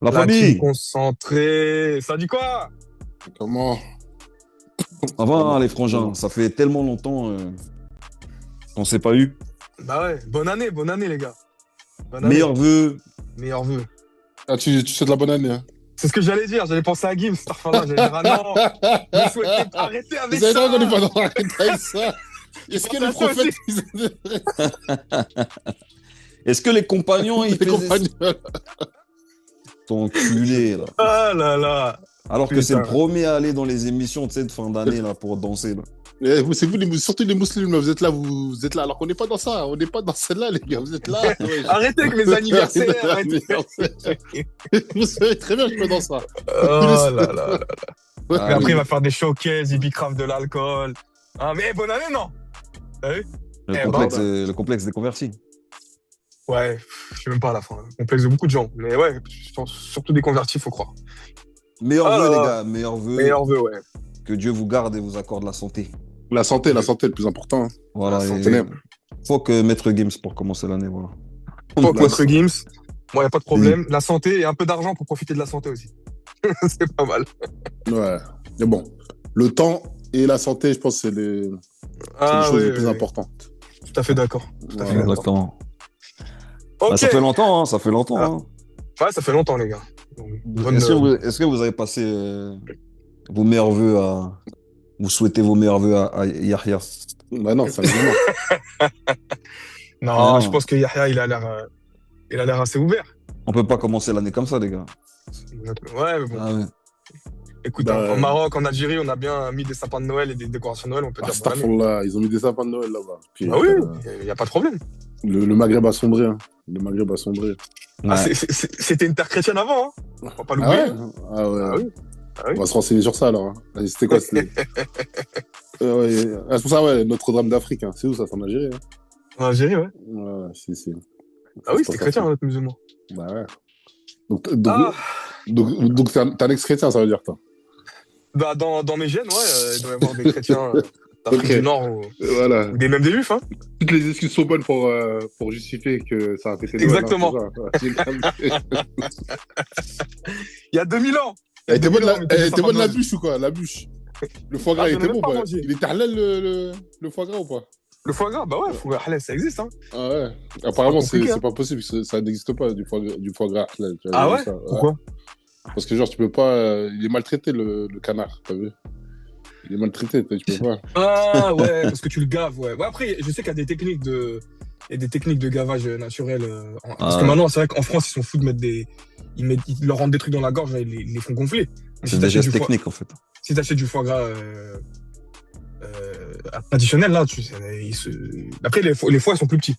La La team famille! concentrée. Ça dit quoi? Comment? Ça va, Comment? les frangins? Comment? Ça fait tellement longtemps qu'on s'est pas eu. Bah ouais, bonne année, les gars. Bonne année. Meilleurs vœux. Meilleurs vœux. Ah, tu souhaites la bonne année, hein? C'est ce que j'allais dire. J'allais penser à Gims, cette là. J'allais dire, ah non, me souhaitez pas arrêter avec Vous savez ça. qu'on n'est pas dans la avec ça. Je Est-ce que pensais les à ça prophètes, aussi. Est-ce que les compagnons, ils les faisaient ça? compagnons. Ton enculé, là. Ah là là. Alors que c'est le Putain. premier à aller dans les émissions, tu sais, de fin d'année, là, pour danser, là. C'est vous, surtout les musulmans, là, vous êtes là, alors qu'on n'est pas dans ça, on n'est pas dans celle-là, les gars, vous êtes là. Ouais. Arrêtez avec mes anniversaires. Arrêtez. Vous savez très bien que je suis pas dans ça. Oh là là. Ouais. Mais après, il va faire des showcases, il bicrave de l'alcool. Ah, mais bonne année, non? T'as vu? Le complexe des convertis. Ouais, je sais même pas à la fin. Complexe de beaucoup de gens. Mais ouais, je pense surtout des convertis, faut croire. Meilleurs Ah vœux, là les là. gars. Meilleurs vœux. Meilleur vœu, ouais. Que Dieu vous garde et vous accorde la santé. La santé, le plus important. Hein. Voilà. La santé. Faut que Maître Games pour commencer l'année, voilà. Faut que La- notre Gims, bon, y a pas de problème. La santé et un peu d'argent pour profiter de la santé aussi. C'est pas mal. Ouais. Mais bon, le temps et la santé, je pense que c'est les Ah choses oui, les plus oui, importantes. tout à fait d'accord. Tout à fait Voilà. d'accord. Exactement. Ok. Bah, ça fait longtemps, hein. Ça fait longtemps, Ah. hein. Ouais, ça fait longtemps, les gars. Donc, bonne- Est-ce que vous avez passé vos meilleurs vœux à. Vous souhaitez vos meilleurs vœux à Yahya? Bah non, c'est un musulman. Non, Ah, je non. pense que Yahya, il a l'air assez ouvert. On peut pas commencer l'année comme ça, les gars. Ouais, mais bon. Ah ouais. Écoute, Bah, en Maroc, en Algérie, on a bien mis des sapins de Noël et des décorations de Noël, on peut dire bonne année. Astaghfirullah, ils ont mis des sapins de Noël là-bas. Puis, Ah oui, il n'y a pas de problème. le Maghreb a sombré. Hein. Le Maghreb a sombré. Ah, Ouais. c'était une terre chrétienne avant, hein. On va pas Ah l'oublier. ouais? Ah ouais. Ah oui. Ah oui. On va se renseigner sur ça alors. Hein. C'était quoi? C'était... ouais. Ah, c'est pour ça, ouais, Notre-Dame d'Afrique. Hein. C'est où ça? C'est en Algérie. Hein. En Algérie, ouais. Ouais, si. Ah oui, C'est c'était pas chrétien, ça. notre musulman. Bah ouais. Donc, Ah, t'es un ex-chrétien, ça veut dire, toi. bah, dans mes gènes, ouais, il doit y avoir des chrétiens d'Afrique Ok. du Nord Voilà. ou même des juifs, hein. Toutes les excuses sont bonnes pour justifier que ça a fait ses Noël, Exactement. hein, c'est ça. Ouais, Il y a 2000 ans. Il y a Elle était 2000 bonne, ans, on mettait des elle était sapins bonne de la Noël. bûche ou quoi? La bûche. Le foie gras, Ah, il j'en ai était même bon, pas bah. mangé. Il était halal, le foie gras ou pas? Le foie gras, bah ouais, foie gras halal, ça existe, hein. Ah ouais. Apparemment, compliqué, c'est pas possible, ça n'existe pas du foie gras halal. Tu vois, Ah j'ai ouais? vu ça, Pourquoi? Parce que genre, tu peux pas. Il est maltraité, le canard, t'as vu? Il est maltraité, tu peux pas. Ah ouais, parce que tu le gaves, ouais. Ouais, après, je sais qu'il y a des techniques de gavage naturel. Parce que Ah. maintenant, c'est vrai qu'en France, ils sont fous de mettre ils leur rendent des trucs dans la gorge, ils les font gonfler. Mais C'est si des t'achètes gestes du foie, techniques, en fait. si t'achètes du foie gras traditionnel, là, après, les foies, ils sont plus petits.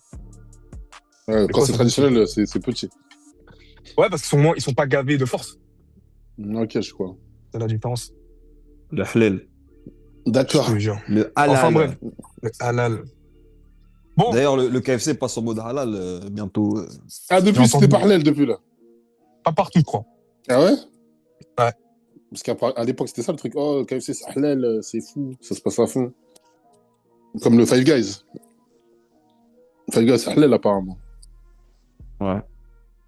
Ouais, quand quoi, c'est ça traditionnel, c'est petit. Ouais, parce ils sont pas gavés de force. Ok, je crois. C'est la différence. Le halal. Je D'accord. te jure. Le halal. Enfin bref, le halal. Bon, D'ailleurs, le KFC passe en mode halal bientôt. Ah, J'ai depuis, c'était entendu. pas halal depuis là. pas partout, je crois. Ah ouais? Ouais. Parce qu'à l'époque, c'était ça le truc. Oh, KFC, c'est halal, c'est fou, ça se passe à fond. Comme le Five Guys. Five Guys, c'est halal apparemment. Ouais.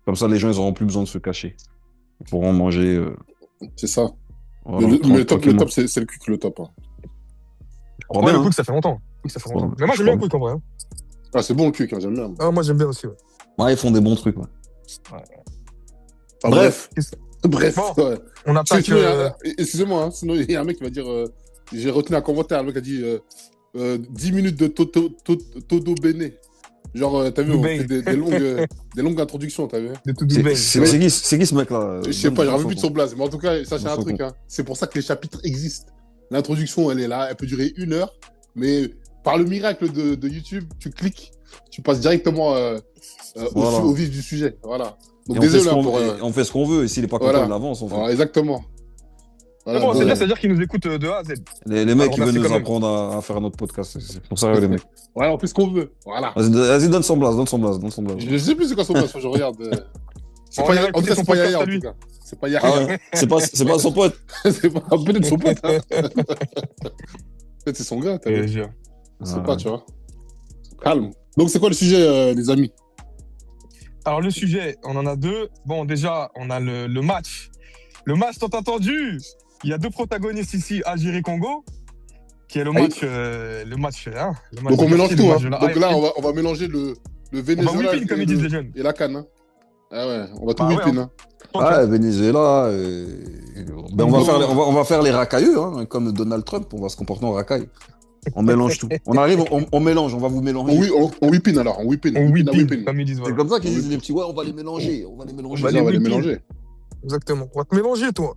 Comme ça, les gens, ils auront plus besoin de se cacher. Ils pourront manger. C'est ça. Voilà, Mais le tranquillement. top, c'est le Quick, le top. Hein. Je crois Ouais, bien, le hein. quick, ça fait longtemps. Quick, ça fait longtemps. Ouais, Mais moi, je j'aime bien le crois. quick, en vrai. Hein. Ah, c'est bon le Quick, hein, j'aime bien. Ah, moi, j'aime bien aussi, ouais. Ouais, ils font des bons trucs. Ouais. Ah, Bref. Bref. Bon. Ouais. On attaque... Sinon, excusez-moi, hein, sinon il y a un mec qui va dire j'ai retenu un commentaire, un mec a dit 10 minutes de Todo Bene. Genre, t'as vu, on Dubaï. fait des longues introductions, t'as vu? de tout C'est Dubaï. c'est qui ce mec-là? Je sais pas, Donne j'aurais son plus de nom. son blaze, mais en tout cas, sachez Donne un son truc, nom. hein, c'est pour ça que les chapitres existent. L'introduction, elle est là, elle peut durer 1 heure, mais par le miracle de YouTube, tu cliques, tu passes directement Voilà. au vif du sujet. Voilà. Et Donc on fait désolé ce hein, qu'on pour. et on fait ce qu'on veut. Et s'il est pas content, Voilà. il avance. En fait. Voilà, exactement. Mais Voilà, bon, c'est donc, bien, c'est-à-dire qu'ils nous écoutent de A à Z. Les mecs, Alors, ils veulent merci nous quand même. apprendre à faire notre podcast. C'est pour ça, les mecs. voilà, on fait ce qu'on veut. Voilà. Vas-y, donne son blase, donne son blase, donne son blase. Je sais plus c'est quoi son blaze, faut que je regarde. C'est On pas ira en tout écouter cas, son c'est pas podcast Yaya, à en lui. tout cas. C'est pas Ah Yaya. ouais, c'est pas son pote. C'est pas peut-être son pote. Hein. Peut-être c'est son gars, t'as vu. Je jure. On sait pas, tu vois. Calme. Donc, c'est quoi le sujet, les amis? Alors, le sujet, on en a deux. Bon, déjà, on a le match. Le match tant attendu. Il y a deux protagonistes ici, Algérie-Congo, qui est le Aïe. match, le match Donc de on mélange quartier, le tout, match hein. de la Donc hype. là, on va mélanger le On va Venezuela whipping, comme ils disent les jeunes. et la CAN. Hein. Ah ouais, on va tout Bah ouais, whipping. hein. Hein. Ok, Ah, hein. Venezuela, ben Congo, on va faire les racailleux, hein, comme Donald Trump, on va se comporter en racaille. On mélange tout. On arrive, on mélange, on va vous mélanger. On whipping alors, on whipping. on Whipping à whipping, whipping. comme ils disent, C'est voilà. comme ça qu'ils On disent les whipping. petits, ouais, on va les mélanger, on va les On mélanger. va C'est les ça, on va les whipping. mélanger. Exactement. On va te mélanger, toi.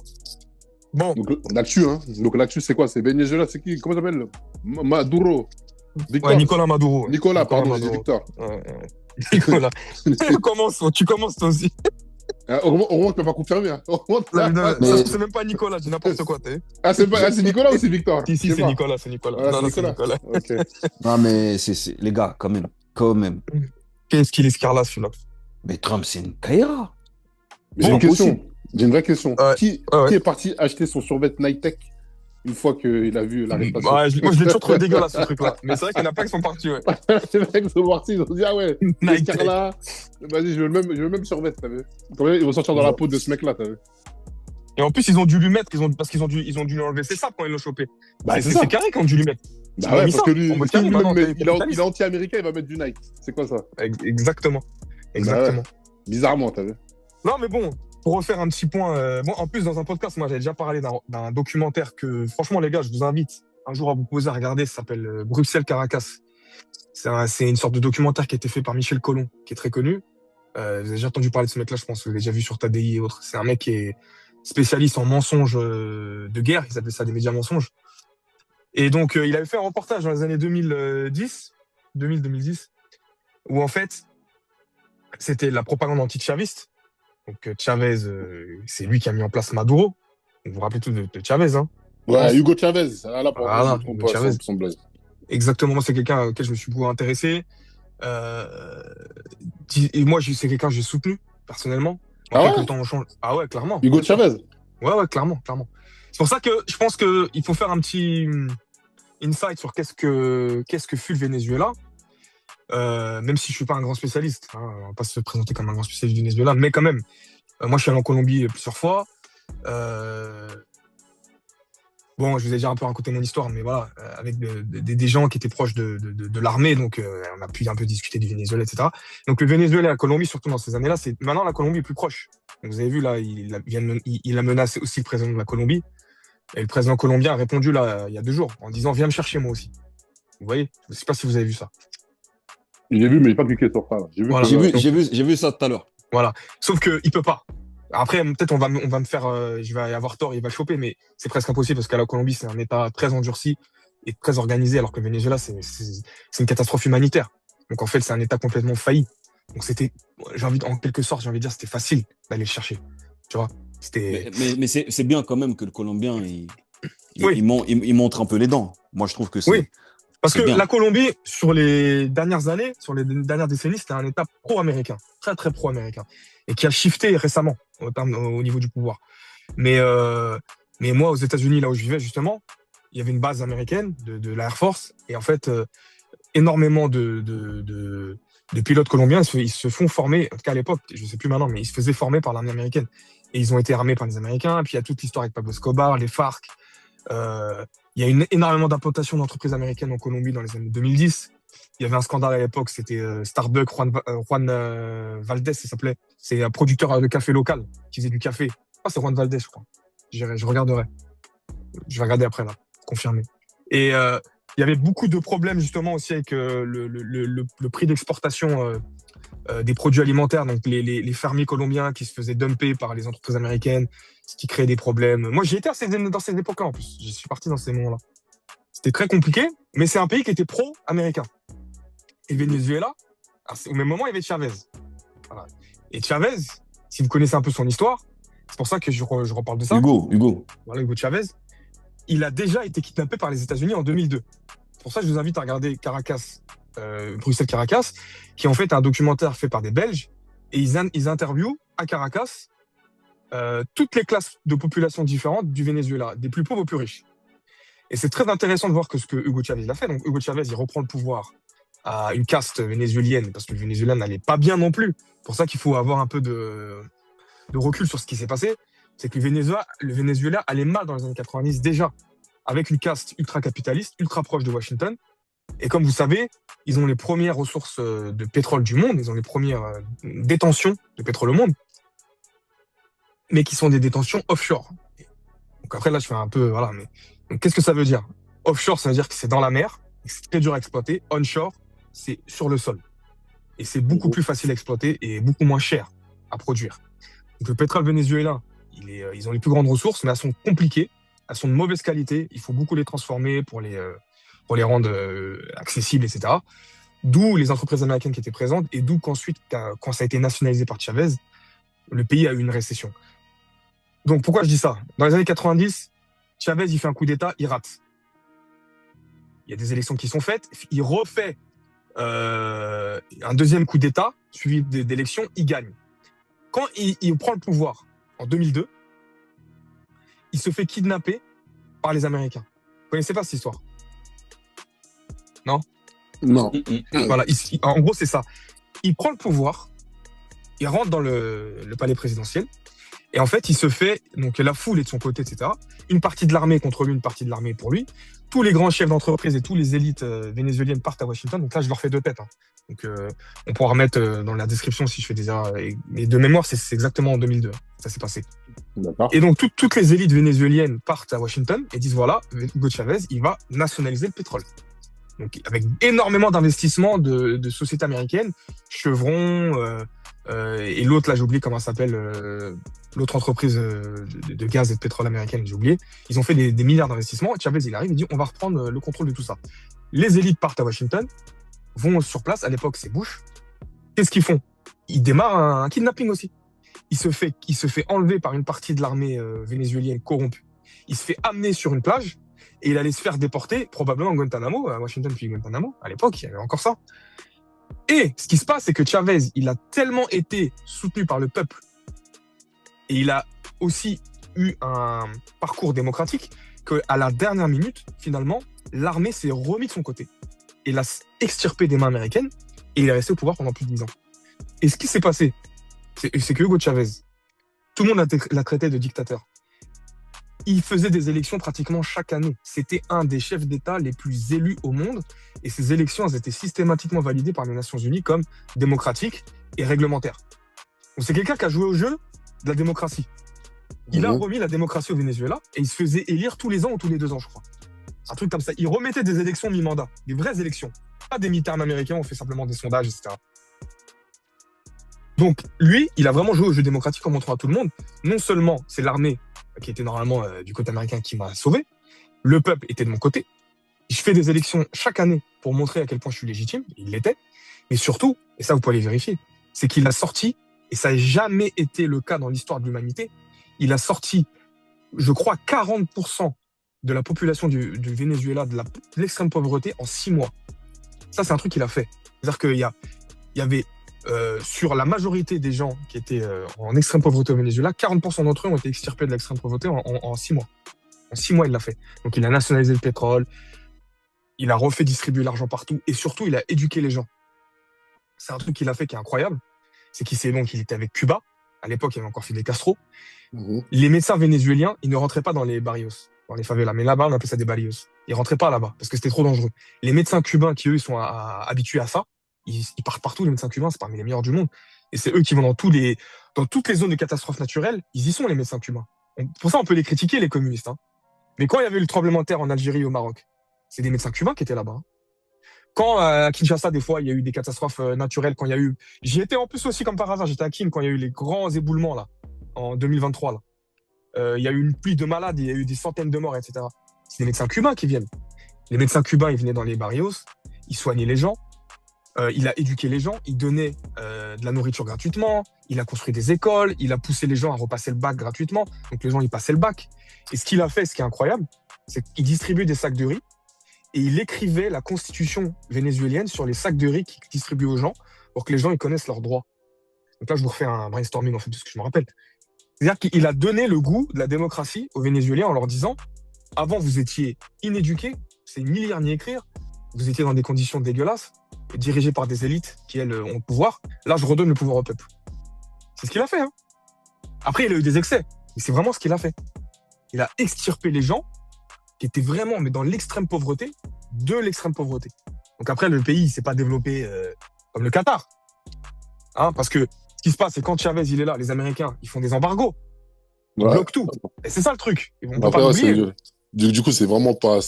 Bon, Donc l'actu, hein. Donc l'actu, c'est quoi? C'est Venezuela, c'est qui? Comment ça s'appelle? Maduro. ouais, Victor. Nicolas Maduro. Ouais. Nicolas, pardon, j'ai dit Maduro. Victor. Ouais, ouais. Nicolas. Tu commences toi aussi. Au moins, tu peux pas confirmer. Hein. Mais- C'est même pas Nicolas, je dis n'importe quoi, t'as vu. C'est Nicolas ou c'est Victor? Si, Je sais c'est pas. Nicolas, c'est Nicolas. Voilà, Non, c'est non, c'est Nicolas. Nicolas. Ok. Non, mais les gars, quand même. Qu'est-ce qu'il est scarlat, celui-là? Mais Trump, c'est une caïra. Mais j'ai Bon, une question. aussi. J'ai une vraie question. Ouais. Qui Ouais. est parti acheter son survêt Nike une fois qu'il a vu l'arrestation? Ouais, moi, je l'ai toujours trouvé dégueulasse, ce truc-là. Mais c'est vrai qu'il y en a pas qui sont partis, ouais. Les mecs sont partis, ils ont dit ah ouais, Nike. là, vas-y, je veux le même survêt, t'as vu? Quand même, ils vont sortir dans la peau de ce mec-là, t'as vu? Et en plus, ils ont dû lui mettre, parce qu'ils ont dû lui enlever ses sapes quand ils l'ont chopé. Bah, c'est c'est ça. carré qu'ils ont dû lui mettre. Bah Ils ont ouais, mis parce ça, que lui, en mode carré, lui-même, maintenant, il est capitaliste. anti-américain, il va mettre du Nike. C'est quoi ça? Exactement. Exactement. Bizarrement, t'as vu? Non, mais bon, pour refaire un petit point, bon, en plus, dans un podcast, moi, j'avais déjà parlé d'un documentaire que, franchement, les gars, je vous invite un jour à vous poser à regarder. Ça s'appelle Bruxelles-Caracas. C'est une sorte de documentaire qui a été fait par Michel Collomb, qui est très connu. Vous avez déjà entendu parler de ce mec-là, je pense. Vous l'avez déjà vu sur Tadi et autres. C'est un mec qui est spécialiste en mensonges de guerre. Ils appellent ça des médias mensonges. Et donc, il avait fait un reportage dans les années 2010, où en fait, c'était la propagande anti-chaviste. Donc, Chavez, c'est lui qui a mis en place Maduro. Vous vous rappelez tous de Chavez, hein? Ouais, Hugo Chavez. Ah, là, pour Voilà, moi, je me trompe Hugo pas, Chavez. son blaze. Exactement, moi, c'est quelqu'un auquel je me suis beaucoup intéressé. Et moi, c'est quelqu'un que j'ai soutenu, personnellement. Ah ouais? Quelques temps, on change. Ah ouais, clairement. Hugo Chavez. Ouais, clairement. C'est pour ça que je pense qu'il faut faire un petit insight sur qu'est-ce que fut le Venezuela. Même si je suis pas un grand spécialiste, hein, on va pas se présenter comme un grand spécialiste du Venezuela, mais quand même, moi je suis allé en Colombie plusieurs fois. Bon, je vous ai déjà un peu raconté mon histoire, mais voilà, avec des gens qui étaient proches de l'armée, donc on a pu un peu discuter du Venezuela, etc. Donc le Venezuela et la Colombie, surtout dans ces années-là, maintenant la Colombie est plus proche. Donc, vous avez vu là, il a menacé aussi le président de la Colombie, et le président colombien a répondu là il y a 2 jours en disant viens me chercher moi aussi. Vous voyez, je sais pas si vous avez vu ça. J'ai vu, mais j'ai pas cliqué sur ça. Là. Voilà. J'ai vu ça tout à l'heure. Voilà. Sauf qu'il peut pas. Après, peut-être on va me faire, je vais avoir tort, il va le choper, mais c'est presque impossible parce qu'à la Colombie, c'est un État très endurci et très organisé, alors que le Venezuela, c'est une catastrophe humanitaire. Donc en fait, c'est un État complètement failli. Donc en quelque sorte, j'ai envie de dire, c'était facile d'aller le chercher. Tu vois, c'était. Mais c'est bien quand même que le Colombien, Oui. il montre un peu les dents. Moi, je trouve que c'est. Oui. Parce que bien. la Colombie, sur les dernières années, sur les dernières décennies, c'était un État pro-américain, très très pro-américain, et qui a shifté récemment au niveau du pouvoir. Mais moi, aux États-Unis, là où je vivais justement, il y avait une base américaine de la Air Force, et en fait, énormément de pilotes colombiens, ils se font former, en tout cas à l'époque, je ne sais plus maintenant, mais ils se faisaient former par l'armée américaine. Et ils ont été armés par les Américains, puis il y a toute l'histoire avec Pablo Escobar, les FARC. Il y a énormément d'implantations d'entreprises américaines en Colombie dans les années 2010. Il y avait un scandale à l'époque, c'était Starbucks, Juan Valdez, ça s'appelait. C'est un producteur de café local qui faisait du café. Ah, c'est Juan Valdez, je crois. Je regarderai. Je vais regarder après, là, confirmé. Et il y avait beaucoup de problèmes justement aussi avec le prix d'exportation des produits alimentaires, donc les fermiers colombiens qui se faisaient dumper par les entreprises américaines, ce qui créait des problèmes. Moi, j'y étais dans ces époques-là en plus. Je suis parti dans ces moments-là. C'était très compliqué, mais c'est un pays qui était pro-américain. Et Venezuela, au même moment, il y avait Chavez. Voilà. Et Chavez, si vous connaissez un peu son histoire, c'est pour ça que je reparle de ça. Hugo. Voilà, Hugo Chavez. Il a déjà été kidnappé par les États-Unis en 2002. C'est pour ça que je vous invite à regarder Bruxelles-Caracas, qui est en fait un documentaire fait par des Belges, et ils interviewent à Caracas toutes les classes de population différentes du Venezuela, des plus pauvres aux plus riches. Et c'est très intéressant de voir que ce que Hugo Chavez a fait. Donc Hugo Chavez, il reprend le pouvoir à une caste vénézuélienne, parce que le Venezuela n'allait pas bien non plus. C'est pour ça qu'il faut avoir un peu de recul sur ce qui s'est passé. C'est que le Venezuela allait mal dans les années 90 déjà, avec une caste ultra-capitaliste, ultra proche de Washington. Et comme vous savez, ils ont les premières ressources de pétrole du monde, ils ont les premières détentions de pétrole au monde, mais qui sont des détentions offshore. Donc après, là, je fais un peu... Voilà, mais... Donc, qu'est-ce que ça veut dire? Offshore, ça veut dire que c'est dans la mer, et que c'est très dur à exploiter. Onshore, c'est sur le sol. Et c'est beaucoup plus facile à exploiter et beaucoup moins cher à produire. Donc le pétrole vénézuélien, ils ont les plus grandes ressources, mais elles sont compliquées, elles sont de mauvaise qualité, il faut beaucoup les transformer pour les rendre accessibles, etc. D'où les entreprises américaines qui étaient présentes, et d'où qu'ensuite, quand ça a été nationalisé par Chavez, le pays a eu une récession. Donc pourquoi je dis ça? Dans les années 90, Chavez, il fait un coup d'État, il rate. Il y a des élections qui sont faites, il refait un deuxième coup d'État, suivi d'élections, il gagne. Quand il prend le pouvoir en 2002, il se fait kidnapper par les Américains. Vous connaissez pas cette histoire? Non? Non. Voilà, en gros, c'est ça. Il prend le pouvoir, il rentre dans le palais présidentiel, et en fait, il se fait, donc la foule est de son côté, etc. Une partie de l'armée contre lui, une partie de l'armée pour lui. Tous les grands chefs d'entreprise et tous les élites vénézuéliennes partent à Washington. Donc là, je leur fais de tête. Hein. Donc on pourra remettre dans la description si je fais des erreurs. Mais de mémoire, c'est exactement en 2002. Ça s'est passé. D'accord. Et donc toutes les élites vénézuéliennes partent à Washington et disent voilà, Hugo Chavez, il va nationaliser le pétrole. Donc avec énormément d'investissements de sociétés américaines, Chevron et l'autre là, j'ai oublié comment ça s'appelle, l'autre entreprise de gaz et de pétrole américaine, j'ai oublié. Ils ont fait des milliards d'investissements. Chavez, il arrive, il dit on va reprendre le contrôle de tout ça. Les élites partent à Washington, vont sur place. À l'époque, c'est Bush. Qu'est-ce qu'ils font? Ils démarrent un kidnapping aussi. Il se fait enlever par une partie de l'armée vénézuélienne corrompue. Il se fait amener sur une plage et il allait se faire déporter, probablement à Guantanamo, à Washington puis Guantanamo. À l'époque, il y avait encore ça. Et ce qui se passe, c'est que Chavez, il a tellement été soutenu par le peuple et il a aussi eu un parcours démocratique qu'à la dernière minute, finalement, l'armée s'est remise de son côté. Et l'a extirpé des mains américaines et il est resté au pouvoir pendant plus de 10 ans. Et ce qui s'est passé, c'est que Hugo Chavez, tout le monde l'a traité de dictateur. Il faisait des élections pratiquement chaque année. C'était un des chefs d'État les plus élus au monde. Et ces élections, elles étaient systématiquement validées par les Nations Unies comme démocratiques et réglementaires. Donc c'est quelqu'un qui a joué au jeu de la démocratie. Il a remis la démocratie au Venezuela et il se faisait élire tous les ans ou tous les 2 ans, je crois. Un truc comme ça. Il remettait des élections mi-mandat, des vraies élections. Pas des midterms américains, on fait simplement des sondages, etc. Donc, lui, il a vraiment joué au jeu démocratique en montrant à tout le monde. Non seulement c'est l'armée qui était normalement du côté américain qui m'a sauvé, le peuple était de mon côté. Je fais des élections chaque année pour montrer à quel point je suis légitime, il l'était. Mais surtout, et ça vous pouvez aller vérifier, c'est qu'il a sorti, et ça n'a jamais été le cas dans l'histoire de l'humanité, il a sorti, je crois, 40% de la population du Venezuela, de l'extrême pauvreté en 6 mois. Ça, c'est un truc qu'il a fait. C'est-à-dire qu'il y avait sur la majorité des gens qui étaient en extrême pauvreté au Venezuela, 40% d'entre eux ont été extirpés de l'extrême pauvreté en 6 mois. En 6 mois, il l'a fait. Donc, il a nationalisé le pétrole, il a refait distribuer l'argent partout, et surtout, il a éduqué les gens. C'est un truc qu'il a fait qui est incroyable. C'est qu'il était avec Cuba. À l'époque, il y avait encore Fidel Castro. Les médecins vénézuéliens, ils ne rentraient pas dans les barrios, dans les favelas. Mais là-bas, on appelait ça des barrios. Ils rentraient pas là-bas, parce que c'était trop dangereux. Les médecins cubains, qui eux, sont habitués à ça, ils partent partout, les médecins cubains, c'est parmi les meilleurs du monde. Et c'est eux qui vont dans toutes les zones de catastrophes naturelles, ils y sont, les médecins cubains. Pour ça, on peut les critiquer, les communistes. Hein. Mais quand il y avait eu le tremblement de terre en Algérie et au Maroc, c'est des médecins cubains qui étaient là-bas. Hein. Quand à Kinshasa, des fois, il y a eu des catastrophes naturelles, quand il y a eu... J'y étais en plus aussi, comme par hasard, j'étais à Kin quand il y a eu les grands éboulements, là, en 2023, là. Il y a eu une pluie de malades, il y a eu des centaines de morts, etc. C'est des médecins cubains qui viennent. Les médecins cubains, ils venaient dans les barrios, ils soignaient les gens, il a éduqué les gens, il donnait de la nourriture gratuitement, il a construit des écoles, il a poussé les gens à repasser le bac gratuitement, donc les gens, ils passaient le bac. Et ce qu'il a fait, ce qui est incroyable, c'est qu'il distribuait des sacs de riz et il écrivait la constitution vénézuélienne sur les sacs de riz qu'il distribuait aux gens pour que les gens ils connaissent leurs droits. Donc là, je vous refais un brainstorming en fait de ce que je me rappelle. C'est-à-dire qu'il a donné le goût de la démocratie aux Vénézuéliens en leur disant avant, vous étiez inéduqués, c'est ni lire ni écrire, vous étiez dans des conditions dégueulasses, dirigées par des élites qui, elles, ont le pouvoir. Là, je redonne le pouvoir au peuple. C'est ce qu'il a fait. Hein. Après, il a eu des excès. Mais c'est vraiment ce qu'il a fait. Il a extirpé les gens qui étaient vraiment mais dans l'extrême pauvreté, de l'extrême pauvreté. Donc après, le pays ne s'est pas développé comme le Qatar. Hein, parce que ce qui se passe, c'est quand Chavez il est là, les Américains, ils font des embargos. Ils bloquent tout. Et c'est ça le truc. On ne peut Après, pas ouais, l'oublier. du coup, c'est vraiment pas.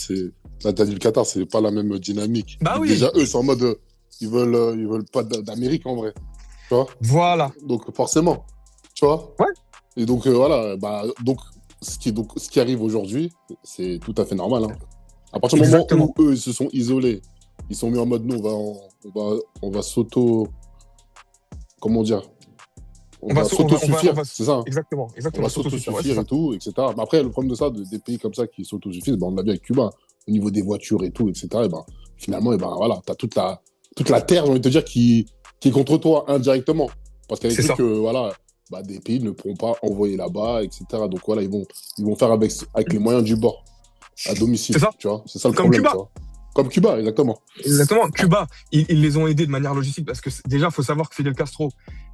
Là, t'as dit le Qatar, c'est pas la même dynamique. Bah oui. Déjà, eux, c'est en mode. Ils veulent pas d'Amérique en vrai. Tu vois? Voilà. Donc, forcément. Tu vois? Ouais. Et donc, voilà. Donc, ce qui arrive aujourd'hui, c'est tout à fait normal. Hein. À partir du moment Exactement. où eux, ils se sont isolés, ils sont mis en mode nous, on va s'auto. Comment dire? On va s'autosuffire, c'est ça. Hein. Exactement. On va s'autosuffire et tout, etc. Mais après, le problème de ça, des pays comme ça qui s'autosuffisent, on l'a vu avec Cuba, au niveau des voitures et tout, etc. Et finalement, voilà, t'as toute la terre, j'ai envie de te dire, qui est contre toi indirectement. Parce qu'il y a des trucs que, voilà, des pays ne pourront pas envoyer là-bas, etc. Donc voilà, ils vont faire avec les moyens du bord, à domicile. C'est ça. Tu vois, c'est ça le Comme problème. Cuba. Tu vois. Comme Cuba, exactement. Exactement. Cuba, ils les ont aidés de manière logistique parce que déjà, il faut savoir que Fidel Castro,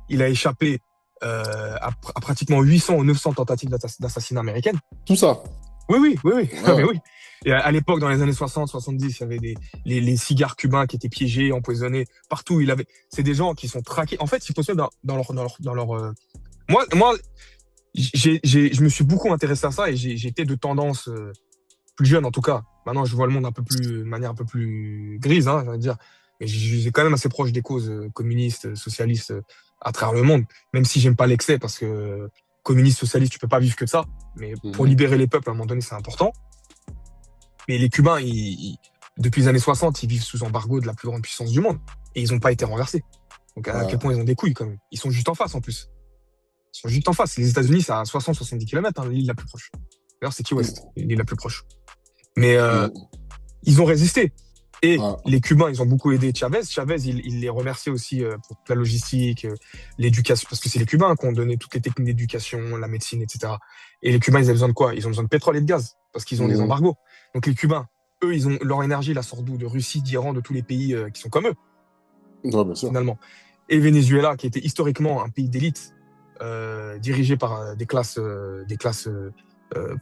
il a échappé à pratiquement 800 ou 900 tentatives d'assassinat américaines. Tout ça. Oui. Ouais. Mais oui. Et à l'époque, dans les années 60, 70, il y avait les cigares cubains qui étaient piégés, empoisonnés. Partout, c'est des gens qui sont traqués. En fait, il faut se mettre dans leur. Moi, je me suis beaucoup intéressé à ça et j'ai été de tendance plus jeune, en tout cas. Maintenant, je vois le monde de manière un peu plus grise, hein, j'ai dire. Mais j'ai quand même assez proche des causes communistes, socialistes à travers le monde, même si j'aime pas l'excès, parce que communiste, socialiste, tu peux pas vivre que de ça. Mais pour libérer les peuples, à un moment donné, c'est important. Mais les Cubains, depuis les années 60, ils vivent sous embargo de la plus grande puissance du monde. Et ils n'ont pas été renversés. Donc à quel point ils ont des couilles, quand même. Ils sont juste en face, en plus. Ils sont juste en face. Les États-Unis, c'est à 60-70 km, hein, l'île la plus proche. D'ailleurs, c'est Key West, l'île la plus proche. Mais ils ont résisté. Et les Cubains, ils ont beaucoup aidé Chavez. Chavez, il les remerciait aussi pour toute la logistique, l'éducation, parce que c'est les Cubains qui ont donné toutes les techniques d'éducation, la médecine, etc. Et les Cubains, ils avaient besoin de quoi? Ils ont besoin de pétrole et de gaz, parce qu'ils ont les embargos. Donc les Cubains, eux, ils ont leur énergie, la sort d'où? De Russie, d'Iran, de tous les pays qui sont comme eux, bien sûr. finalement. Et Venezuela, qui était historiquement un pays d'élite, dirigé par des classes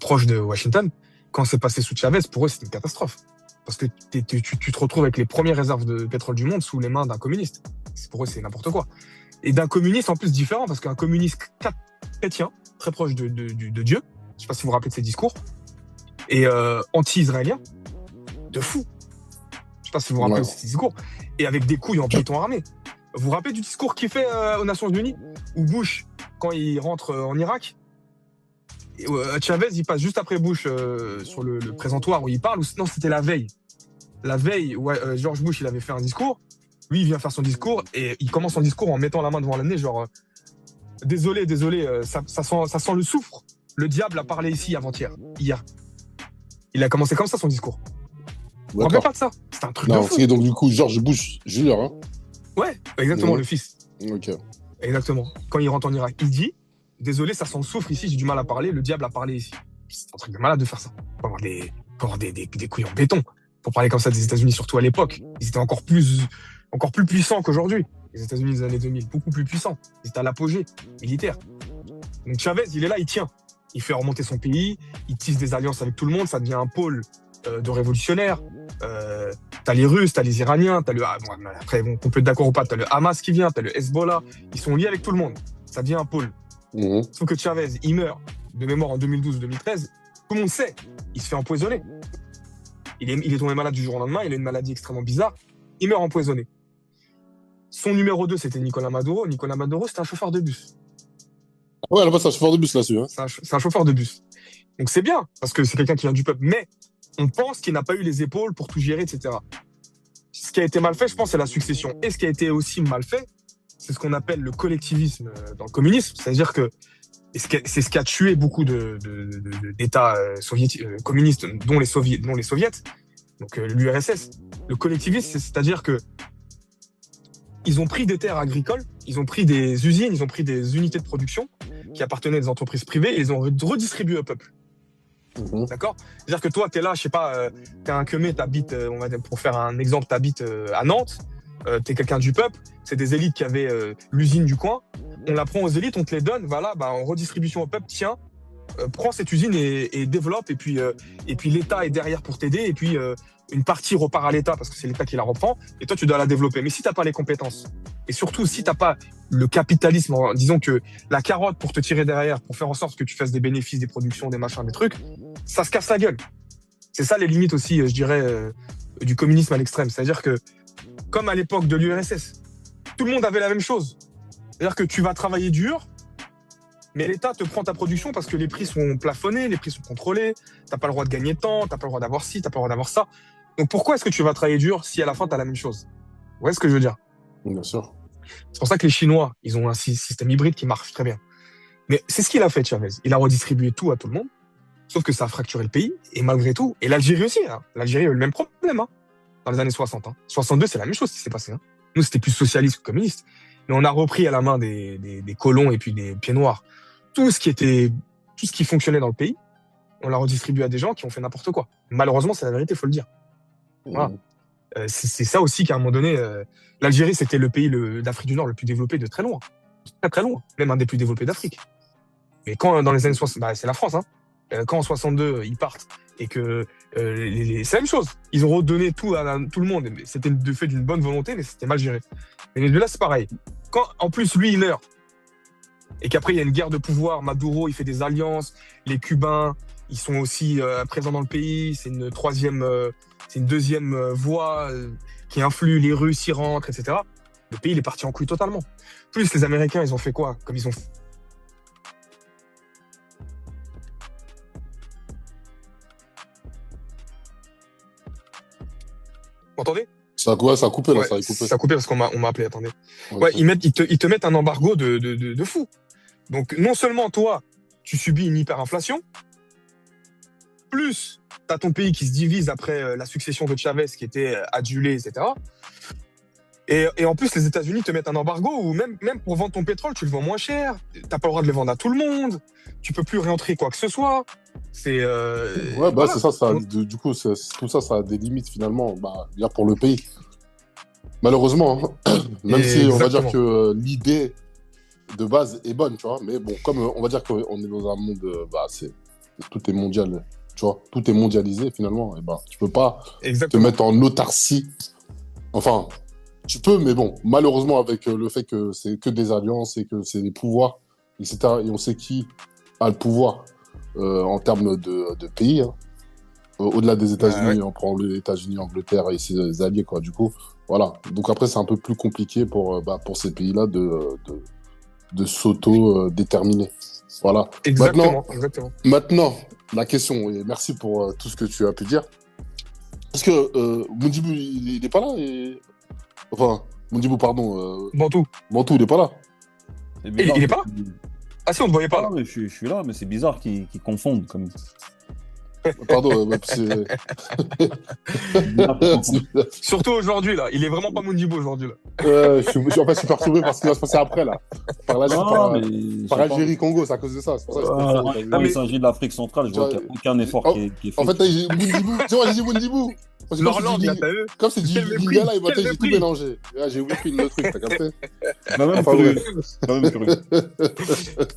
proches de Washington, quand c'est passé sous Chavez, pour eux, c'était une catastrophe. Parce que tu te retrouves avec les premières réserves de pétrole du monde sous les mains d'un communiste. Pour eux, c'est n'importe quoi. Et d'un communiste, en plus, différent, parce qu'un communiste chrétien, très proche de Dieu, je ne sais pas si vous vous rappelez de ses discours, et anti-israélien, de fou. Je ne sais pas si vous vous rappelez de ses discours, et avec des couilles en béton armé. Vous vous rappelez du discours qu'il fait aux Nations Unies, où Bush, quand il rentre en Irak, Chavez, il passe juste après Bush sur le présentoir où il parle, ou non, c'était la veille. La veille, George Bush, il avait fait un discours. Lui, il vient faire son discours et il commence son discours en mettant la main devant l'année, genre désolé, ça sent le soufre. Le diable a parlé ici hier. Il a commencé comme ça son discours. Vous ne vous rappelez pas de ça? C'est un truc de fou. Donc, du coup, George Bush Jr. Hein. Ouais, exactement, le fils. Ok. Exactement. Quand il rentre en Irak, il dit désolé, ça sent le soufre ici, j'ai du mal à parler, le diable a parlé ici. C'est un truc de malade de faire ça. Faut avoir des couilles en béton. Pour parler comme ça des États-Unis, surtout à l'époque. Ils étaient encore plus puissants qu'aujourd'hui. Les États-Unis des années 2000, beaucoup plus puissants. Ils étaient à l'apogée militaire. Donc Chavez, il est là, il tient. Il fait remonter son pays, il tisse des alliances avec tout le monde, ça devient un pôle de révolutionnaires. T'as les Russes, t'as les Iraniens, t'as après, qu'on peut être d'accord ou pas, t'as le Hamas qui vient, t'as le Hezbollah. Ils sont liés avec tout le monde. Ça devient un pôle. Sauf que Chavez, il meurt de mémoire en 2012-2013. Tout le monde sait, il se fait empoisonner. Il est tombé malade du jour au lendemain, il a une maladie extrêmement bizarre. Il meurt empoisonné. Son numéro 2, c'était Nicolás Maduro. Nicolás Maduro, c'était un chauffeur de bus. Ouais, là-bas, c'est un chauffeur de bus là-dessus. Hein. C'est un chauffeur de bus. Donc c'est bien, parce que c'est quelqu'un qui vient du peuple. Mais on pense qu'il n'a pas eu les épaules pour tout gérer, etc. Ce qui a été mal fait, je pense, c'est la succession. Et ce qui a été aussi mal fait, c'est ce qu'on appelle le collectivisme dans le communisme. C'est-à-dire que c'est ce qui a tué beaucoup d'États soviétiques, communistes, dont les soviets, donc l'URSS. Le collectivisme, c'est-à-dire que ils ont pris des terres agricoles, ils ont pris des usines, ils ont pris des unités de production qui appartenaient à des entreprises privées et ils ont redistribué au peuple. D'accord? C'est-à-dire que toi, tu es là, je sais pas, t'es un queumé, t'habites, on va dire, pour faire un exemple, t'habites à Nantes, t'es quelqu'un du peuple, c'est des élites qui avaient l'usine du coin, on la prend aux élites, on te les donne, voilà, bah, en redistribution au peuple, tiens, prends cette usine et développe, et puis l'État est derrière pour t'aider, et puis une partie repart à l'État parce que c'est l'État qui la reprend, et toi tu dois la développer. Mais si t'as pas les compétences, et surtout si t'as pas le capitalisme, disons que la carotte pour te tirer derrière, pour faire en sorte que tu fasses des bénéfices, des productions, des machins, des trucs, ça se casse la gueule. C'est ça les limites aussi, je dirais, du communisme à l'extrême. C'est-à-dire que, comme à l'époque de l'URSS, tout le monde avait la même chose. C'est-à-dire que tu vas travailler dur, mais l'État te prend ta production parce que les prix sont plafonnés, les prix sont contrôlés, t'as pas le droit de gagner tant, t'as pas le droit d'avoir ci, t'as pas le droit d'avoir ça. Donc pourquoi est-ce que tu vas travailler dur si à la fin t'as la même chose? Vous voyez ce que je veux dire? Bien sûr. C'est pour ça que les Chinois, ils ont un système hybride qui marche très bien. Mais c'est ce qu'il a fait, Chavez. Il a redistribué tout à tout le monde, sauf que ça a fracturé le pays, et malgré tout, et l'Algérie aussi, hein. L'Algérie a eu le même problème, hein, dans les années 60. Hein. 62, c'est la même chose qui s'est passé. Hein. Nous, c'était plus socialiste que communiste. Mais on a repris à la main des colons et puis des pieds noirs tout ce qui fonctionnait dans le pays. On l'a redistribué à des gens qui ont fait n'importe quoi. Malheureusement, c'est la vérité, faut le dire. Voilà. C'est ça aussi qu'à un moment donné, l'Algérie, c'était le pays d'Afrique du Nord le plus développé de très loin. Très, très loin. Même un des plus développés d'Afrique. Mais quand, dans les années 60, bah, c'est la France, hein. Quand en 62, ils partent et que c'est la même chose. Ils ont redonné tout à tout le monde. C'était de fait d'une bonne volonté, mais c'était mal géré. Et là, c'est pareil. Quand, en plus, lui, il meurt, et qu'après, il y a une guerre de pouvoir, Maduro, il fait des alliances, les Cubains, ils sont aussi présents dans le pays, c'est une deuxième voie qui influe, les Russes y rentrent, etc. Le pays, il est parti en couille totalement. Plus, les Américains, ils ont fait quoi? Comme ils ont... Vous entendez? Ça a coupé, là, Ouais, ça a coupé. ça a coupé parce qu'on m'a appelé, attendez. Ok. Ouais, ils te mettent un embargo de fou. Donc, non seulement toi, tu subis une hyperinflation, plus tu as ton pays qui se divise après la succession de Chavez qui était adulé, etc. Et en plus, les États-Unis te mettent un embargo où même pour vendre ton pétrole, tu le vends moins cher, t'as pas le droit de le vendre à tout le monde, tu peux plus réentrer quoi que ce soit. C'est Ouais, bah, voilà. c'est ça, du coup, tout ça, ça a des limites finalement, bah, bien pour le pays. Malheureusement, hein. Même si on va dire Exactement. que l'idée de base est bonne, tu vois, mais bon, comme on va dire qu'on est dans un monde, bah, tout est mondial, tu vois, tout est mondialisé finalement, et bah, tu peux pas te Exactement. mettre en autarcie. Enfin, tu peux, mais bon, malheureusement, avec le fait que c'est que des alliances et que c'est des pouvoirs, etc., et on sait qui a le pouvoir en termes de pays, hein. Au-delà des États-Unis, Ouais. on prend les États-Unis, Angleterre et ses alliés, quoi, du coup. Voilà. Donc après, c'est un peu plus compliqué pour ces pays-là de s'auto-déterminer. Voilà. Exactement. Exactement. Maintenant, la question, et merci pour tout ce que tu as pu dire. Parce que Mundibou, il est pas là Enfin, Mundibou, pardon. Bantou. Bantou, il est pas là. C'est bizarre Il est pas là? Ah si, on ne voyait pas Ah, là. mais je suis là, mais c'est bizarre qu'ils confondent. Pardon, Bizarre qu'ils confondent. Surtout aujourd'hui là. Il est vraiment pas Mundibo aujourd'hui là. en fait, je suis perturbé par ce qui va se passer après, là. Non, mais je Par sais pas. Algérie-Congo, c'est à cause de ça. C'est pour ça que je confonds, t'as vu. Quand mais- il s'agit de l'Afrique centrale, je vois qu'il n'y a aucun effort Oh, qui est En fait. fait, j'ai Mundibou. Tu vois, j'ai dit Mundibou. Parce que L'Orlande, là, t'as vu? comme c'est du Quel mépris, Lingala, et quel j'ai tout mépris. mélangé. Là, j'ai oublié le truc, t'as capté? Bah, même Enfin, curieux. bref. Bah, même curieux.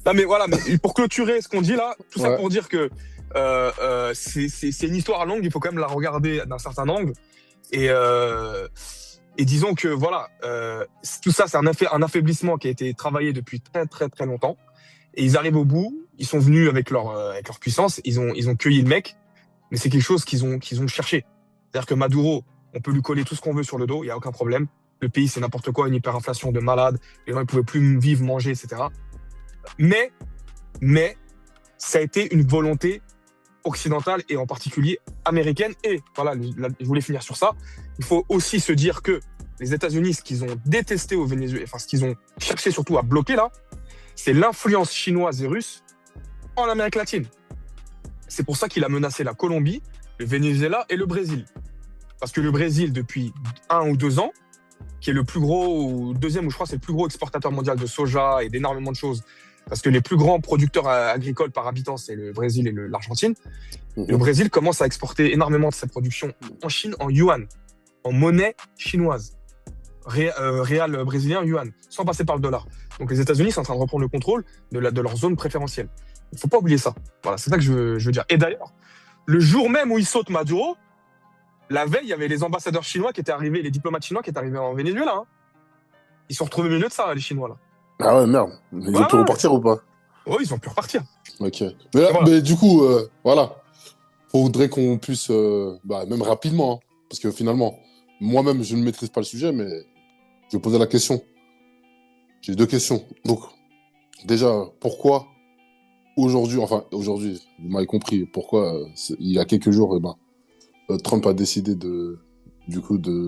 Non mais voilà, mais pour clôturer ce qu'on dit là, tout ça Ouais. pour dire que c'est une histoire longue, il faut quand même la regarder d'un certain angle. Et disons que voilà, tout ça c'est un affaiblissement qui a été travaillé depuis très très très longtemps. Et ils arrivent au bout, ils sont venus avec leur puissance, ils ont cueilli le mec, mais c'est quelque chose qu'ils ont cherché. C'est-à-dire que Maduro, on peut lui coller tout ce qu'on veut sur le dos, il y a aucun problème. Le pays c'est n'importe quoi, une hyperinflation de malade, les gens ils pouvaient plus vivre, manger, etc. Mais ça a été une volonté occidentale et en particulier américaine. Et voilà, je voulais finir sur ça. Il faut aussi se dire que les États-Unis, ce qu'ils ont détesté au Venezuela, enfin ce qu'ils ont cherché surtout à bloquer là, c'est l'influence chinoise et russe en Amérique latine. C'est pour ça qu'il a menacé la Colombie, le Venezuela et le Brésil. Parce que le Brésil, depuis 1 ou 2 ans, qui est le plus gros, ou deuxième, ou je crois c'est le plus gros exportateur mondial de soja et d'énormément de choses, parce que les plus grands producteurs agricoles par habitant, c'est le Brésil et l'Argentine. Le Brésil commence à exporter énormément de sa production en Chine, en yuan, en monnaie chinoise. réal brésilien, yuan, sans passer par le dollar. Donc les États-Unis sont en train de reprendre le contrôle de leur zone préférentielle. Il ne faut pas oublier ça. Voilà, c'est ça que je veux dire. Et d'ailleurs, le jour même où ils sautent Maduro, la veille, il y avait les ambassadeurs chinois qui étaient arrivés, les diplomates chinois qui étaient arrivés en Venezuela. Hein. Ils se sont retrouvés au milieu de ça, les Chinois, là. Ah ouais, merde. Ils ont pu repartir ou pas? Oui, ils ont pu repartir. Ok. Mais du coup, voilà. Faudrait qu'on puisse, même rapidement, hein, parce que finalement, moi-même, je ne maîtrise pas le sujet, mais je vais poser la question. J'ai 2 questions. Donc, déjà, pourquoi aujourd'hui, vous m'avez compris, pourquoi il y a quelques jours, Trump a décidé de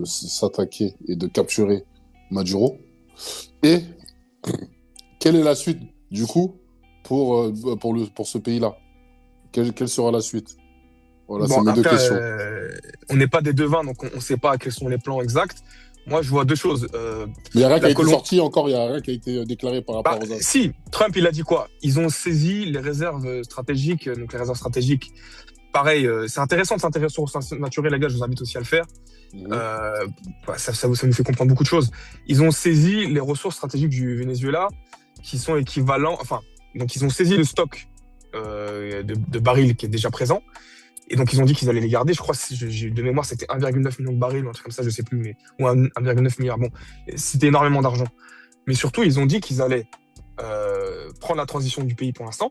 s'attaquer et de capturer Maduro. Et quelle est la suite, du coup, pour ce pays-là? Quelle sera la suite? Voilà, c'est mes 2 questions. On n'est pas des devins, donc on ne sait pas quels sont les plans exacts. Moi, je vois 2 choses. Mais il n'y a rien qui a été sorti encore, il n'y a rien qui a été déclaré par rapport aux autres. Si, Trump, il a dit quoi? Ils ont saisi les réserves stratégiques. Donc, les réserves stratégiques, pareil, c'est intéressant de s'intéresser aux ressources naturelles, les gars, je vous invite aussi à le faire. Ça nous fait comprendre beaucoup de choses. Ils ont saisi les ressources stratégiques du Venezuela qui sont équivalents. Donc, ils ont saisi le stock de barils qui est déjà présent. Et donc, ils ont dit qu'ils allaient les garder. Je crois, de mémoire, c'était 1,9 million de barils, ou un truc comme ça, je sais plus, ou 1,9 milliard. Bon, c'était énormément d'argent. Mais surtout, ils ont dit qu'ils allaient prendre la transition du pays pour l'instant,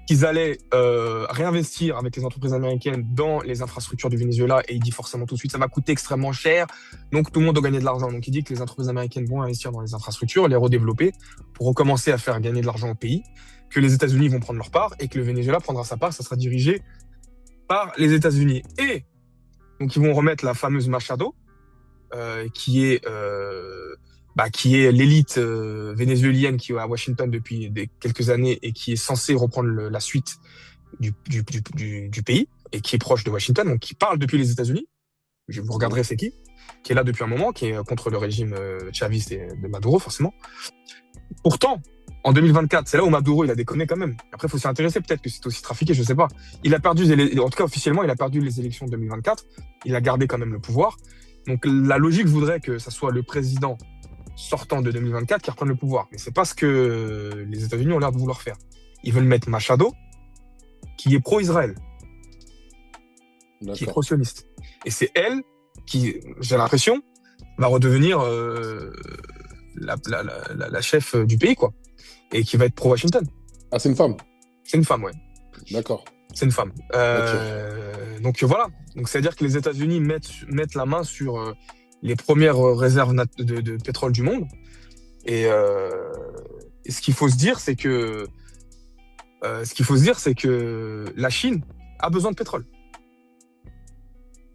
qu'ils allaient réinvestir avec les entreprises américaines dans les infrastructures du Venezuela. Et il dit forcément tout de suite, ça va coûter extrêmement cher. Donc, tout le monde doit gagner de l'argent. Donc, il dit que les entreprises américaines vont investir dans les infrastructures, les redévelopper pour recommencer à faire gagner de l'argent au pays, que les États-Unis vont prendre leur part et que le Venezuela prendra sa part. Ça sera dirigé par les États-Unis. Et donc, ils vont remettre la fameuse Machado, qui est l'élite vénézuélienne qui est à Washington depuis quelques années et qui est censée reprendre la suite du pays et qui est proche de Washington, donc qui parle depuis les États-Unis. Vous regarderez c'est qui est là depuis un moment, qui est contre le régime chaviste et de Maduro, forcément. Pourtant, en 2024, c'est là où Maduro, il a déconné quand même. Après, il faut s'y intéresser, peut-être que c'est aussi trafiqué, je sais pas. Il a perdu, en tout cas officiellement, il a perdu les élections de 2024. Il a gardé quand même le pouvoir. Donc la logique voudrait que ça soit le président sortant de 2024 qui reprenne le pouvoir. Mais c'est pas ce que les États-Unis ont l'air de vouloir faire. Ils veulent mettre Machado, qui est pro-Israël, qui est pro-sioniste. Et c'est elle qui, j'ai l'impression, va redevenir la chef du pays, quoi. Et qui va être pro-Washington. Ah, c'est une femme? C'est une femme, ouais. D'accord. C'est une femme. Donc voilà. Donc c'est-à-dire que les États-Unis mettent la main sur les premières réserves de pétrole du monde. Et ce qu'il faut se dire, c'est que la Chine a besoin de pétrole.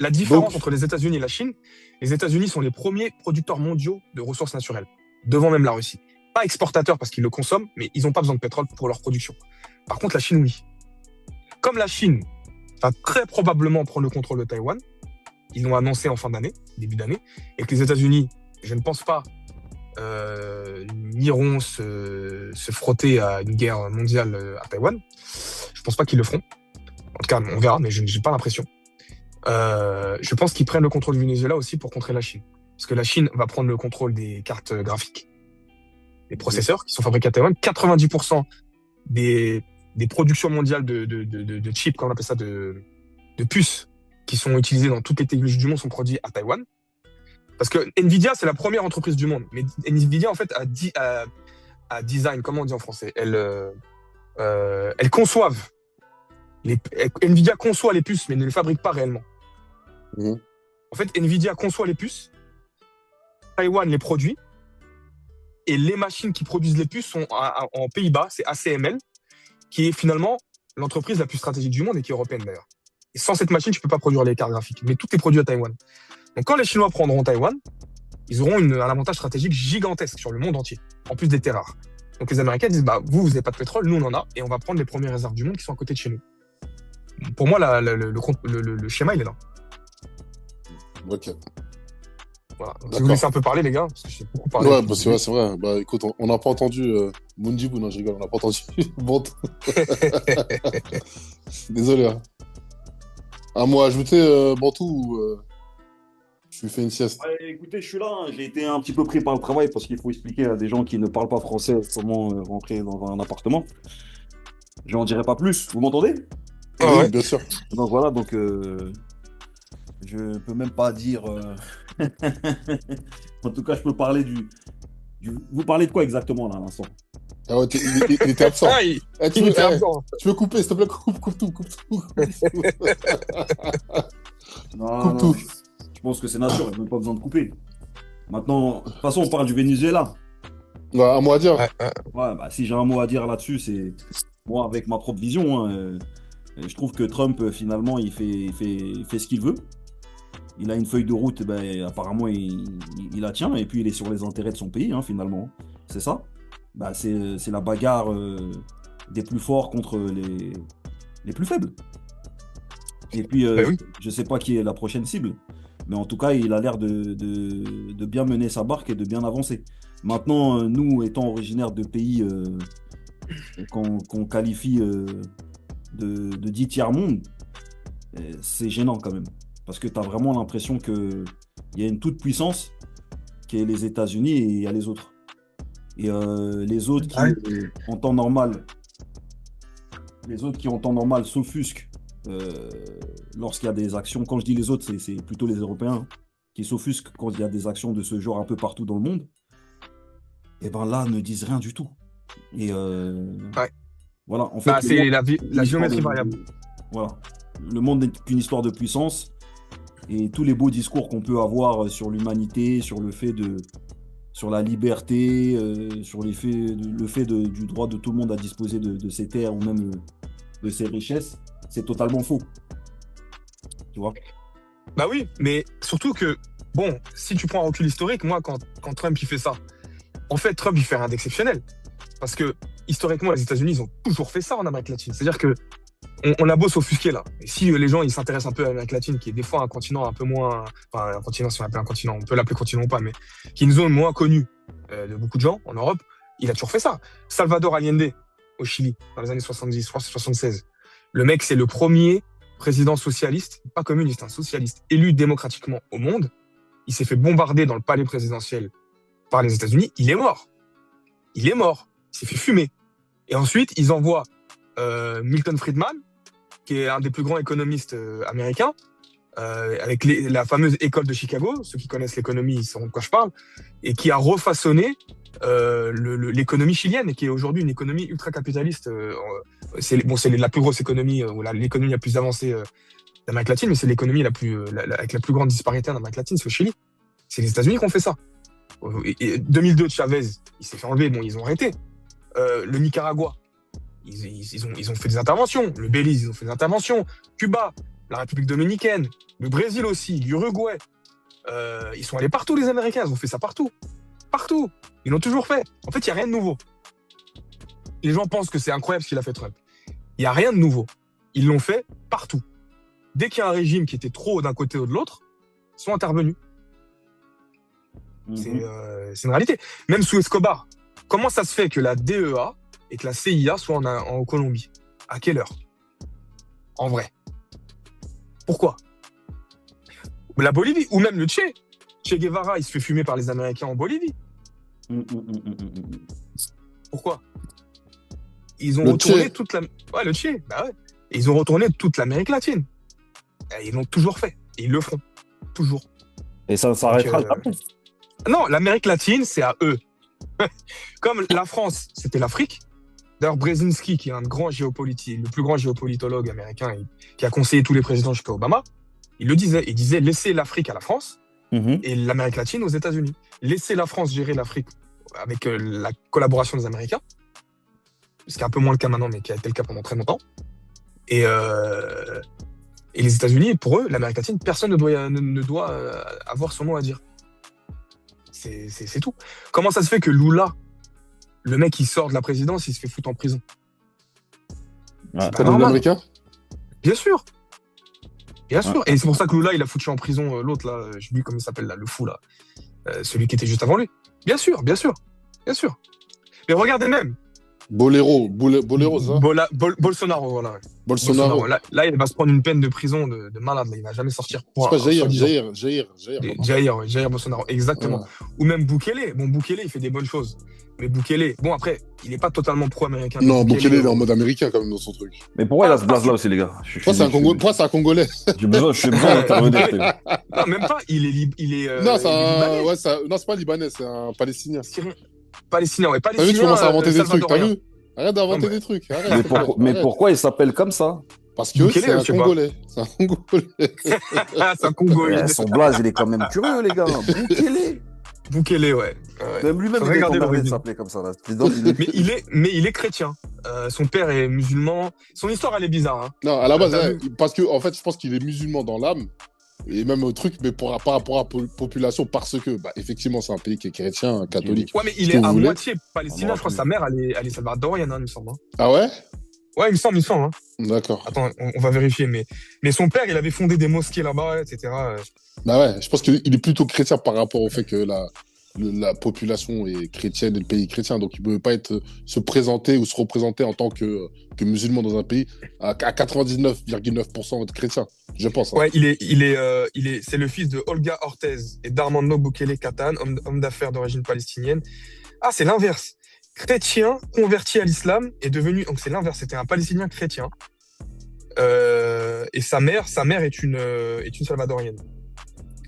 La différence entre les États-Unis et la Chine, les États-Unis sont les premiers producteurs mondiaux de ressources naturelles, devant même la Russie. Pas exportateurs parce qu'ils le consomment, mais ils n'ont pas besoin de pétrole pour leur production. Par contre, la Chine, oui. Comme la Chine va très probablement prendre le contrôle de Taïwan, ils l'ont annoncé en fin d'année, début d'année, et que les États-Unis, je ne pense pas, n'iront se frotter à une guerre mondiale à Taïwan. Je ne pense pas qu'ils le feront. En tout cas, on verra, mais je n'ai pas l'impression. Je pense qu'ils prennent le contrôle du Venezuela aussi pour contrer la Chine. Parce que la Chine va prendre le contrôle des cartes graphiques, des processeurs qui sont fabriqués à Taïwan. 90% des productions mondiales de chips, comme on appelle ça, de puces, qui sont utilisées dans toutes les technologies du monde, sont produits à Taïwan. Parce que Nvidia, c'est la première entreprise du monde. Mais Nvidia, en fait, a design, comment on dit en français, elles conçoivent. Nvidia conçoit les puces, mais ne les fabrique pas réellement. En fait, Nvidia conçoit les puces, Taïwan les produit, et les machines qui produisent les puces sont en Pays-Bas, c'est ACML, qui est finalement l'entreprise la plus stratégique du monde et qui est européenne d'ailleurs. Et sans cette machine, tu ne peux pas produire les cartes graphiques, mais tout est produit à Taïwan. Donc quand les Chinois prendront Taïwan, ils auront un avantage stratégique gigantesque sur le monde entier, en plus des terres rares. Donc les Américains disent, vous n'avez pas de pétrole, nous on en a, et on va prendre les premières réserves du monde qui sont à côté de chez nous. Pour moi, le schéma, il est là. Ok. Voilà. Si vous laissez un peu parler, les gars, parce que j'ai beaucoup parlé. Ouais, c'est vrai. Bah écoute, on n'a pas entendu Mundibou, non, je rigole, on n'a pas entendu Bantou. Désolé. Hein. Un mot à ajouter, Bantou, Tu fais une sieste. Ouais, écoutez, je suis là, hein. J'ai été un petit peu pris par le travail parce qu'il faut expliquer à des gens qui ne parlent pas français comment rentrer dans un appartement. Je n'en dirai pas plus. Vous m'entendez? Ah Oui, ouais. bien sûr. Donc voilà, donc je peux même pas dire. En tout cas, je peux parler Vous parlez de quoi exactement là à l'instant? Ah ouais, il était absent. Ah, il, Eh, il était absent. tu veux couper, s'il te plaît, coupe tout, coupe tout. Non, Coupe non, tout. je pense que c'est naturel, il n'y a même pas besoin de couper. Maintenant, de toute façon, on parle du Venezuela. Ouais, un mot à dire. Ouais, ouais. Ouais, bah, si j'ai un mot à dire là-dessus, c'est moi avec ma propre vision, hein, je trouve que Trump, finalement, il fait ce qu'il veut. Il a une feuille de route, ben, apparemment, il la tient, et puis il est sur les intérêts de son pays, hein, finalement. C'est ça. Bah, c'est la bagarre des plus forts contre les plus faibles. Et puis, Ben oui. je sais pas qui est la prochaine cible, mais en tout cas, il a l'air de bien mener sa barque et de bien avancer. Maintenant, nous, étant originaires de pays qu'on qualifie de dit tiers-monde, c'est gênant quand même. Parce que tu as vraiment l'impression qu'il y a une toute-puissance qui est les États-Unis et il y a les autres. Et les autres qui, Ouais. en temps normal, s'offusquent lorsqu'il y a des actions. Quand je dis les autres, c'est plutôt les Européens hein, qui s'offusquent quand il y a des actions de ce genre un peu partout dans le monde. Et ben là, ne disent rien du tout. Et Ouais. voilà, en fait, Bah, le c'est monde la, est une la histoire géométrie variable. voilà. Le monde n'est qu'une histoire de puissance et tous les beaux discours qu'on peut avoir sur l'humanité, sur la liberté, sur le fait du droit de tout le monde à disposer de ses terres ou même de ses richesses, c'est totalement faux. Tu vois? Bah oui, mais surtout que, bon, si tu prends un recul historique, moi, quand Trump il fait ça, en fait, Trump il fait rien d'exceptionnel. Parce que, historiquement, les États-Unis, ils ont toujours fait ça en Amérique latine. C'est-à-dire que on a beau s'offusquer là. Et si les gens ils s'intéressent un peu à l'Amérique latine, qui est des fois un continent un peu moins. Enfin, un continent, si on l'appelle un continent, on peut l'appeler continent ou pas, mais qui est une zone moins connue de beaucoup de gens en Europe, il a toujours fait ça. Salvador Allende, au Chili, dans les années 70, je crois que c'est 76. Le mec, c'est le premier président socialiste, pas communiste, un socialiste, élu démocratiquement au monde. Il s'est fait bombarder dans le palais présidentiel par les États-Unis. Il est mort. Il est mort. Il s'est fait fumer. Et ensuite, ils envoient Milton Friedman, qui est un des plus grands économistes américains, avec la fameuse école de Chicago. Ceux qui connaissent l'économie, ils sauront de quoi je parle, et qui a refaçonné l'économie chilienne, et qui est aujourd'hui une économie ultra-capitaliste. C'est la plus grosse économie, ou l'économie la plus avancée d'Amérique latine, mais c'est l'économie avec la plus grande disparité en Amérique latine, c'est au Chili. C'est les États-Unis qui ont fait ça. Et 2002, Chavez, il s'est fait enlever, bon, ils ont arrêté. Le Nicaragua, ils ont fait des interventions. Le Belize, ils ont fait des interventions. Cuba, la République dominicaine, le Brésil aussi, l'Uruguay. Ils sont allés partout, les Américains. Ils ont fait ça partout. Partout. Ils l'ont toujours fait. En fait, il n'y a rien de nouveau. Les gens pensent que c'est incroyable ce qu'il a fait Trump. Il n'y a rien de nouveau. Ils l'ont fait partout. Dès qu'il y a un régime qui était trop d'un côté ou de l'autre, ils sont intervenus. C'est une réalité. Même sous Escobar, comment ça se fait que la DEA et que la CIA soient en Colombie? À quelle heure? En vrai. Pourquoi? La Bolivie, ou même le Che. Che Guevara, il se fait fumer par les Américains en Bolivie. Pourquoi? Ils ont retourné toute la... Ouais, le Che, bah ouais. Et ils ont retourné toute l'Amérique latine. Et ils l'ont toujours fait. Et ils le feront. Toujours. Et ça s'arrêtera jamais. Non, l'Amérique latine, c'est à eux. Comme la France, c'était l'Afrique. D'ailleurs, Brzezinski, qui est le plus grand géopolitologue américain, qui a conseillé tous les présidents jusqu'à Obama, il disait laissez l'Afrique à la France et l'Amérique latine aux États-Unis. Laissez la France gérer l'Afrique avec la collaboration des Américains, ce qui est un peu moins le cas maintenant, mais qui a été le cas pendant très longtemps. Et les États-Unis, pour eux, l'Amérique latine, personne ne doit avoir son mot à dire. C'est tout. Comment ça se fait que Lula, le mec qui sort de la présidence, il se fait foutre en prison? C'est pas normal. Américain? Bien sûr. Bien sûr. Et c'est pour ça que Lula, il a foutu en prison l'autre, là, je sais plus comment il s'appelle, là, le fou, là. Celui qui était juste avant lui. Bien sûr, bien sûr. Bien sûr. Mais regardez même, Bolero, ça? Bolsonaro, voilà. Ouais. Bolsonaro. Là, il va se prendre une peine de prison de malade. Là. Il va jamais sortir. C'est pas Jair. Jair Bolsonaro, exactement. Ouais. Ou même Bukele. Bon, Bukele, il fait des bonnes choses. Mais Bukele, bon, après, il n'est pas totalement pro-américain. Non, Bukele, il est en mode américain, quand même, dans son truc. Mais pourquoi il a ce blaze-là aussi, les gars? Toi, c'est un Congolais. J'ai besoin d'intervenir. Non, même pas. Il est Non, libanais. ouais, non, c'est pas libanais, c'est un Palestinien. Palestinien, ouais. T'as vu, tu commences à inventer des trucs, t'as vu? Arrête d'inventer Non, des trucs. Arrête, Mais pourquoi il s'appelle comme ça? Parce que Bukele, c'est un je sais pas. Congolais. C'est un Congolais. C'est un Congolais. Son blaze, il est quand même curieux, les gars. Bukele. Bukele, ouais. Même lui-même, Faudrait il est regarder emmerdé de l'origine. s'appeler comme ça. Là. Mais il est chrétien. Son père est musulman. Son histoire, elle est bizarre. Hein. Non, à la base, T'as ouais, parce que, en fait, je pense qu'il est musulman dans l'âme. Et même au truc, mais par rapport à la population, parce que, bah, effectivement, c'est un pays qui est chrétien, catholique. Ouais, mais il Ce que est vous à voulez. moitié palestinien. Je crois que sa mère, elle est salvadorienne, hein, il me semble. Hein. Ah ouais? Ouais, il me semble. Hein. D'accord. Attends, on va vérifier. Mais son père, il avait fondé des mosquées là-bas, etc. Bah ouais, je pense qu'il est plutôt chrétien par rapport au fait que la population est chrétienne et le pays est chrétien. Donc, il ne peut pas se présenter ou se représenter en tant que musulman dans un pays à 99,9% chrétien, je pense. Hein. Ouais, c'est le fils de Olga Ortez et d'Armando Bukele Katan, homme d'affaires d'origine palestinienne. Ah, c'est l'inverse. Chrétien, converti à l'islam, est devenu... Donc, c'est l'inverse. C'était un Palestinien chrétien. Et sa mère est une salvadorienne,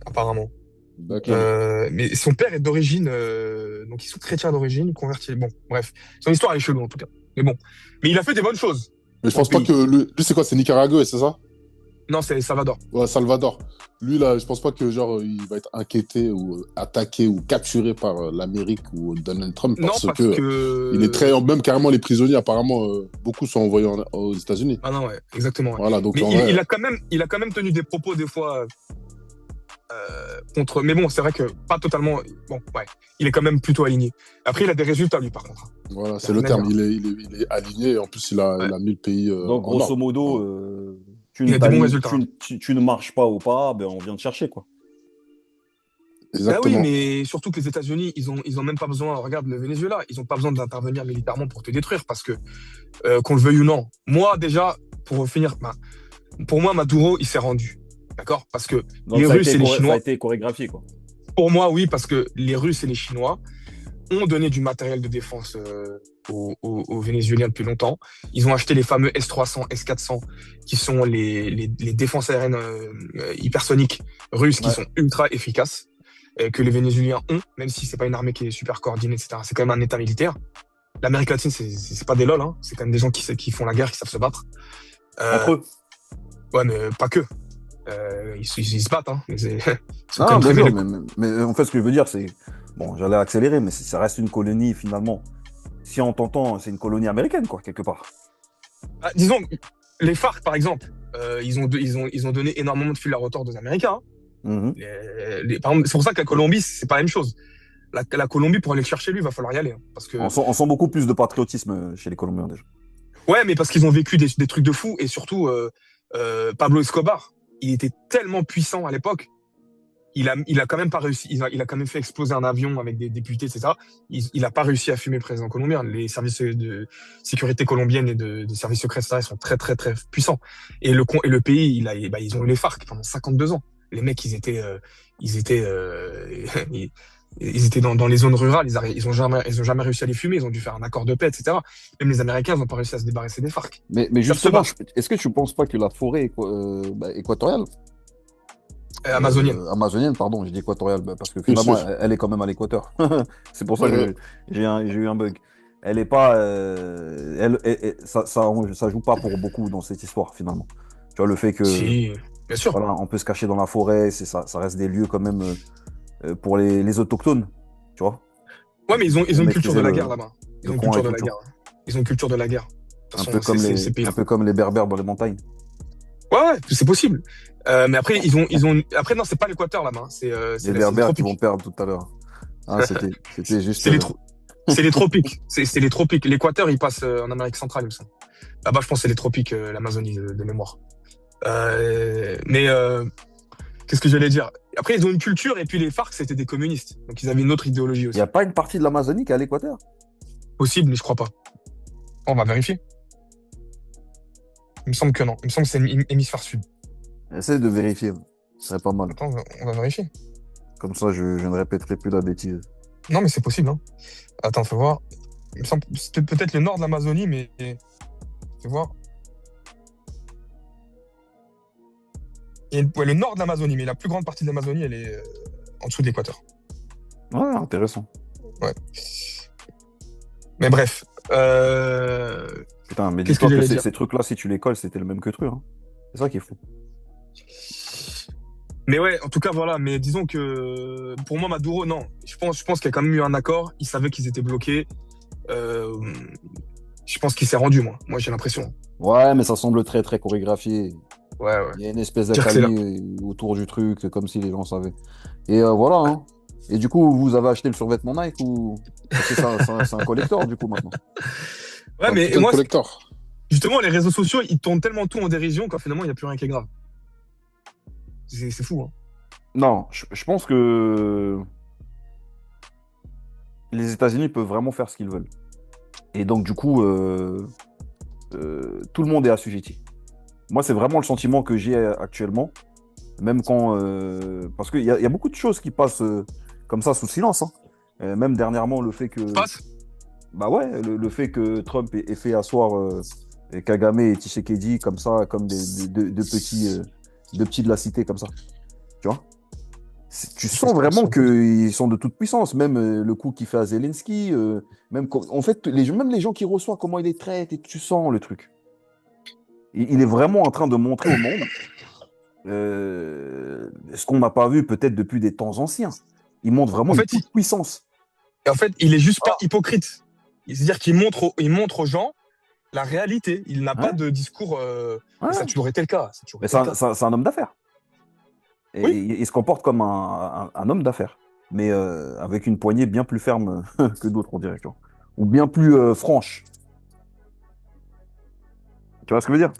apparemment. D'accord. Mais son père est d'origine... donc, ils sont chrétiens d'origine, convertis... Bon, bref. Son histoire, elle est chelou, en tout cas. Mais bon. Mais il a fait des bonnes choses. Mais je pense pas que... Lui, c'est quoi? C'est Nicaragua, c'est ça? Non, c'est Salvador. Ouais, Salvador. Lui, là, je pense pas que, genre, il va être inquiété ou attaqué ou capturé par l'Amérique ou Donald Trump parce que il est très... Même carrément, les prisonniers, apparemment, beaucoup sont envoyés aux États-Unis. Ah non, ouais, exactement. Ouais. Voilà, donc... Mais il a quand même tenu des propos, des fois... contre... Mais bon, c'est vrai que pas totalement... Bon, ouais, il est quand même plutôt aligné. Après, il a des résultats, lui, par contre. Voilà, c'est le terme. Il est aligné et en plus, il a mis le pays donc, grosso modo, tu il a des bons résultats. Tu ne marches pas au pas, ben on vient te chercher, quoi. Exactement. Ah oui, mais surtout que les États-Unis, ils ont même pas besoin... Regarde le Venezuela, ils ont pas besoin d'intervenir militairement pour te détruire parce que, qu'on le veuille ou non, moi, déjà, pour finir... pour moi, Maduro, il s'est rendu. D'accord? Parce que donc, les Russes et les Chinois... Ça a été chorégraphié, quoi. Pour moi, oui, parce que les Russes et les Chinois ont donné du matériel de défense aux Vénézuéliens depuis longtemps. Ils ont acheté les fameux S-300, S-400, qui sont les défenses aériennes hypersoniques russes qui sont ultra efficaces, que les Vénézuéliens ont, même si c'est pas une armée qui est super coordonnée, etc. C'est quand même un état militaire. L'Amérique latine, c'est pas des lol, hein. C'est quand même des gens qui font la guerre, qui savent se battre. Entre eux. Ouais, mais pas que. Ils se battent, hein. Ah, bien sûr, mais en fait, ce que je veux dire, c'est... Bon, j'allais accélérer, mais ça reste une colonie, finalement. Si on t'entend, c'est une colonie américaine, quoi, quelque part. Ah, disons, les FARC, par exemple, ils ont donné énormément de fil à retordre aux Américains. Hein. Par exemple, c'est pour ça que la Colombie, c'est pas la même chose. La Colombie, pour aller le chercher, lui, il va falloir y aller. Hein, parce que... on sent beaucoup plus de patriotisme chez les Colombiens, déjà. Ouais, mais parce qu'ils ont vécu des trucs de fou. Et surtout, Pablo Escobar, il était tellement puissant à l'époque. Il a quand même pas réussi. Il a quand même fait exploser un avion avec des députés, etc. Il a pas réussi à fumer le président colombien. Les services de sécurité colombienne et des services secrets, etc., ils sont très, très, très puissants. Et le pays, ils ont eu les FARC pendant 52 ans. Les mecs, ils étaient dans les zones rurales. Ils ont jamais réussi à les fumer. Ils ont dû faire un accord de paix, etc. Même les Américains, ils n'ont pas réussi à se débarrasser des FARC. Mais justement, est-ce que tu ne penses pas que la forêt équatoriale, amazonienne, pardon, j'ai dit équatoriale, parce que finalement, elle est quand même à l'équateur. C'est pour ça que j'ai eu un bug. Elle est pas, ça joue pas pour beaucoup dans cette histoire finalement. Tu vois le fait que, si, bien sûr, voilà, on peut se cacher dans la forêt, ça reste des lieux quand même pour les autochtones, tu vois. Ouais, mais ils ont une culture de la guerre là-bas. Ils ont une culture de la guerre. Ils ont une culture de la guerre. Un peu comme les Berbères dans les montagnes. Ouais, c'est possible. Mais après, après, non, c'est pas l'Équateur là-bas. C'est les Berbères qui vont perdre tout à l'heure. Ah, c'était juste. C'est les tropiques. C'est les tropiques. L'Équateur, il passe en Amérique centrale, il me semble. Là-bas, je pense que c'est les tropiques, l'Amazonie de mémoire. Mais qu'est-ce que j'allais dire? Après, ils ont une culture, et puis les FARC, c'était des communistes. Donc, ils avaient une autre idéologie aussi. Il n'y a pas une partie de l'Amazonie qui est à l'Équateur? Possible, mais je crois pas. On va vérifier. Il me semble que non. Il me semble que c'est hémisphère sud. Essaye de vérifier. Ce serait pas mal. Attends, on va vérifier. Comme ça, je ne répéterai plus la bêtise. Non, mais c'est possible. Hein. Attends, faut voir. Il me semble c'était peut-être le nord de l'Amazonie, mais faut voir. Ouais, le nord de l'Amazonie, mais la plus grande partie de l'Amazonie, elle est en dessous de l'équateur. Ouais, intéressant. Ouais. Mais bref. Putain, mais Qu'est-ce que dis-toi que j'allais dire ces trucs-là, si tu les colles, c'était le même que truc. Hein. C'est ça qui est fou. Mais ouais, en tout cas, voilà. Mais disons que pour moi, Maduro, non. Je pense qu'il y a quand même eu un accord. Ils savaient qu'ils étaient bloqués. Je pense qu'il s'est rendu, moi. Moi, j'ai l'impression. Ouais, mais ça semble très, très chorégraphié. Ouais, ouais. Il y a une espèce Dire que c'est là. d'accalmie autour du truc, comme si les gens savaient. Et voilà. Hein. Et du coup, vous avez acheté le survêtement Nike ou. Parce que c'est un collector, du coup, maintenant. Ouais, Un mais putain de moi, collector. justement, les réseaux sociaux, ils tournent tellement tout en dérision qu'en finalement, il n'y a plus rien qui est grave. C'est fou, hein. Non, je pense que les États-Unis peuvent vraiment faire ce qu'ils veulent. Et donc, du coup, tout le monde est assujetti. Moi, c'est vraiment le sentiment que j'ai actuellement. Même quand. Parce qu'il y a beaucoup de choses qui passent comme ça sous silence. Hein. Même dernièrement, le fait que. Passe. Bah ouais, le fait que Trump ait fait asseoir Kagame et Tshisekedi comme ça, comme deux petits de la cité, comme ça. Tu vois? Tu sens vraiment qu'ils sont de toute puissance. Même le coup qu'il fait à Zelensky, en fait, même les gens qui reçoivent, comment il les traite, et tu sens le truc. Il est vraiment en train de montrer au monde ce qu'on n'a pas vu peut-être depuis des temps anciens. Il montre vraiment En une fait, toute puissance. il est juste pas hypocrite. C'est-à-dire qu'il montre aux gens la réalité. Il n'a pas Ouais. de discours. Ouais. Ça a toujours été le cas. Mais c'est un homme d'affaires. Et Oui. il se comporte comme un homme d'affaires, mais avec une poignée bien plus ferme que d'autres, on dirait. Tu vois. Ou bien plus franche. Tu vois ce que je veux dire?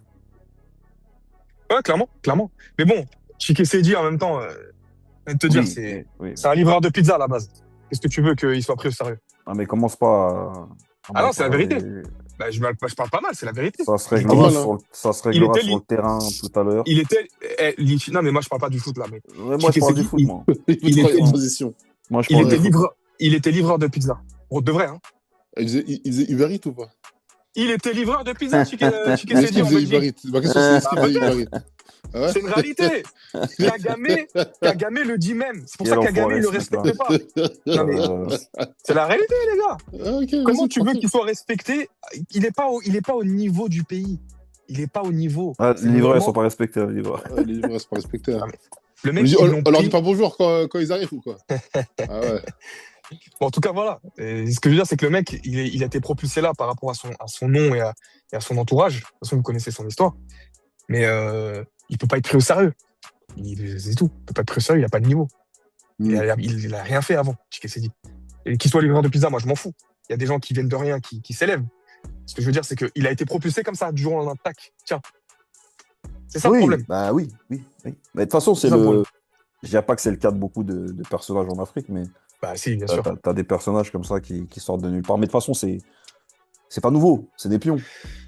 Ouais, clairement, clairement. Mais bon, Chikesedi, en même temps, je vais te dire, Oui. c'est un livreur de pizza à la base. Qu'est-ce que tu veux qu'il soit pris au sérieux? Ah, mais commence pas à Ah mal non, c'est la parler. vérité. Bah, je parle pas mal, c'est la vérité. Ça se Il réglera, mal, hein. ça se il réglera était, sur le terrain tout à l'heure. il était, non mais moi je parle pas du foot là, mais Ouais, moi, je parle du Chikesedi, foot, moi. Il il prend était, en position. Moi, je il parle du était foot. livreur de pizza. De vrai, hein. Il faisait Uber Eats ou pas? Il était livreur de pizza, Est-ce Chikesedi qu'il en faisait Uber Belgique. Eats? Ma question, c'est est-ce qu'il Bah, faisait Uber Eats? Ah ouais? c'est une réalité. Kagame le dit même. C'est pour ça que Quel Kagame, enfoiré, il le ce mec-là. respecte pas. Non, mais c'est la réalité, les gars. Ah, ok, Comment vas-y, tu veux tranquille. qu'il soit respecté? Il n'est pas au niveau du pays. Il n'est pas au niveau. Ah, C'est les livreurs, ils vraiment. sont pas respectés, les livreurs. Ouais, les livreurs, c'est pas respecté. Hein. Le mec, ils l'ont On leur dit pris. pas bonjour quand ils arrivent ou quoi? Ah ouais. Bon, en tout cas, voilà. Et ce que je veux dire, c'est que le mec, il a été propulsé là par rapport à son nom et à son entourage. De toute façon, vous connaissez son histoire. Mais il peut pas être pris au sérieux. C'est tout. Il peut pas être pris au sérieux, il n'a pas de niveau. Il a rien fait avant, Chikesedi. Et qu'il soit livreur de pizza, moi, je m'en fous. Il y a des gens qui viennent de rien, qui s'élèvent. Ce que je veux dire, c'est qu'il a été propulsé comme ça, du jour au lendemain. Tac, tiens. C'est ça le problème. Bah oui. Mais de toute façon, C'est ça le problème. je dirais pas que c'est le cas de beaucoup de personnages en Afrique, mais Bah si, bien sûr. t'as des personnages comme ça qui sortent de nulle part. Mais de toute façon, c'est pas nouveau, c'est des pions.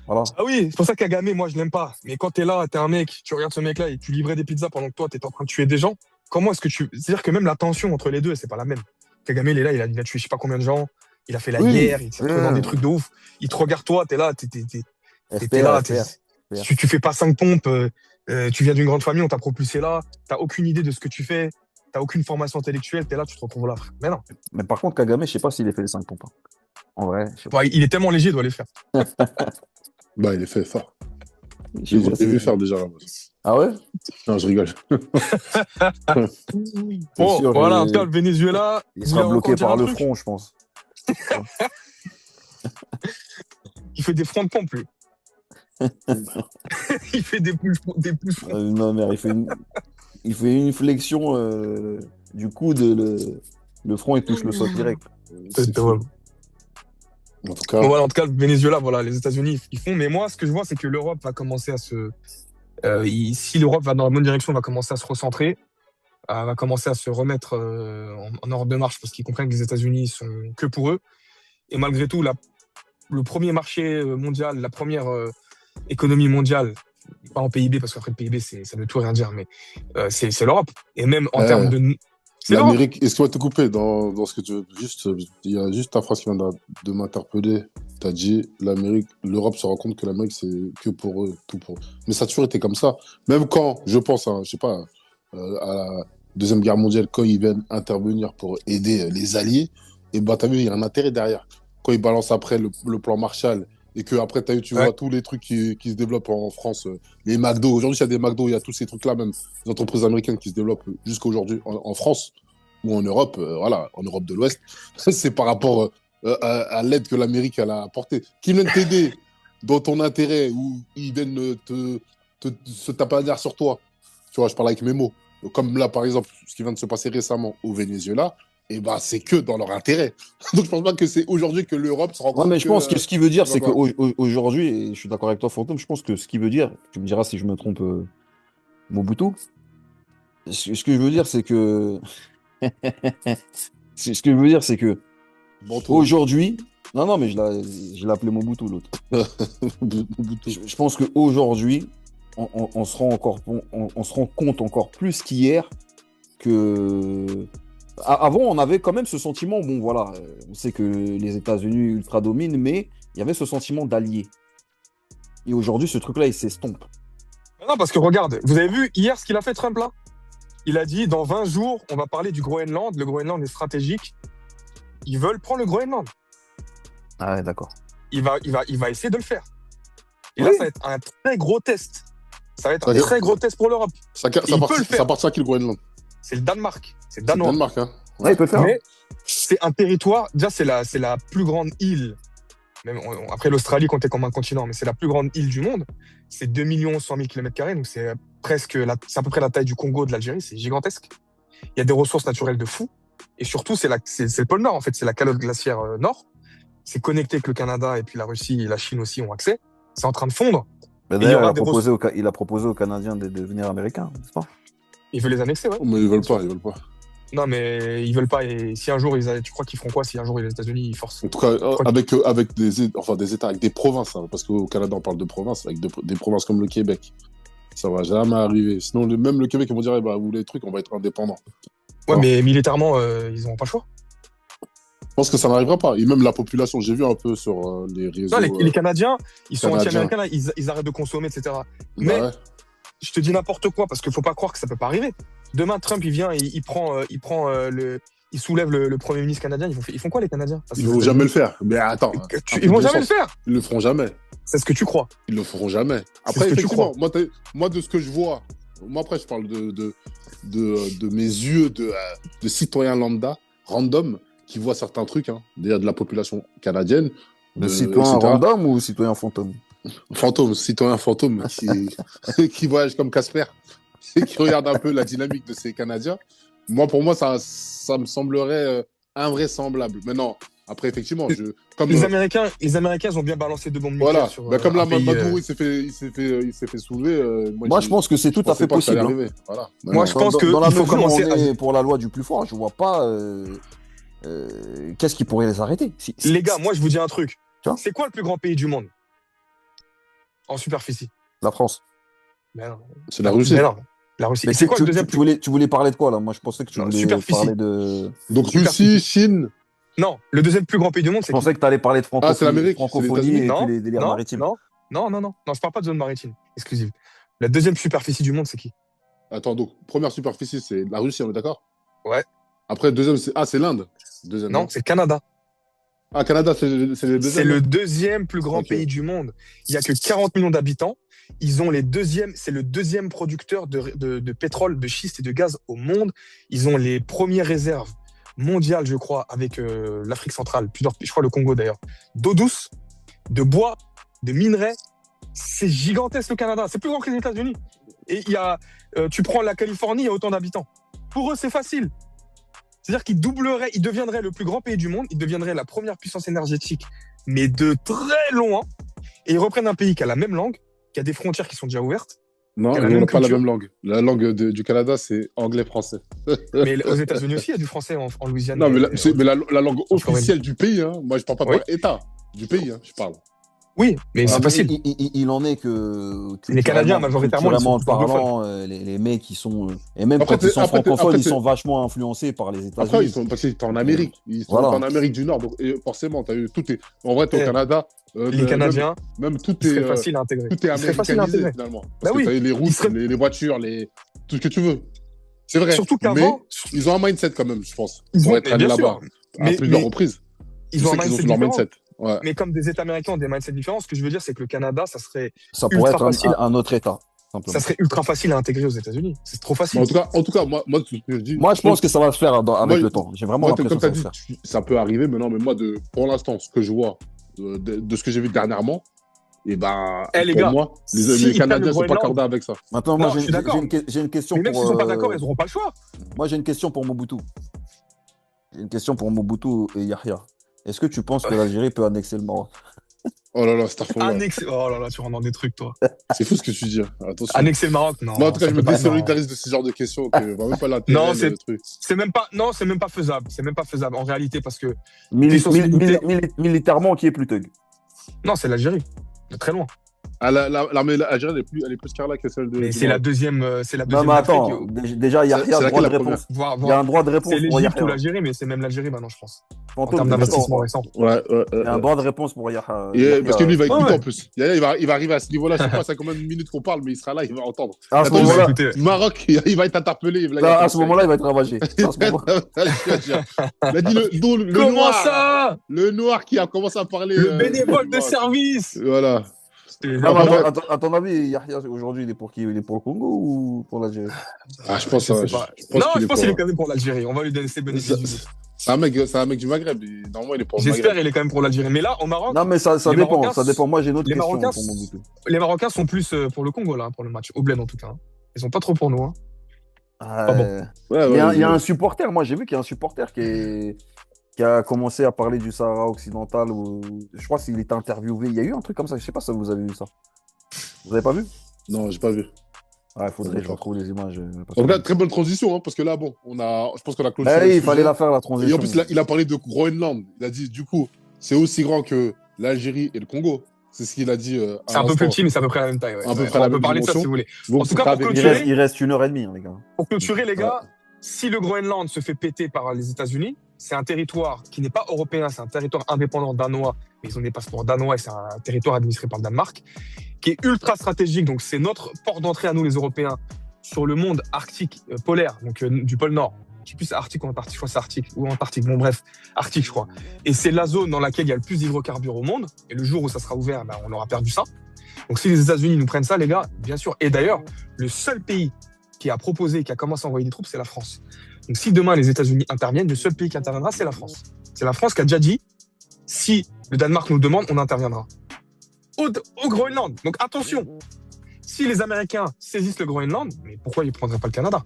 Voilà. Ah oui, c'est pour ça que Kagame, moi, je l'aime pas. Mais quand t'es là, t'es un mec, tu regardes ce mec-là et tu livrais des pizzas pendant que toi, t'es en train de tuer des gens, comment est-ce que tu... C'est-à-dire que même la tension entre les deux, c'est pas la même. Kagame, il est là, il a tué je sais pas combien de gens, il a fait la guerre, il s'est retrouvé dans des trucs de ouf. Il te regarde toi, t'es là, t'es là, tu fais pas 5 pompes, tu viens d'une grande famille, on t'a propulsé là, t'as aucune idée de ce que tu fais, t'as aucune formation intellectuelle, t'es là, tu te retrouves là. Mais non. Mais par contre, Kagame, je sais pas s'il a fait les 5 pompes. Hein. En vrai, je sais pas. Bah, il est tellement léger, il doit les faire. Bah, il est fait fort. Je sais J'ai pas vu si- faire déjà là. Ah ouais? Non, je rigole. Bon, sûr, voilà, en tout cas, le Venezuela, Il vous sera voulez bloqué encore dire par un le truc front, je pense. Il fait des fronts de pompe, lui. Il fait des pouces fronts. Non, mais il fait une flexion du coude, le front, il touche le sol direct. C'est fou. En tout cas, Bon, voilà, en tout cas, le Venezuela, voilà, les États-Unis, ils font. Mais moi, ce que je vois, c'est que l'Europe va commencer à se. Si l'Europe va dans la bonne direction, va commencer à se recentrer, va commencer à se remettre en ordre de marche parce qu'ils comprennent que les États-Unis sont que pour eux. Et malgré tout, le premier marché mondial, la première économie mondiale, pas en PIB, parce qu'après le PIB, ça veut tout rien dire, mais c'est l'Europe. Et même en termes de... C'est l'Europe. L'Amérique, est-ce qu'on va te couper dans ce que tu veux? Juste, il y a juste ta phrase qui vient de m'interpeller. Tu as dit l'Europe se rend compte que l'Amérique, c'est que pour eux, tout pour eux. Mais ça a toujours été comme ça. Même quand, je pense, je sais pas, à la Deuxième Guerre mondiale, quand ils viennent intervenir pour aider les Alliés, et bah, tu as vu, il y a un intérêt derrière. Quand ils balancent après le plan Marshall, et que après, tu vois tous les trucs qui se développent en France, les McDo. Aujourd'hui, il y a des McDo, il y a tous ces trucs-là, même les entreprises américaines qui se développent jusqu'à aujourd'hui en France ou en Europe, voilà, en Europe de l'Ouest. C'est par rapport à l'aide que l'Amérique elle a apportée. Qui viennent t'aider dans ton intérêt ou ils viennent se taper derrière sur toi. Tu vois, je parle avec mes mots. Comme là, par exemple, ce qui vient de se passer récemment au Venezuela, et ben, c'est que dans leur intérêt. Donc, je pense pas que c'est aujourd'hui que l'Europe se rend compte. Ouais, mais je pense que ce qu'il veut dire, c'est Voilà. qu'aujourd'hui, et je suis d'accord avec toi, Fantôme, je pense que ce qu'il veut dire, tu me diras si je me trompe, Mobutu, ce que je veux dire, c'est que. Ce que je veux dire, c'est que Bon, toi. aujourd'hui. Non, non, mais je l'ai appelé Mobutu, l'autre. Mobutu. Je pense qu'aujourd'hui, on se rend compte encore plus qu'hier que. Avant, on avait quand même ce sentiment, bon voilà, on sait que les États-Unis ultra dominent, mais il y avait ce sentiment d'allié. Et aujourd'hui, ce truc-là, il s'estompe. Non, parce que regarde, vous avez vu hier ce qu'il a fait Trump là? Il a dit dans 20 jours, on va parler du Groenland. Le Groenland est stratégique. Ils veulent prendre le Groenland. Ah ouais, d'accord. Il va essayer de le faire. Et Oui. là, ça va être un très gros test. Ça va être un très gros test pour l'Europe. Ça peut le faire. appartient à qui le Groenland? C'est le Danemark. C'est le C'est le Danois. Danemark, hein. Ouais, il peut le faire. Mais c'est un territoire. Déjà, c'est la plus grande île. Même, après l'Australie comptait comme un continent, mais c'est la plus grande île du monde. C'est 2 100 000 km², donc c'est à peu près la taille du Congo, de l'Algérie, c'est gigantesque. Il y a des ressources naturelles de fou. Et surtout, c'est le pôle Nord, en fait, c'est la calotte glaciaire nord. C'est connecté que le Canada et puis la Russie et la Chine aussi ont accès. C'est en train de fondre. Mais Et il y d'ailleurs, aura il a proposé aux Canadiens de devenir américains, n'est-ce pas? Il veut les annexer, ouais. Oh, mais ils veulent pas. Non, mais ils veulent pas. Et si un jour, tu crois qu'ils feront quoi si un jour les États-Unis ils forcent? En tout cas, avec des États, avec des provinces, hein, parce qu'au Canada, on parle de provinces, avec des provinces comme le Québec. Ça va jamais arriver. Sinon, même le Québec, ils vont dire, bah, vous voulez des trucs, on va être indépendant. Ouais, mais militairement, ils n'auront pas le choix. Je pense que ça n'arrivera pas. Et même la population, j'ai vu un peu sur les réseaux. Non, les Canadiens, ils sont Canadiens. anti-américains, là, ils arrêtent de consommer, etc. Bah Mais ouais. je te dis n'importe quoi, parce qu'il faut pas croire que ça peut pas arriver. Demain, Trump, il vient et il soulève le Premier ministre canadien. Ils font quoi, les Canadiens? Parce Ils que vont jamais le faire. Mais attends. Ils vont jamais le faire. Ils le feront jamais. C'est ce que tu crois. Ils le feront jamais. C'est Après, ce que tu effectivement, crois. moi, de ce que je vois, moi, après, je parle de mes yeux de citoyen lambda, random, qui voit certains trucs, hein, déjà de la population canadienne. De citoyen etc. random ou citoyen fantôme? Citoyen fantôme, qui voyage comme Casper et qui regarde un peu la dynamique de ces Canadiens. Pour moi, ça me semblerait invraisemblable. Mais non, après, effectivement, Les Américains, ils ont bien balancé de bombes nucléaires. voilà, Sur, comme là, un pays, Maduro, il s'est fait soulever. Moi, je pense que c'est tout à fait possible. Hein. Voilà. Moi, je pense que dans la il faut mesure où commencer on est pour la loi du plus fort, je vois pas qu'est-ce qui pourrait les arrêter. Les gars, moi, je vous dis un truc. Tu vois? C'est quoi le plus grand pays du monde en superficie? La France. Ben non. C'est la Russie. Mais non, la Russie. Mais Et c'est quoi le deuxième tu voulais parler de quoi là? Moi, je pensais que tu Non, voulais superficie. parler de. Donc, Superficie. Russie, Chine. Non, le deuxième plus grand pays du monde, Je c'est pensais que tu allais parler de Ah, c'est l'Amérique, francophonie c'est les et États-Unis. puis les délires non, maritimes. non, je parle pas de zone maritime exclusive. La deuxième superficie du monde, c'est qui? Attends, donc, première superficie, c'est la Russie, on est d'accord? Ouais. Après, deuxième, c'est l'Inde. Deuxième, Non, c'est le Canada. Ah, Canada, c'est le deuxième. C'est le deuxième plus grand Ok. pays du monde. Il n'y a que 40 millions d'habitants. C'est le deuxième producteur de pétrole, de schiste et de gaz au monde. Ils ont les premières réserves mondiales, je crois, avec l'Afrique centrale, je crois le Congo d'ailleurs, d'eau douce, de bois, de minerais. C'est gigantesque le Canada. C'est plus grand que les États-Unis. Et tu prends la Californie, il y a autant d'habitants. Pour eux, c'est facile. C'est-à-dire qu'ils deviendraient le plus grand pays du monde, ils deviendraient la première puissance énergétique, mais de très loin. Et ils reprennent un pays qui a la même langue, qui a des frontières qui sont déjà ouvertes. Non, Qui a la on même n'a pas la culture. même langue. La langue du Canada, c'est anglais-français. Mais aux États-Unis aussi, il y a du français en Louisiane. Non, mais la langue en Floride. officielle du pays, hein. Moi, je parle pas Oui. par État. Du pays, hein, je parle. Oui, mais c'est facile. Il en est que Les Canadiens, majoritairement, ils sont parlant, les mecs qui sont. Et même quand ils sont francophones, ils sont vachement influencés par les États-Unis. Après, parce qu'ils sont en Amérique. Ils sont en Amérique du Nord. Donc, forcément, tu as eu tout est. En vrai, tu es au Canada. Les Canadiens, même tout est facile à intégrer. Tout est américanisé, finalement. Parce que tu as eu les routes, les voitures, tout ce que tu veux. C'est vrai. Surtout qu'avant. Mais ils ont un mindset quand même, je pense. Ils vont être allés là-bas à plusieurs reprises. Ils ont un mindset. Ouais. Mais comme des États américains ont des mindsets différents, ce que je veux dire, c'est que le Canada, ça pourrait être un autre État. Simplement. Ça serait ultra facile à intégrer aux États-Unis. C'est trop facile. En tout cas, moi, je dis. Moi, je pense que ça va se faire avec le temps. J'ai vraiment l'impression que ça va se faire. Ça peut arriver maintenant, mais moi, pour l'instant, ce que je vois de ce que j'ai vu dernièrement, et pour moi, les Canadiens ne sont pas cordés avec ça. Maintenant, moi, j'ai une question. Mais même s'ils ne sont pas d'accord, ils n'auront pas le choix. Moi, j'ai une question pour Mobutu. J'ai une question pour Mobutu et Yahya. Est-ce que tu penses que l'Algérie peut annexer le Maroc? Oh là là, c'est Oh là là, tu rentres dans des trucs, toi. C'est fou ce que tu dis. Attention. Annexer le Maroc, non. Moi, en tout cas, je me désolidarise de ce genre de questions. Que même pas l'intérêt, le truc. C'est même pas faisable. C'est même pas faisable en réalité parce que. Militairement, qui est plus thug? Non, c'est l'Algérie. De très loin. L'armée algérienne, elle est plus carla que celle de. Mais c'est la deuxième. Non, mais attends. Déjà, il y a un droit de réponse. Il y a un droit de réponse. C'est l'Égypte ou l'Algérie, mais c'est même l'Algérie maintenant, je pense. En termes d'investissement récent. Ouais. Il y a un droit de réponse pour Yahya. Parce que lui, il va écouter en plus. Il va arriver à ce niveau-là. Je sais pas, c'est combien de minutes qu'on parle, mais il sera là, il va entendre. À ce moment-là, Maroc, il va être interpellé. À ce moment-là, il va être ravagé. Il a dit le Comment noir. Ça le noir qui a commencé à parler. Le bénévole de service. Voilà. À ton avis, Yahya, aujourd'hui, il est pour qui? Il est pour le Congo ou pour l'Algérie? Je pense qu'il est quand même pour l'Algérie. On va lui donner ses bénéfices. C'est un mec du Maghreb. Normalement, il est pour le Maghreb. J'espère qu'il est quand même pour l'Algérie. Mais là, au Maroc. Non, mais ça dépend. Ça dépend. Moi, j'ai une autre question pour Mobutu. Les Marocains sont plus pour le Congo, là, pour le match. Au Bled, en tout cas. Ils sont pas trop pour nous. Il y a un supporter. Moi, j'ai vu qu'il y a un supporter qui a commencé à parler du Sahara occidental. Je crois qu'il était interviewé. Il y a eu un truc comme ça. Je sais pas si vous avez vu ça. Vous avez pas vu? Non, j'ai pas vu. Il faudrait que je retrouve les images. En tout cas, très bonne transition, parce que là, je pense qu'on a clôturé. Il fallait la faire, la transition. Et en plus, il a parlé de Groenland. Il a dit, du coup, c'est aussi grand que l'Algérie et le Congo. C'est ce qu'il a dit. C'est un peu plus petit, mais c'est à peu près la même taille. On peut parler de ça si vous voulez. En tout cas, il reste 1h30, les gars. Pour clôturer, les gars, si le Groenland se fait péter par les États-Unis, c'est un territoire qui n'est pas européen, c'est un territoire indépendant danois, mais ils ont des passeports danois et c'est un territoire administré par le Danemark, qui est ultra stratégique. Donc, c'est notre port d'entrée à nous, les Européens, sur le monde arctique, polaire, donc du pôle Nord. Je sais plus si c'est Arctique ou Antarctique, je crois que c'est Arctique, ou Antarctique, bon bref, Arctique, je crois. Et c'est la zone dans laquelle il y a le plus d'hydrocarbures au monde, et le jour où ça sera ouvert, on aura perdu ça. Donc, si les États-Unis nous prennent ça, les gars, bien sûr. Et d'ailleurs, le seul pays qui a proposé, qui a commencé à envoyer des troupes, c'est la France. Donc, si demain les États-Unis interviennent, le seul pays qui interviendra, c'est la France. C'est la France qui a déjà dit, si le Danemark nous demande, on interviendra. Au Groenland. Donc, attention. Si les Américains saisissent le Groenland, mais pourquoi ils ne prendraient pas le Canada?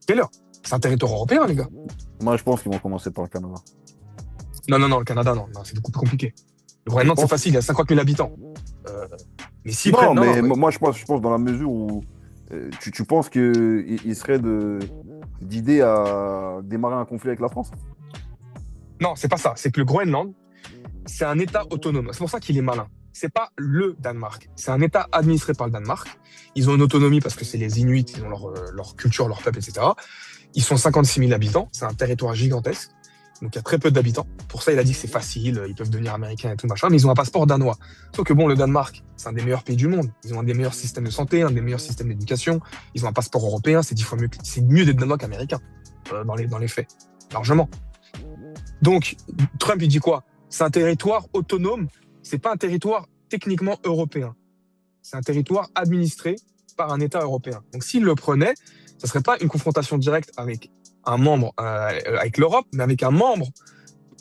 Quelle heure? C'est un territoire européen, les gars. Moi, je pense qu'ils vont commencer par le Canada. Non, le Canada, non, c'est beaucoup plus compliqué. Le Groenland, c'est facile, il y a 50 000 habitants. Mais si moi, je pense dans la mesure où tu penses qu'il serait d'idée à démarrer un conflit avec la France? Non, c'est pas ça. C'est que le Groenland, c'est un État autonome. C'est pour ça qu'il est malin. C'est pas le Danemark. C'est un État administré par le Danemark. Ils ont une autonomie parce que c'est les Inuits, ils ont leur culture, leur peuple, etc. Ils sont 56 000 habitants. C'est un territoire gigantesque. Donc, il y a très peu d'habitants. Pour ça, il a dit que c'est facile, ils peuvent devenir américains et tout machin, mais ils ont un passeport danois. Sauf que le Danemark, c'est un des meilleurs pays du monde. Ils ont un des meilleurs systèmes de santé, un des meilleurs systèmes d'éducation. Ils ont un passeport européen, c'est 10 fois mieux. C'est mieux d'être danois qu'américain, dans les faits. Largement. Donc, Trump, il dit quoi? C'est un territoire autonome. C'est pas un territoire techniquement européen. C'est un territoire administré par un État européen. Donc, s'il le prenait, ça serait pas une confrontation directe avec un membre avec l'Europe, mais avec un membre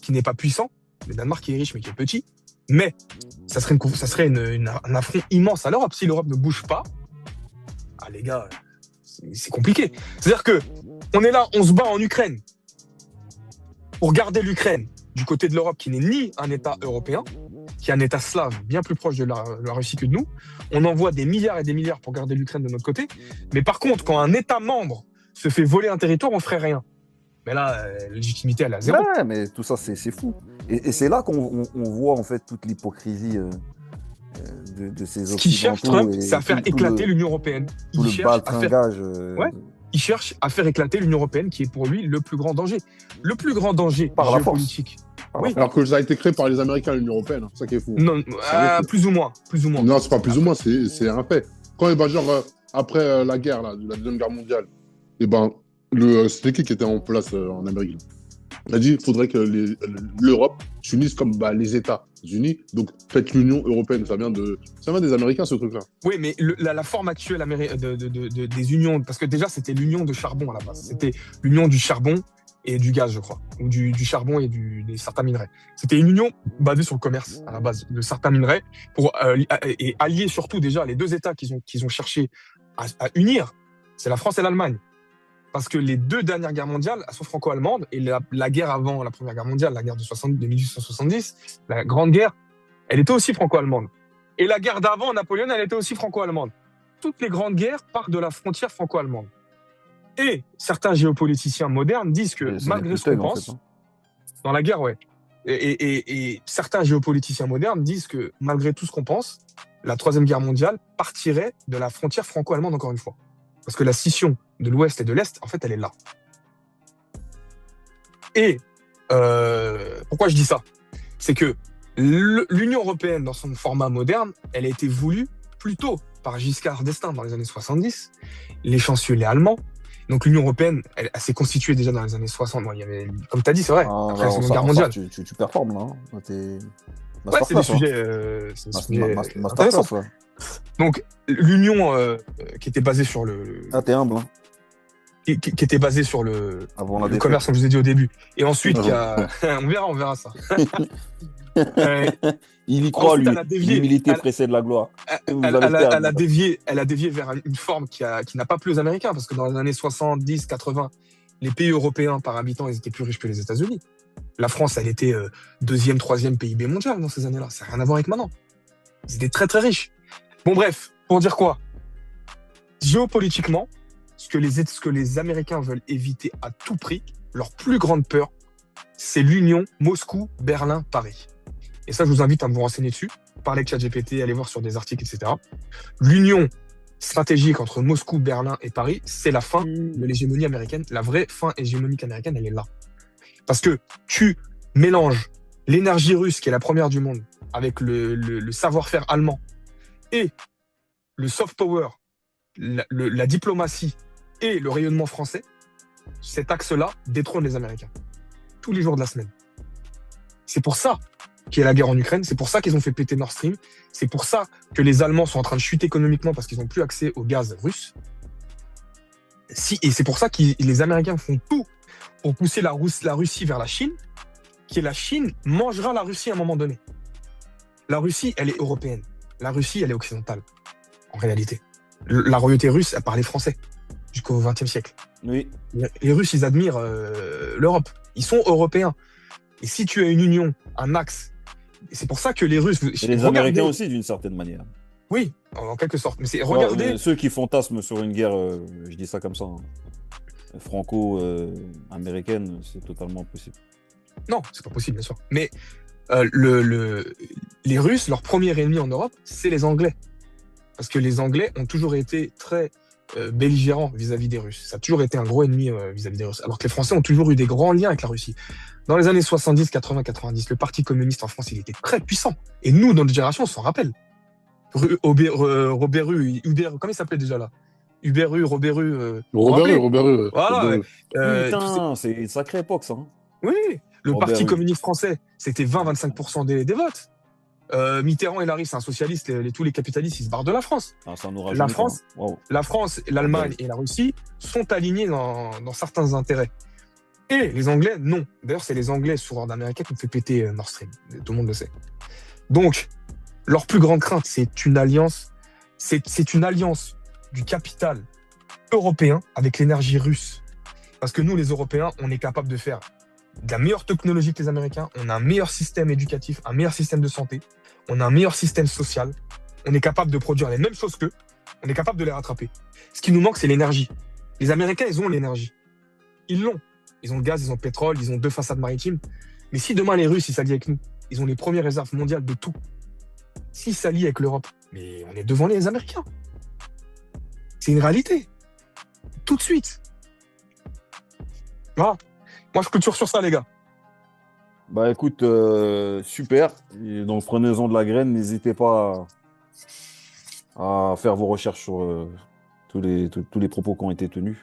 qui n'est pas puissant, le Danemark qui est riche mais qui est petit, mais ça serait un affront immense à l'Europe. Si l'Europe ne bouge pas, les gars, c'est compliqué. C'est-à-dire que on est là, on se bat en Ukraine pour garder l'Ukraine du côté de l'Europe qui n'est ni un État européen, qui est un État slave bien plus proche de la Russie que de nous. On envoie des milliards et des milliards pour garder l'Ukraine de notre côté. Mais par contre, quand un État membre se fait voler un territoire, on ferait rien. Mais là, la légitimité, elle est à zéro. Ouais, mais tout ça, c'est fou. Et c'est là qu'on voit en fait toute l'hypocrisie de ces Ce qu'il cherche, Occidentaux Trump, c'est à faire tout éclater l'Union européenne. tout le baltringage. Ouais. Il cherche à faire éclater l'Union européenne, qui est pour lui le plus grand danger. Le plus grand danger Par la géopolitique. Oui. Alors que ça a été créé par les Américains, l'Union européenne. C'est ça qui est fou. Non, plus ou moins. Non, c'est pas plus ou moins, c'est un fait. Quand, après la guerre, la Deuxième Guerre mondiale, c'était qui était en place en Amérique là. Il a dit qu'il faudrait que l'Europe s'unisse comme les États-Unis. Donc, faites l'Union européenne. Ça vient des Américains, ce truc-là. Oui, mais la forme actuelle des unions, parce que déjà, c'était l'union de charbon à la base. C'était l'union du charbon et du gaz, je crois. Ou du charbon et des certains minerais. C'était une union basée sur le commerce, à la base, de certains minerais, et allier surtout déjà les deux États qu'ils ont cherché à unir. C'est la France et l'Allemagne. Parce que les deux dernières guerres mondiales, elles sont franco-allemandes, et la guerre avant la Première Guerre mondiale, la guerre de 1870, la Grande Guerre, elle était aussi franco-allemande. Et la guerre d'avant, Napoléon, elle était aussi franco-allemande. Toutes les grandes guerres partent de la frontière franco-allemande. Et certains géopoliticiens modernes disent que malgré ce qu'on pense, dans la guerre, ouais, et certains géopoliticiens modernes disent que malgré tout ce qu'on pense, la Troisième Guerre mondiale partirait de la frontière franco-allemande encore une fois. Parce que la scission de l'Ouest et de l'Est, en fait, elle est là. Et pourquoi je dis ça? C'est que l'Union européenne, dans son format moderne, elle a été voulue plus tôt par Giscard d'Estaing dans les années 70, les chanceliers allemands. Donc l'Union européenne, elle s'est constituée déjà dans les années 60. Bon, il y avait, comme tu as dit, c'est vrai, après la Seconde Guerre mondiale. Tu performes là. Ouais, c'est des sujets intéressants. Donc l'Union qui était basée sur le... Ah, t'es humble, hein. Qui était basé sur le commerce, comme je vous ai dit au début. Et ensuite, on verra ça. Il y croit, ensuite, lui. L'humilité précède la gloire. Elle a dévié vers une forme qui n'a pas plu aux Américains, parce que dans les années 70, 80, les pays européens par habitant, ils étaient plus riches que les États-Unis. La France, elle était deuxième, troisième PIB mondial dans ces années-là. Ça n'a rien à voir avec maintenant. Ils étaient très, très riches. Bon, bref, pour dire quoi? Géopolitiquement, ce que les Américains veulent éviter à tout prix, leur plus grande peur, c'est l'union Moscou, Berlin, Paris. Et ça, je vous invite à vous renseigner dessus. Parler avec ChatGPT, aller voir sur des articles, etc. L'union stratégique entre Moscou, Berlin et Paris, c'est la fin de l'hégémonie américaine. La vraie fin hégémonique américaine, elle est là. Parce que tu mélanges l'énergie russe, qui est la première du monde, avec le savoir-faire allemand, et le soft power, la diplomatie et le rayonnement français, cet axe-là détrône les Américains. Tous les jours de la semaine. C'est pour ça qu'il y a la guerre en Ukraine, c'est pour ça qu'ils ont fait péter Nord Stream, c'est pour ça que les Allemands sont en train de chuter économiquement parce qu'ils n'ont plus accès au gaz russe. Et c'est pour ça que les Américains font tout pour pousser la Russie vers la Chine, la Chine mangera la Russie à un moment donné. La Russie, elle est européenne. La Russie, elle est occidentale, en réalité. La royauté russe, elle parlait français jusqu'au XXe siècle. Oui. Les Russes, ils admirent l'Europe. Ils sont européens. Et si tu as une union, un axe, c'est pour ça que les Russes... Et les Américains aussi, d'une certaine manière. Oui, en quelque sorte. Mais regardez... Ceux qui fantasment sur une guerre, je dis ça comme ça, franco-américaine, c'est totalement impossible. Non, c'est pas possible, bien sûr. Mais les Russes, leur premier ennemi en Europe, c'est les Anglais. Parce que les Anglais ont toujours été très belligérants vis-à-vis des Russes. Ça a toujours été un gros ennemi vis-à-vis des Russes. Alors que les Français ont toujours eu des grands liens avec la Russie. Dans les années 70, 80, 90, le Parti communiste en France, il était très puissant. Et nous, dans notre génération, on s'en rappelle. Robert-Hubert, comment il s'appelait déjà là? Hubert-Hue, Robert-Hue. Robert-Hue. Voilà. Putain, c'est une sacrée époque, ça. Hein. Oui, le Robert Parti Hue. communiste français, c'était 20-25% des votes. Mitterrand et Larry, c'est un socialiste. Tous les capitalistes, ils se barrent de la France. Ah, ça nous La France, l'Allemagne et la Russie sont alignés dans certains intérêts. Et les Anglais, non. D'ailleurs, c'est les Anglais sous ordre américain qui ont fait péter Nord Stream. Tout le monde le sait. Donc, leur plus grande crainte, c'est une alliance. C'est une alliance du capital européen avec l'énergie russe. Parce que nous, les Européens, on est capable de faire de la meilleure technologie que les Américains. On a un meilleur système éducatif, un meilleur système de santé. On a un meilleur système social. On est capable de produire les mêmes choses qu'eux. On est capable de les rattraper. Ce qui nous manque, c'est l'énergie. Les Américains, ils ont l'énergie. Ils l'ont. Ils ont le gaz, ils ont le pétrole, ils ont 2 façades maritimes. Mais si demain les Russes ils s'allient avec nous, ils ont les premières réserves mondiales de tout. S'ils s'allient avec l'Europe, mais on est devant les Américains. C'est une réalité. Tout de suite. Voilà. Moi, je clôture sur ça, les gars. Bah écoute, super. Et donc prenez-en de la graine, n'hésitez pas à faire vos recherches sur tous les propos qui ont été tenus.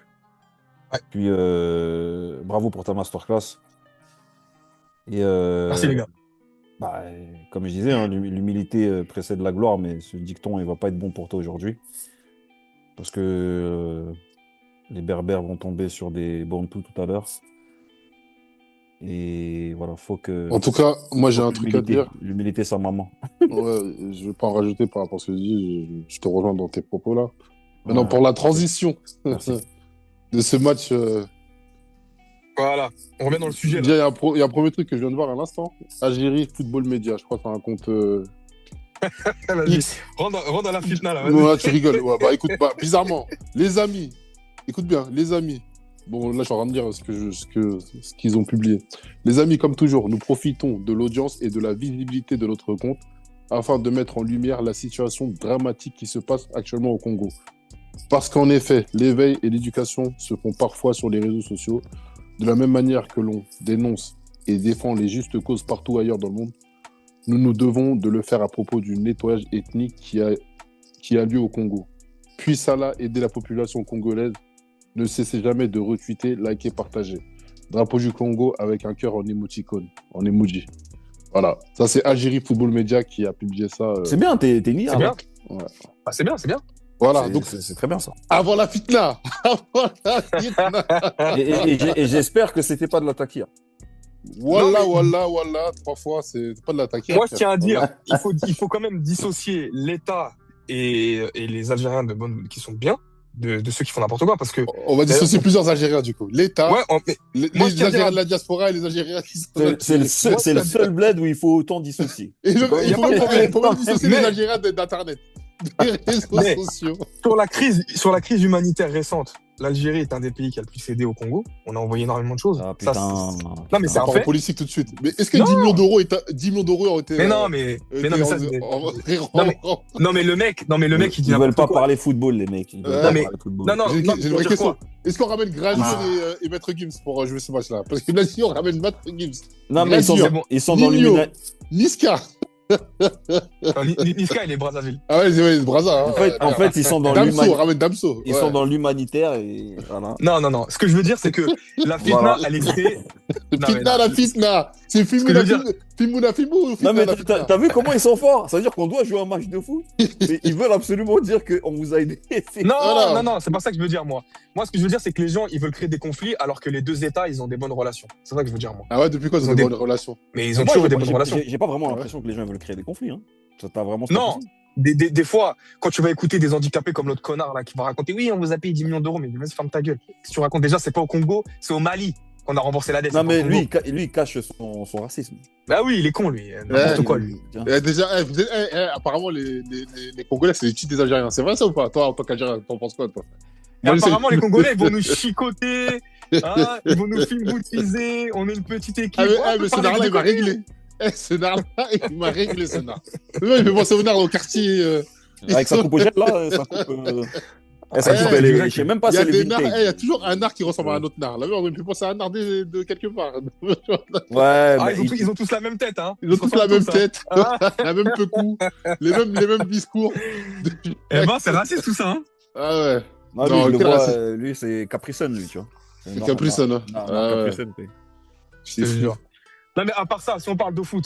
Ouais. Puis bravo pour ta masterclass. Et Merci, les gars. bah, comme je disais, hein, l'humilité précède la gloire, mais ce dicton, il va pas être bon pour toi aujourd'hui. Parce que les Berbères vont tomber sur des Bantous tout à l'heure. Et voilà, faut que. En tout cas, moi, j'ai faut un que truc à dire. L'humilité, sa maman. Ouais, je vais pas en rajouter par rapport à ce que tu dis. Je te rejoins dans tes propos là. Maintenant, Ouais. pour la transition Merci. de ce match, Voilà. On revient dans le sujet. déjà, Là. il y a un premier truc que je viens de voir à l'instant. Algérie Football Média. Je crois que c'est un compte Vas-y. X. Rentre dans la fitna, là. Vas-y. Ouais, tu rigoles. Ouais, bah écoute, bizarrement, les amis, écoute bien, les amis. Bon, là, je suis en train de dire ce qu'ils ont publié. Les amis, comme toujours, nous profitons de l'audience et de la visibilité de notre compte afin de mettre en lumière la situation dramatique qui se passe actuellement au Congo. Parce qu'en effet, l'éveil et l'éducation se font parfois sur les réseaux sociaux. De la même manière que l'on dénonce et défend les justes causes partout ailleurs dans le monde, nous nous devons de le faire à propos du nettoyage ethnique qui a lieu au Congo. Puisse Allah aider la population congolaise. Ne cessez jamais de retweeter, liker, partager. Drapeau du Congo avec un cœur en émoticône, en emoji. Voilà, ça c'est Algérie Football Media qui a publié ça. C'est bien, t'es niais. C'est bien. Ouais. Ah, c'est bien, c'est bien. Voilà, C'est- donc c'est très bien ça. avant la fitna. Avant la fitna. Et j'espère que c'était pas de la taquilla. Voilà, Non, mais- voilà, 3 fois, c'est pas de l'attaquer. Moi, je tiens à dire, il faut quand même dissocier l'État et les Algériens qui sont bien de ceux qui font n'importe quoi. Parce que, On va dissocier plusieurs Algériens du coup. L'État, ouais, les moi, je tiens à Algériens dire- de la diaspora et les Algériens qui sont. C'est le seul, Moi, c'est le ça- seul bled où il faut autant dissocier. Et il faut y a pas de même problème. dissocier Mais- les Algériens d'Internet. Des réseaux Mais- sociaux. sur la crise humanitaire récente, l'Algérie est un des pays qui a le plus aidé au Congo. On a envoyé énormément de choses. Ah Ça, putain. Non, mais c'est un Pas en fait. politique tout de suite. Mais est-ce que Non. 10 millions d'euros ont été. Mais non, mais non, ça, non, mais le mec, il dit Ils veulent n'importe pas quoi. parler football, les mecs. Ils veulent Ouais. pas Non, mais- parler football. Non, non, J'ai non, une pour vraie dire question. quoi Est-ce qu'on ramène Gradin et Maître Gims pour jouer ce match-là? Parce que là, si on ramène Maître Gims, Non, mais c'est bon. ils sont dans Nino. l'humanitaire. Niska. Niska, il est Brazzaville. Ah ouais, c'est Brazza. En fait, ils sont dans Damso, l'humanitaire. ramène Damso. Ils sont dans l'humanitaire et voilà. Non. Ce que je veux dire, c'est que la fitna, Voilà. elle est créée. Non, mais Fitna, non. la fitna. C'est que je veux dire- Fimouna Fimou ou Non, Fitna, mais la fitna. t'as vu comment ils sont forts? Ça veut dire qu'on doit jouer un match de foot. Et ils veulent absolument dire qu'on vous a aidé. Non, Voilà. non, c'est pas ça que je veux dire, moi. Moi, ce que je veux dire, c'est que les gens, ils veulent créer des conflits alors que les deux États, ils ont des bonnes relations. C'est ça que je veux dire, moi. Ah ouais, depuis quoi ils ont Ils ont des des- bonnes relations? Mais ils ont Moi, toujours eu des bonnes relations. j'ai pas vraiment Ouais. l'impression que les gens veulent créer des conflits. Hein. Ça t'a vraiment. Non. Des fois, quand tu vas écouter des handicapés comme l'autre connard là qui va raconter oui, on vous a payé 10 millions d'euros, mais vas-y, ferme ta gueule. Si tu racontes déjà, c'est pas au Congo, c'est au Mali qu'on a remboursé la dette. Non, c'est pas mais au lui, Congo. il cache son racisme. Bah oui, il est con, lui. N'importe Ouais, quoi, lui. Tiens. Déjà, apparemment, les Congolais, c'est les petits des Algériens. C'est vrai ça ou pas? Toi, en tant qu'Algérien, t'en penses quoi, toi? Et Moi, je sais- apparemment, les Congolais, ils vont nous chicoter, hein, ils vont nous filmoutiser, on est une petite équipe. Ah, Ouais, on mais peut ce parler nard-là, de il m'a côté. réglé. Ce nard-là, il m'a réglé, ce nard. Ouais, il fait penser au nard au quartier. Avec sa coupe au jet, là, sa coupe. Sa Ouais, coupe, je sais même pas Il y si a elle est des nards, vintage. il y a toujours un nard qui ressemble à un autre nard. Là, on me fait penser à un nard de quelque part. Ouais, Ah, mais ils ont tous la même tête, hein. Ils ont tous la ressemblent même hein. tête, Ah. la même pecou, les mêmes discours. Eh ben, c'est raciste tout ça, hein. Ah ouais. Non, lui, Non, je le quel vois, raciste. Lui, c'est Capricen, lui, tu vois. C'est Capricen, hein. Non, Ah ouais. Capricen, oui. C'est Je te fou. jure. Non, mais à part ça, si on parle de foot.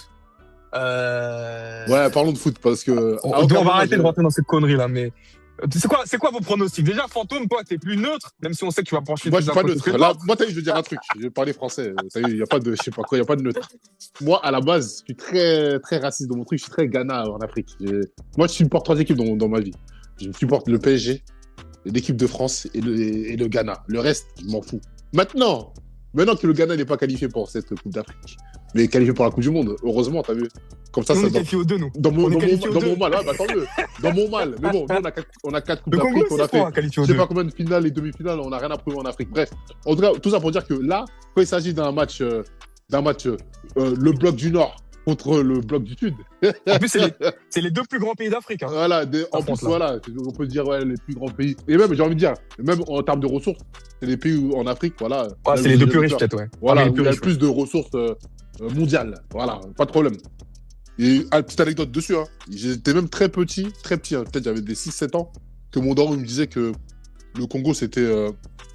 Ouais, parlons de foot parce que. On, à aucun on va moment, arrêter j'ai- de rentrer dans cette connerie là, mais c'est quoi vos pronostics? Déjà, Fantôme, toi, t'es plus neutre, même si on sait que tu vas pencher. Moi, plus je suis d'un pas côté neutre. que Là, l'autre. moi, t'as vu, je veux dire un truc. Je vais parler français. T'as vu, il n'y a pas de, je sais pas quoi, il n'y a pas de neutre. Moi, à la base, je suis très, très raciste dans mon truc. Je suis très Ghana en Afrique. Moi, je supporte 3 équipes dans ma vie. Je supporte le PSG, l'équipe de France et le Ghana. Le reste, je m'en fous. Maintenant que le Ghana n'est pas qualifié pour cette Coupe d'Afrique, mais qualifié pour la Coupe du Monde. Heureusement, t'as vu. Comme ça, Nous, on ça est qualifiés aux deux, nous. dans mon, On est dans qualifiés mon, aux dans deux. mon mal, ouais, bah, tant mieux. Dans mon mal. Mais bon, nous, on a 4 Coupes Le Congo d'Afrique, on aussi, a je crois, fait hein, qualifié aux je sais deux. pas combien de finales et demi-finales, on n'a rien à prouver en Afrique. Bref, en tout cas, tout ça pour dire que là, quand il s'agit d'un match, le bloc du Nord contre le bloc du Sud, En plus, c'est les deux plus grands pays d'Afrique. Hein. voilà, en plus, voilà, on peut dire ouais, les plus grands pays. Et même, j'ai envie de dire, même en termes de ressources, c'est les pays où, en Afrique, voilà. Ouais, c'est les deux plus riches, peut-être, ouais. Voilà, les où plus il y a riches, le plus de ressources mondiales. Voilà, pas de problème. Et petite anecdote dessus, hein. J'étais même très petit, hein. Peut-être j'avais des 6-7 ans, que mon daron me disait que le Congo, c'était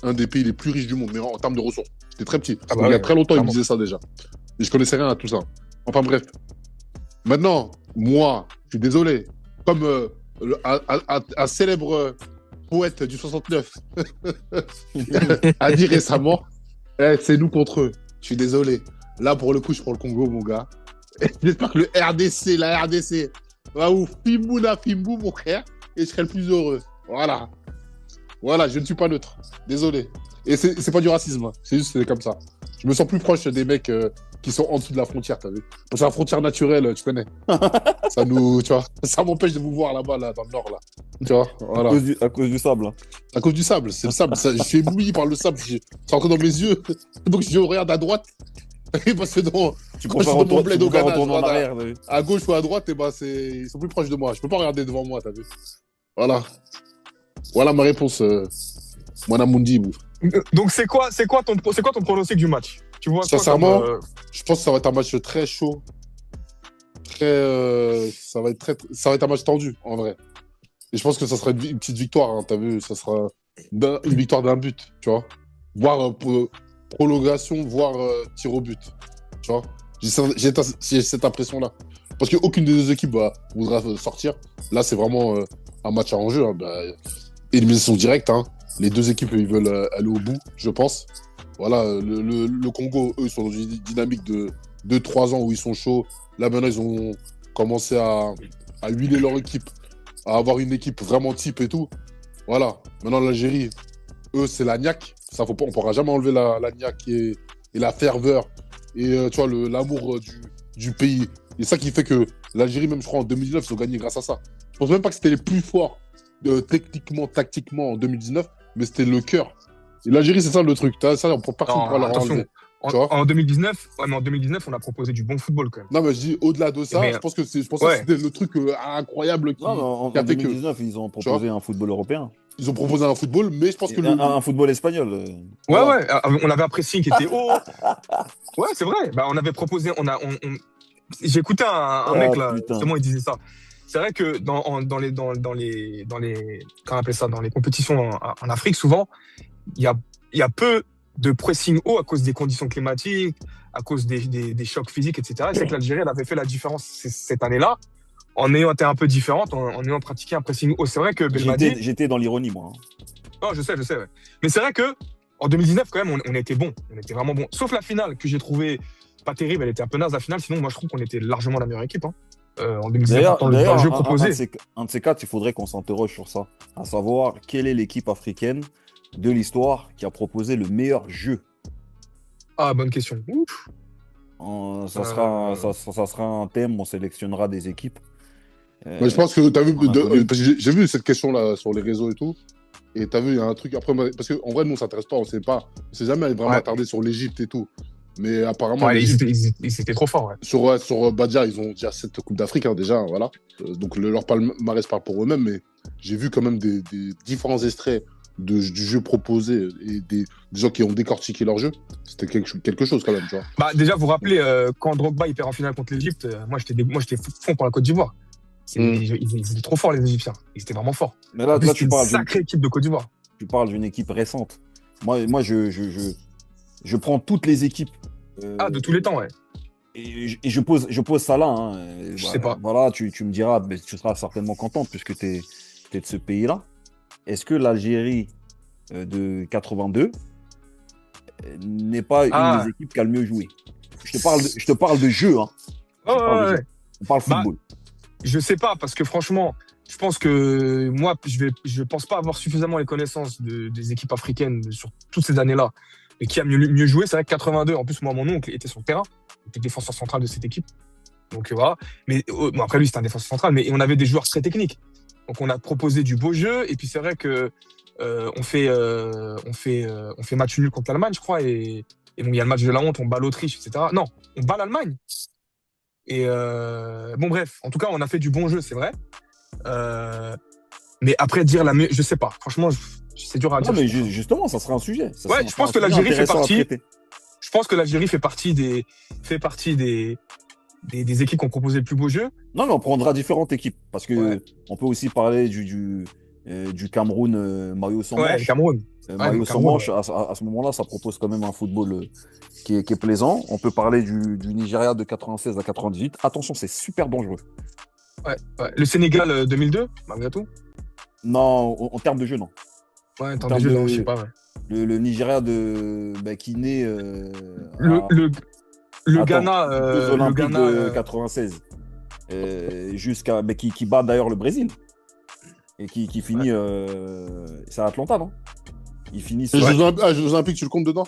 un des pays les plus riches du monde, mais en termes de ressources. J'étais très petit. Ah bah il y a ouais, très longtemps, clairement. il me disait ça déjà. Et je connaissais rien à tout ça. Enfin bref. Maintenant, moi, je suis désolé. Comme un célèbre poète du 69 a dit récemment, c'est nous contre eux. Je suis désolé. Là, pour le coup, je prends le Congo, mon gars. J'espère que la RDC, va où Fimbu, mon frère, et je serai le plus heureux. Voilà. Voilà, je ne suis pas neutre. Désolé. Et c'est pas du racisme, hein. C'est juste c'est comme ça. Je me sens plus proche des mecs qui sont en dessous de la frontière, t'as vu. Parce que la frontière naturelle, tu connais. Tu vois, ça m'empêche de vous voir là-bas, là, dans le nord, là. Tu vois, voilà. À cause du sable. Hein. À cause du sable, c'est le sable. Je suis ébloui par le sable. C'est rentré dans mes yeux. Donc je regarde à droite. Parce que Tu préfères retourner en arrière. À gauche ou à droite, et ils sont plus proches de moi. Je peux pas regarder devant moi, t'as vu. Voilà. Voilà ma réponse, Mwana Mundi. Donc, c'est quoi ton pronostic du match? Tu vois sincèrement, je pense que ça va être un match très chaud. Ça va être un match tendu, en vrai. Et je pense que ça sera une petite victoire, hein, t'as vu. Ça sera une victoire d'un but, tu vois. Voire prolongation, voire tir au but. Tu vois. J'ai cette impression-là. Parce qu'aucune des deux équipes voudra sortir. Là, c'est vraiment un match à enjeu. Hein. Élimination directe. Hein. Les deux équipes, ils veulent aller au bout, je pense. Voilà, le Congo, eux, sont dans une dynamique de 2-3 ans où ils sont chauds. Là, maintenant, ils ont commencé à huiler leur équipe, à avoir une équipe vraiment type et tout. Voilà. Maintenant, l'Algérie, eux, c'est la niaque. Ça, on ne pourra jamais enlever la niaque et la ferveur et tu vois, l'amour du pays. Et ça qui fait que l'Algérie, même, je crois, en 2019, ils ont gagné grâce à ça. Je pense même pas que c'était les plus forts techniquement, tactiquement en 2019, mais c'était le cœur. Et l'Algérie, c'est ça le truc. Ça, on ne peut pas leur enlever. En 2019, mais en 2019, on a proposé du bon football quand même. Non, mais je dis au-delà de ça, je pense que c'était le truc incroyable qui en a fait 2019, ils ont proposé un football européen. Ils ont proposé un football, mais je pense que un football espagnol. Ouais. On avait un pressing qui était haut. Ouais, c'est vrai. On avait proposé. J'ai écouté un mec là. Justement, il disait ça. C'est vrai que dans les comment on appelle ça, dans les compétitions en Afrique, souvent, il y a peu de pressing haut à cause des conditions climatiques, à cause des chocs physiques, etc. Et c'est que l'Algérie, elle avait fait la différence cette année-là, en ayant été un peu différente, en ayant pratiqué un pressing haut. C'est vrai que j'étais dans l'ironie, moi. Non, je sais, ouais. Mais c'est vrai que en 2019, quand même, on était bon. On était vraiment bon. Sauf la finale, que j'ai trouvé pas terrible. Elle était un peu naze, la finale. Sinon, moi, je trouve qu'on était largement la meilleure équipe. Hein. En 2019, dans le jeu proposé. Un de ces quatre, il faudrait qu'on s'interroge sur ça. À savoir, quelle est l'équipe africaine de l'histoire qui a proposé le meilleur jeu? Ah, bonne question. Ouf. Ça sera un thème, on sélectionnera des équipes. Mais je pense que tu as vu, parce que j'ai vu cette question-là sur les réseaux et tout, et tu as vu, il y a un truc après, parce qu'en vrai, nous, on s'intéresse pas, on sait jamais vraiment attardé sur l'Égypte et tout. Mais apparemment, ils étaient trop forts. Ouais. Sur Badia, ils ont déjà 7 Coupes d'Afrique, hein, déjà, voilà. Donc leur palmarès parle pour eux-mêmes, mais j'ai vu quand même des différents extraits du jeu proposé et des gens qui ont décortiqué leur jeu. C'était quelque chose quand même, tu vois. Déjà, vous vous rappelez, quand Drogba il perd en finale contre l'Égypte, moi j'étais fond pour la Côte d'Ivoire. Ils étaient trop forts, les Égyptiens. Ils étaient vraiment forts. Mais là, tu parles d'une sacrée équipe de Côte d'Ivoire. Tu parles d'une équipe récente. Moi je prends toutes les équipes. De tous les temps, ouais. Et je pose ça là. Hein. Je sais pas. Voilà, tu me diras, mais tu seras certainement content puisque tu es de ce pays-là. Est-ce que l'Algérie de 82 n'est pas une des équipes qui a le mieux joué? Je te parle de jeu. Hein. Ouais. On parle football. Je sais pas, parce que franchement, je pense que moi, je pense pas avoir suffisamment les connaissances des équipes africaines sur toutes ces années-là. Et qui a mieux joué, c'est vrai que 82, en plus, moi, mon oncle était sur le terrain. était défenseur central de cette équipe. Donc voilà. Mais bon, après lui, c'était un défenseur central, mais on avait des joueurs très techniques. Donc on a proposé du beau jeu. Et puis c'est vrai que on fait match nul contre l'Allemagne, je crois. Et bon, il y a le match de la honte, on bat l'Autriche, etc. Non, on bat l'Allemagne. Et bon, bref, en tout cas, on a fait du bon jeu, c'est vrai. Mais après, dire je sais pas. Franchement, c'est dur à Non, dire. mais justement, ça sera un sujet. Ça Ouais, sera je pense un que sujet l'Algérie fait intéressant à partie. traiter. Je pense que l'Algérie fait partie des équipes qui ont proposé le plus beau jeu. Non, mais on prendra différentes équipes. Parce que Ouais. on peut aussi parler du Cameroun, maillot sans Ouais, le manche. Cameroun. Maillot le sans Cameroun, manche, à ce moment-là, ça propose quand même un football qui est plaisant. On peut parler du Nigeria de 96 à 98. Attention, c'est super dangereux. Ouais. Le Sénégal 2002, malgré tout. Non, en termes de jeu, non. Ouais, En attends, termes jeu, non, de je sais pas. Ouais. le Nigeria qui naît Le, à- le, le attends, Ghana, Jeux Olympiques de 96. 96, qui bat d'ailleurs le Brésil et qui finit, c'est à Atlanta, non? Ils finissent. Les Jeux Olympiques, tu le comptes dedans?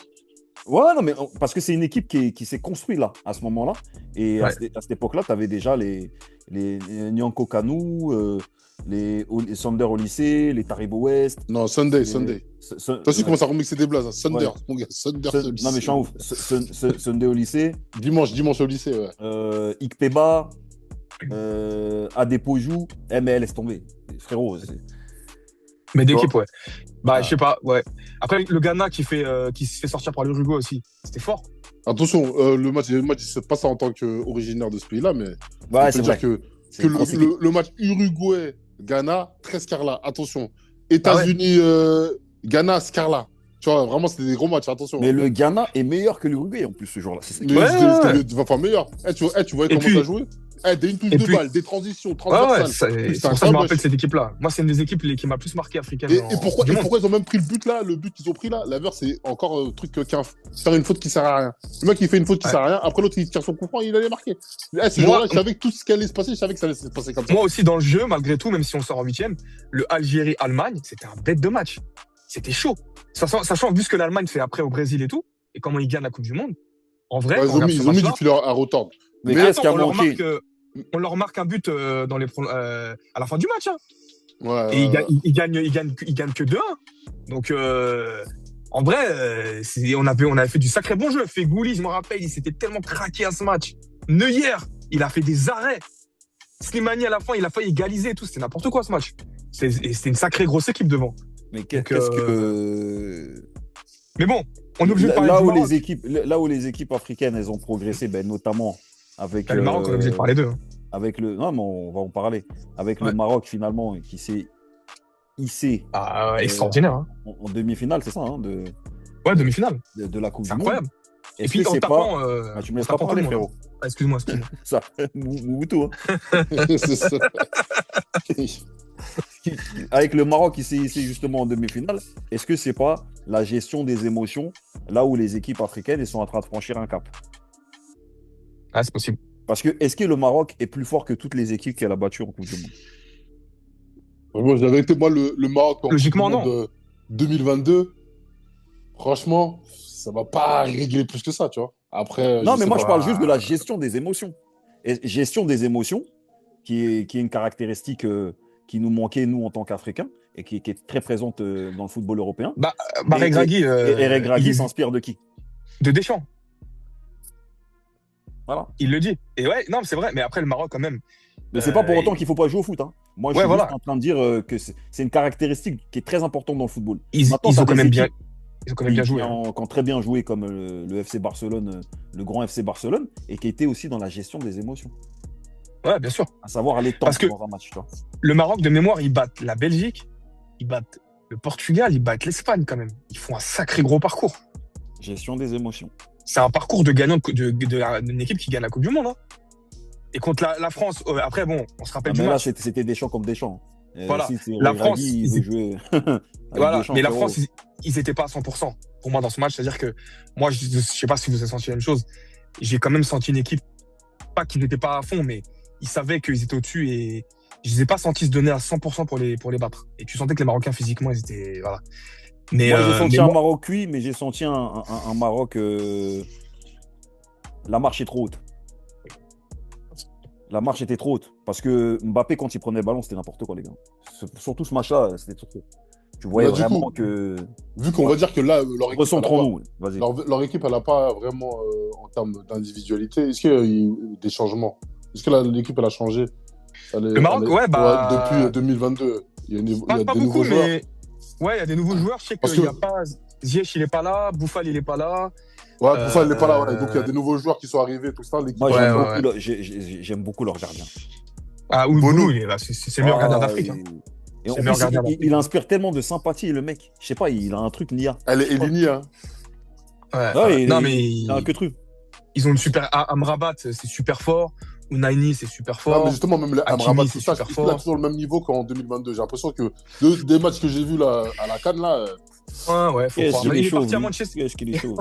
Ouais, non, mais parce que c'est une équipe qui s'est construite là, à ce moment-là. Et Ouais. à cette époque-là, tu avais déjà les Nyanko Kanu, les Sander au lycée, les Taribo West. Non, Sunday. Toi aussi, ouais. commence à remixer des blazes. Sunday, Ouais. mon gars. Sunday, Non, mais je suis en ouf. Sunday au lycée, Dimanche au lycée, ouais. Ikpeba, Adepojou, mais laisse tomber. Frérot, Mais tu vois. d'équipe, ouais. Bah, Ah. je sais pas, ouais. Après, le Ghana qui se fait sortir par l'Uruguay aussi. C'était fort. Attention, le match, c'est pas ça en tant qu'originaire de ce pays-là, mais on Ouais, peut c'est dire vrai. que C'est que une grosse équipe. le match Uruguay-Ghana, très Scarla. Attention. États-Unis, Ghana, Scarla. Tu vois, vraiment, c'était des gros matchs. Attention. Mais le Ghana est meilleur que l'Uruguay en plus ce jour-là. C'est ça qui- Mais Ouais, c'était 20 fois meilleur. Tu voyais Et comment puis- ça jouait? Une touche et de puis- balle, des transitions Ouais, transversales. c'est pour ça que je me incroyable. rappelle cette équipe-là. Moi, c'est une des équipes qui m'a plus marqué africaine. Et du pourquoi monde. ils ont même pris le but là? Le but qu'ils ont pris là, la verre, c'est encore un truc faire une faute qui sert à rien. Le mec, il fait une faute qui Ouais. sert à rien. Après, l'autre, il tire son coup franc, il allait marquer. Ce Moi- jour-là, je savais que tout ce qui allait se passer, je savais que ça allait se passer comme ça. Moi aussi, dans le jeu, malgré tout, même si on sort en huitième, le Algérie-Allemagne, c'était un bête de match. C'était chaud. Sachant vu ce que l'Allemagne fait après au Brésil et tout, et comment ils gagnent la Coupe du Monde, en vrai, Ouais, quand on regarde ce ils ont mis match-là, du filet à retordre. Mais mais qu'est-ce qui a attends, manqué? on leur marque un but à la fin du match. Hein. Ouais, Et ouais. ils gagnent que 2-1. Donc, en vrai, on avait fait du sacré bon jeu. Fegouli, je me rappelle, il s'était tellement craqué à ce match. Neuer, il a fait des arrêts. Slimani, à la fin, il a failli égaliser et tout. C'était n'importe quoi ce match. C'était une sacrée grosse équipe devant. Mais Donc, qu'est-ce que. Mais bon, on est obligé de parler Là du où Maroc. là où les équipes africaines elles ont progressé, notamment avec Le Maroc, on est obligé de parler d'eux. Hein. avec le non mais on va en parler avec Ouais. le Maroc finalement qui s'est hissé Ah, extraordinaire. Hein. en demi-finale, c'est ça Ouais, demi-finale. de la Coupe C'est du incroyable. Monde. Et Est-ce puis que en c'est tapant. pas tu me laisses en pas tapant parler, tout le monde. frérot. Ah, excuse-moi, excuse-moi. Ça Mobutu, hein. C'est ça. Avec le Maroc qui s'est hissé justement en demi-finale, est-ce que c'est pas la gestion des émotions là où les équipes africaines elles sont en train de franchir un cap? Ah, c'est possible. Parce que est-ce que le Maroc est plus fort que toutes les équipes qu'elle a battues en Coupe du Monde? Moi, la vérité, le Maroc en Logiquement, Coupe du Monde, 2022, franchement, ça va pas régler plus que ça, tu vois. Après, Non, je mais sais moi, pas. je parle juste de la gestion des émotions. Et gestion des émotions, qui est une caractéristique qui nous manquait, nous, en tant qu'Africains, et qui est très présente dans le football européen. Regragui. Et Regragui s'inspire de qui? De Deschamps. Voilà. Il le dit. Et ouais, non, c'est vrai. Mais après, le Maroc, quand même. Mais c'est pas pour autant qu'il faut pas jouer au foot. Hein. Moi, je Ouais, suis voilà. juste en train de dire que c'est une caractéristique qui est très importante dans le football. Ils Maintenant, ont t'as quand des même bien. équipes Ils ont quand même bien joué. Hein. qui ont très bien joué, comme le FC Barcelone, le grand FC Barcelone, et qui était aussi dans la gestion des émotions. Ouais, bien sûr. À savoir aller Parce que- tendre dans un match. Tu vois. Le Maroc, de mémoire, ils battent la Belgique, ils battent le Portugal, ils battent l'Espagne quand même. Ils font un sacré gros parcours. Gestion des émotions. C'est un parcours de gagnant d'une équipe qui gagne la Coupe du Monde. Hein. Et contre la France, après, bon, on se rappelle Ah, du mais là, match. c'était Deschamps comme Deschamps. Voilà. Si c'est La Regragui, France, il veut jouer. avec Voilà. Deschamps, Mais la frérot. France, ils étaient pas à 100% pour moi dans ce match. C'est-à-dire que moi, je sais pas si vous avez senti la même chose. J'ai quand même senti une équipe, pas qu'ils n'étaient pas à fond, mais ils savaient qu'ils étaient au-dessus et je les ai pas sentis se donner à 100% pour les battre. Et tu sentais que les Marocains, physiquement, ils étaient. Voilà. Mais, Moi, j'ai senti mais un moi- Maroc cuit, mais j'ai senti un Maroc la marche est trop haute. La marche était trop haute. Parce que Mbappé, quand il prenait le ballon, c'était n'importe quoi, les gars. Surtout ce match-là, c'était trop. Tu voyais Bah, du vraiment coup, que. vu qu'on va dire que là, leur équipe, elle a pas, Recentrons-nous. Vas-y. leur équipe, elle a pas vraiment, en termes d'individualité, est-ce qu'il y a eu des changements? Est-ce que l'équipe, elle a changé? Le Maroc, ouais, Depuis bah. 2022, il y a Pas des nouveaux beaucoup, joueurs. mais. Ouais, il y a des nouveaux joueurs. Je sais Parce qu'il que, n'y a pas. Ziyech, il est pas là. Bouffal, il est pas là. ouais, pour ça, elle n'est pas là. Ouais. Donc, il y a Euh, des nouveaux joueurs qui sont arrivés, tout ça. L'équipe, Moi, elle a Ouais, j'aime pas. ouais, beaucoup, ouais. j'aime beaucoup leur gardien. Ah oui, Bono. Boulou, il est là. C'est le meilleur gardien Ah, d'Afrique. Hein. et C'est en le meilleur plus, gardien d'Afrique. il inspire tellement de sympathie, le mec. Je sais pas, il a un truc Nia. Elle est éliminée, hein. Ouais, Ouais, ouais. Non, mais il a que truc. ils ont une super. Amrabat, c'est super fort. Ounaini, c'est super Non, mais fort. justement, même les Amrabat, Hakimi, tout c'est ça, super est-ce qu'il a fort. toujours le même niveau qu'en 2022? J'ai l'impression que des matchs que j'ai vus là, à la CAN, là, Ouais, faut Qu'est-ce croire. qu'il Mais est il est chaud, parti à lui. Manchester. Qu'est-ce qu'il est chaud.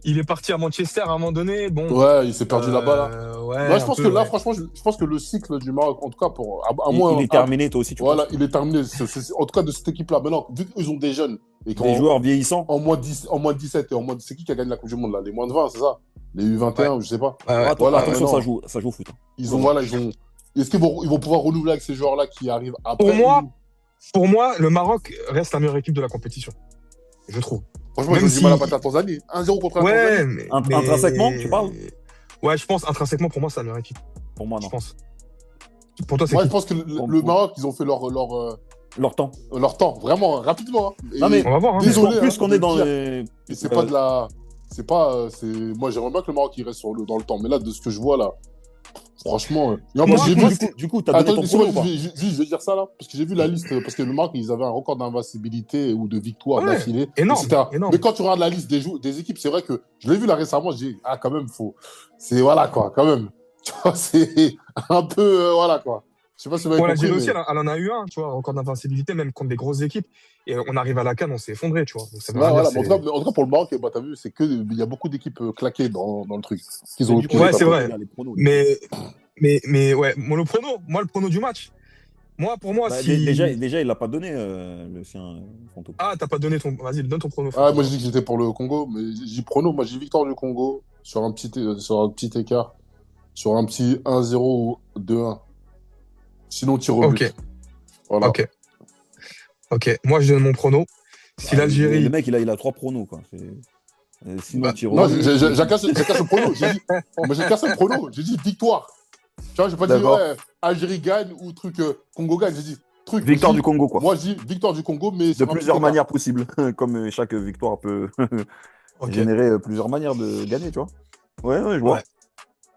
Il est parti à Manchester à un moment donné. Bon. ouais, il s'est perdu là-bas, là. Ouais, Moi, je un pense peu, que là, ouais. franchement, je pense que le cycle du Maroc, en tout cas, à Il moins. est terminé, toi aussi, tu penses? Voilà, il est terminé. En tout cas, de cette équipe-là. Maintenant, vu qu'ils ont des jeunes et Des joueurs vieillissants? en moins de 17 et en moins de. C'est qui a gagné la Coupe du Monde, là? Les moins de 20, c'est ça? Les Ouais, U21, je sais pas. ouais, ouais. Voilà, Attention, maintenant, ça joue au foot. Hein. ils ont. Voilà, ils ont. Est-ce ils vont pouvoir renouveler avec ces joueurs-là qui arrivent Pour après moi, ou... pour moi, le Maroc reste la meilleure équipe de la compétition. Je trouve. Franchement, ils Même ont du mal à si. battre la Tanzanie. 1-0 contre la Ouais, Tanzanie. Intrinsèquement, tu parles? Ouais, je pense intrinsèquement, pour moi, c'est la meilleure équipe. Pour moi, Je non. pense. Pour toi, c'est Moi, qui? je pense que le Maroc, ils ont fait Leur temps. leur temps, vraiment, rapidement. Hein. Non, mais On va voir. Hein, désolé plus hein, qu'on de est le dans dire. les. Et c'est pas de la. C'est pas. Moi, j'aimerais bien que le Maroc il reste dans le temps. Mais là, de ce que je vois, là, franchement. Et en plus, j'ai vu. Du coup, t'as donné Attends, ton prono ou pas? je vais dire ça là. Parce que j'ai vu la liste. Parce que le Maroc, ils avaient un record d'invincibilité ou de victoire ouais, d'affilée, énorme, etc. énorme. Mais quand tu regardes la liste des équipes, c'est vrai que je l'ai vu là récemment. J'ai dit, ah, quand même, faut. C'est voilà, quoi, quand même. Tu vois, c'est un peu. Voilà, quoi. Je sais pas si vous avez Bon, compris. l'Algérie aussi, Mais... elle en a eu un, tu vois, record d'invincibilité, même contre des grosses équipes. Et on arrive à la CAN, on s'est effondré, tu vois. Donc, ça veut Ouais, rien dire, voilà. Mais en tout cas, pour le Maroc, bah, t'as vu, il y a beaucoup d'équipes claquées dans le truc. Qu'ils ont, Du coup, qu'ils ont Ouais, c'est tapé. vrai. les pronos. Mais ouais, moi, le prono du match. Pour moi, Bah, si. déjà, il l'a pas donné, le sien, Fonto. Ah, t'as pas donné ton. Vas-y, donne ton prono. Ah, moi, j'ai dit que j'étais pour le Congo, mais j'ai prono. Moi, j'ai victoire du Congo sur un petit écart, sur un petit 1-0 ou 2-1. Sinon, tir au but. Ok, Voilà. ok. Moi, je donne mon prono. Si Le l'Algérie. mec, il a 3 pronos, quoi. Sinon, Bah, tir au Non, but. j'ai cassé le prono. Moi, j'ai cassé le prono. J'ai dit victoire. Tu vois, j'ai pas dit, D'accord. ouais, Algérie gagne ou truc, Congo gagne. J'ai dit truc. Victoire j'ai dit- du Congo, quoi. Moi, je dis victoire du Congo, mais De sur un petit plusieurs écart. manières possibles. Comme chaque victoire peut Ok. générer plusieurs manières de gagner, tu vois. Ouais, je vois. Ouais.